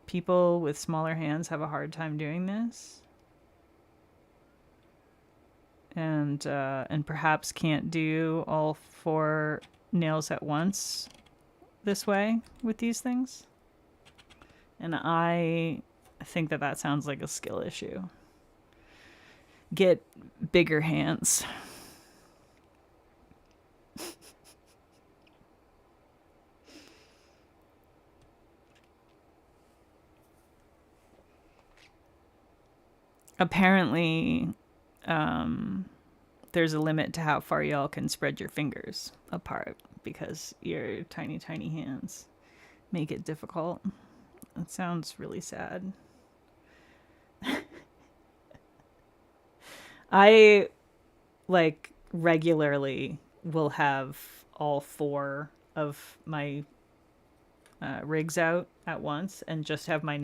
people with smaller hands have a hard time doing this. And perhaps can't do all 4 nails at once this way with these things. And I think that sounds like a skill issue. Get bigger hands. Apparently, there's a limit to how far y'all can spread your fingers apart because your tiny, tiny hands make it difficult. It sounds really sad. I, like, regularly will have all 4 of my rigs out at once and just have my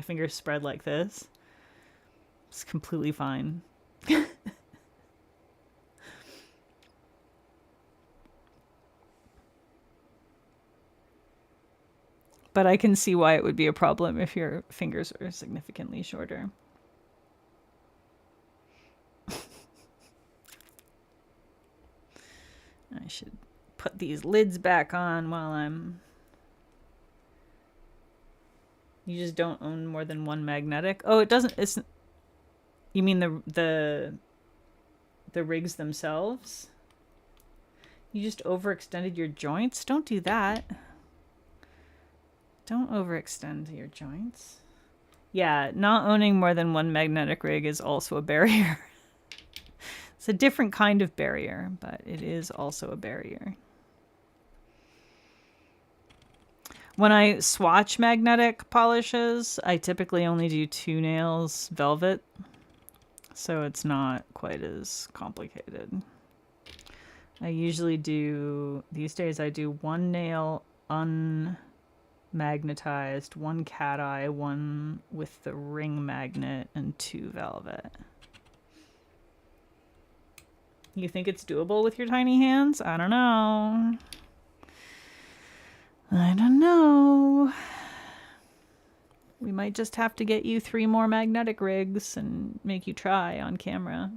fingers spread like this. It's completely fine. But I can see why it would be a problem if your fingers are significantly shorter. I should put these lids back on while I'm... You just don't own more than 1 magnetic? Oh, it doesn't... It's... You mean the rigs themselves? You just overextended your joints? Don't do that. Don't overextend your joints. Yeah, not owning more than 1 magnetic rig is also a barrier. It's a different kind of barrier, but it is also a barrier. When I swatch magnetic polishes, I typically only do 2 nails velvet. So it's not quite as complicated. I usually do, these days I do 1 nail unmagnetized, 1 cat eye, 1 with the ring magnet, and 2 velvet. You think it's doable with your tiny hands? I don't know. I don't know. We might just have to get you 3 more magnetic rigs and make you try on camera.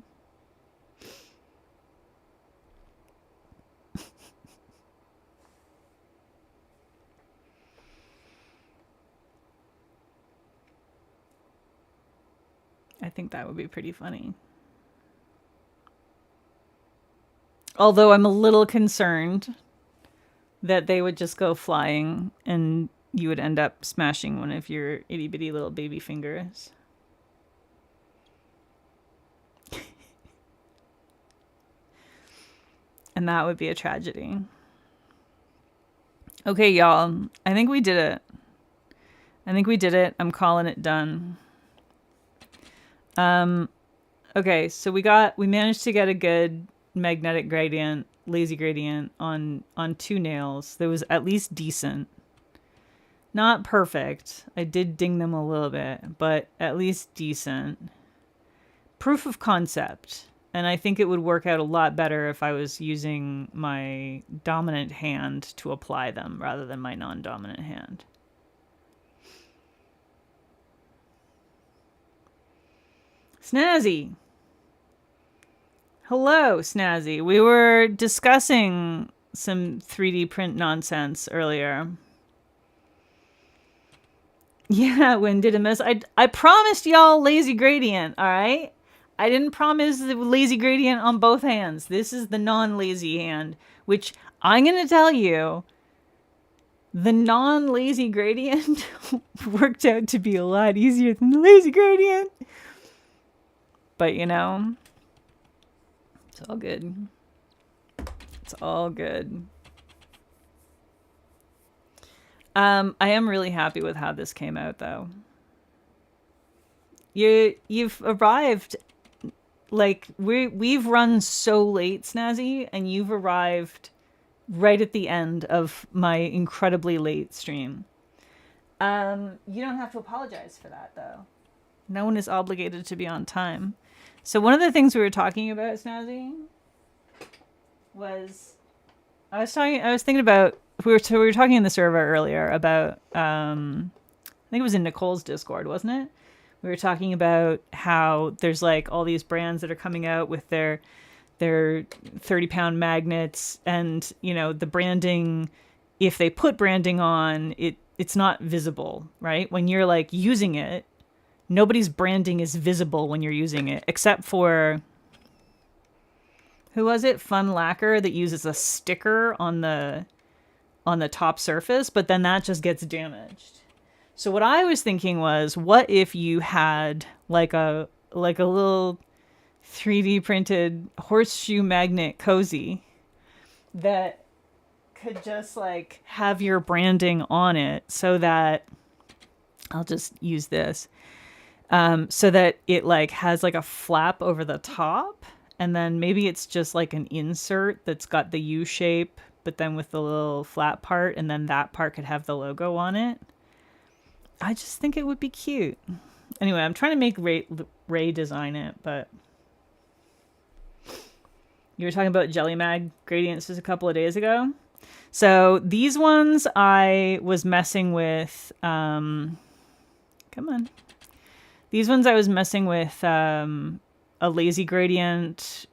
I think that would be pretty funny. Although I'm a little concerned that they would just go flying and you would end up smashing one of your itty bitty little baby fingers. And that would be a tragedy. Okay, y'all. I think we did it. I'm calling it done. Okay, so we managed to get a good magnetic gradient, lazy gradient on 2 nails. That was at least decent. Not perfect. I did ding them a little bit, but at least decent. Proof of concept. And I think it would work out a lot better if I was using my dominant hand to apply them rather than my non-dominant hand. Snazzy. Hello, Snazzy. We were discussing some 3D print nonsense earlier. Yeah, when did a mess. I promised y'all lazy gradient, all right? I didn't promise the lazy gradient on both hands. This is the non-lazy hand, which I'm going to tell you, the non-lazy gradient worked out to be a lot easier than the lazy gradient. But, you know, it's all good. It's all good. I am really happy with how this came out, though. You've arrived, like, we've run so late, Snazzy, and you've arrived right at the end of my incredibly late stream. You don't have to apologize for that, though. No one is obligated to be on time. So one of the things we were talking about, Snazzy, was I was thinking about we were talking in the server earlier about I think it was in Nicole's Discord, wasn't it? We were talking about how there's like all these brands that are coming out with their 30-pound magnets, and you know, the branding, if they put branding on it, it's not visible, right? When you're like using it, nobody's branding is visible when you're using it, except for, who was it? Fun Lacquer, that uses a sticker on the top surface, but then that just gets damaged. So what I was thinking was, what if you had like a little 3D printed horseshoe magnet cozy that could just like have your branding on it, so that I'll just use this, so that it like has like a flap over the top, and then maybe it's just like an insert that's got the U shape, but then with the little flat part, and then that part could have the logo on it. I just think it would be cute. Anyway, I'm trying to make Ray design it, but you were talking about Jelly Mag gradients just a couple of days ago. So these ones I was messing with, come on. These ones I was messing with a lazy gradient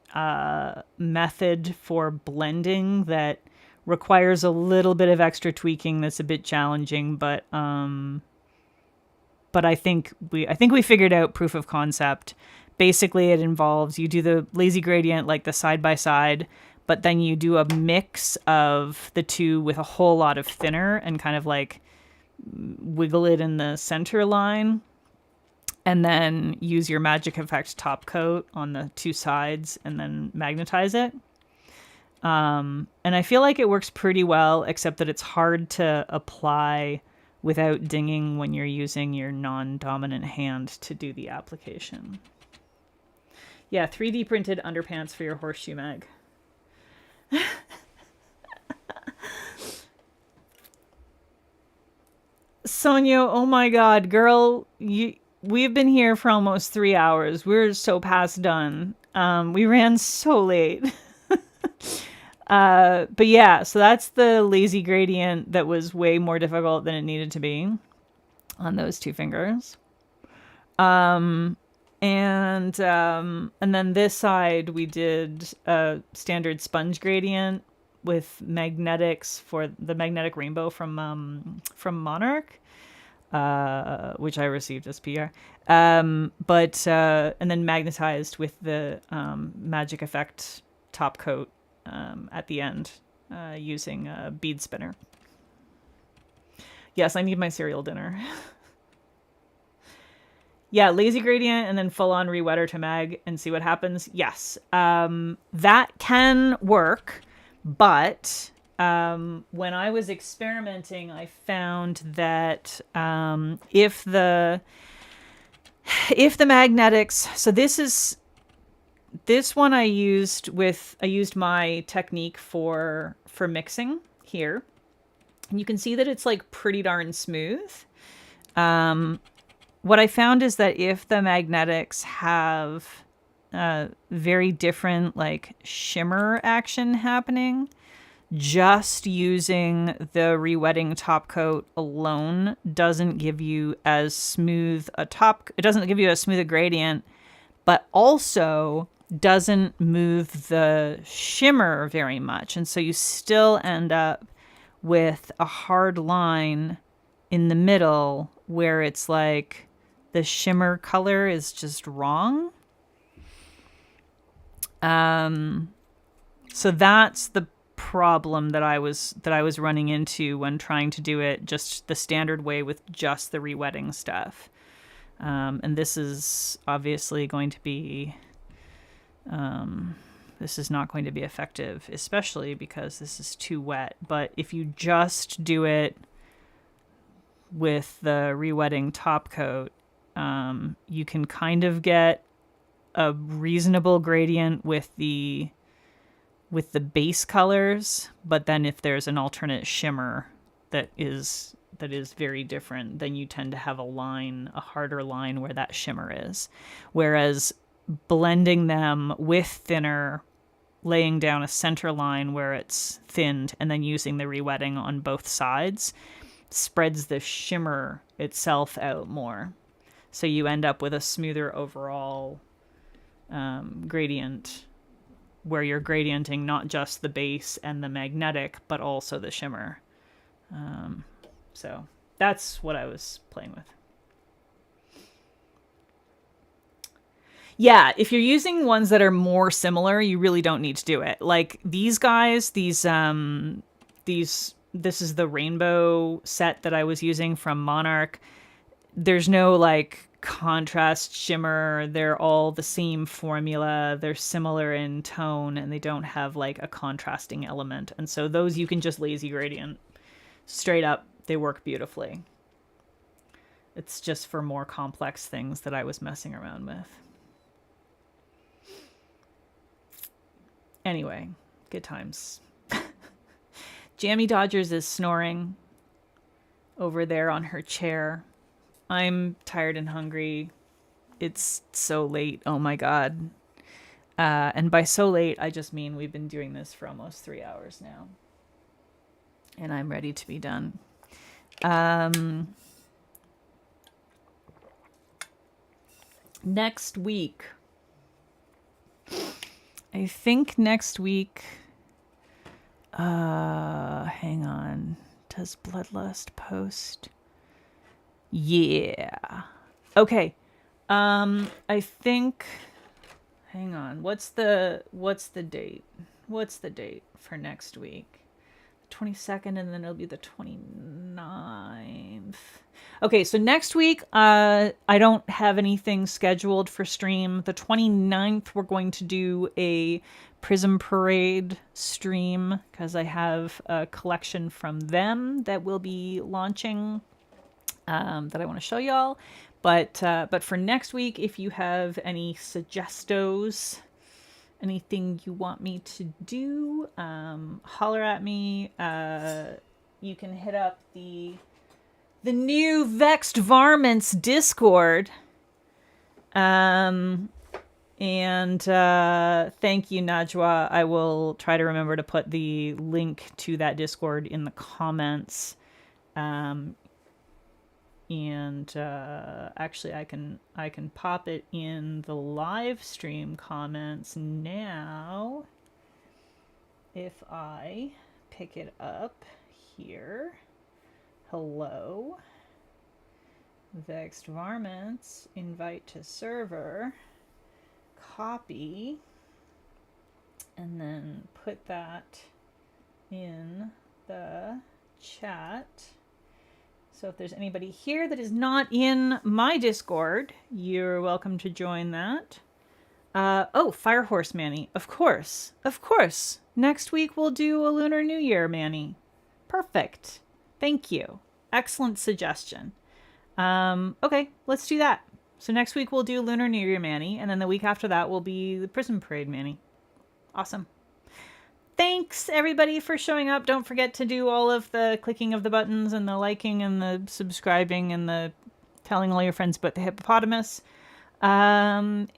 method for blending that requires a little bit of extra tweaking. That's a bit challenging, but I think we figured out proof of concept. Basically, it involves, you do the lazy gradient like the side by side, but then you do a mix of the two with a whole lot of thinner and kind of like wiggle it in the center line, and then use your Magic Effect top coat on the two sides and then magnetize it. And I feel like it works pretty well, except that it's hard to apply without dinging when you're using your non-dominant hand to do the application. Yeah, 3D printed underpants for your horseshoe mag. Sonia, oh my god, girl, we've been here for almost 3 hours. We're so past done. We ran so late. But yeah, so that's the lazy gradient that was way more difficult than it needed to be on those two fingers. And then this side we did a standard sponge gradient with magnetics for the magnetic rainbow from Monarch, which I received as PR. And then magnetized with the Magic Effect top coat at the end, using a bead spinner. Yes, I need my cereal dinner. Yeah, lazy gradient and then full on rewetter to mag and see what happens. Yes, that can work, but when I was experimenting, I found that if the magnetics, so this one I used my technique for mixing here, and you can see that it's like pretty darn smooth. What I found is that if the magnetics have very different like shimmer action happening, just using the rewetting top coat alone doesn't give you as smooth a it doesn't give you as smooth a gradient, but also doesn't move the shimmer very much. And so you still end up with a hard line in the middle where it's like the shimmer color is just wrong. So that's the problem that I was running into when trying to do it just the standard way with just the rewetting stuff. And this is obviously going to be this is not going to be effective, especially because this is too wet. But if you just do it with the rewetting top coat, you can kind of get a reasonable gradient with the base colors, but then if there's an alternate shimmer that is very different, then you tend to have a harder line where that shimmer is. Whereas blending them with thinner, laying down a center line where it's thinned, and then using the rewetting on both sides spreads the shimmer itself out more. So you end up with a smoother overall gradient where you're gradienting not just the base and the magnetic, but also the shimmer. So that's what I was playing with. Yeah, if you're using ones that are more similar, you really don't need to do it. Like these guys, this is the rainbow set that I was using from Monarch. There's no like contrast shimmer. They're all the same formula. They're similar in tone, and they don't have like a contrasting element. And so those you can just lazy gradient straight up. They work beautifully. It's just for more complex things that I was messing around with. Anyway, good times. Jammy Dodgers is snoring over there on her chair. I'm tired and hungry. It's so late. Oh my God. And by so late, I just mean we've been doing this for almost 3 hours now. And I'm ready to be done. Next week. I think next week. Hang on. Does Bloodlust post? Yeah. Okay. I think. Hang on. What's the date? What's the date for next week? 22nd, and then it'll be the 29th. Okay, so next week, I don't have anything scheduled for stream. The 29th, we're going to do a Prism Parade stream because I have a collection from them that will be launching that I want to show y'all. But for next week, if you have any suggestos, anything you want me to do, holler at me. You can hit up the new Vexed Varmints Discord. And thank you, Najwa. I will try to remember to put the link to that Discord in the comments. Actually, I can pop it in the live stream comments now. If I pick it up here. Hello. Vexed Varmints, invite to server, copy, and then put that in the chat. So if there's anybody here that is not in my Discord, you're welcome to join that. Oh, Firehorse Manny. Of course. Of course. Next week we'll do a Lunar New Year, Manny. Perfect. Thank you. Excellent suggestion. Okay, let's do that. So next week we'll do Lunar New Year, Manny, and then the week after that will be the Prism Parade, Manny. Awesome. Thanks, everybody, for showing up. Don't forget to do all of the clicking of the buttons and the liking and the subscribing and the telling all your friends about the hippopotamus. And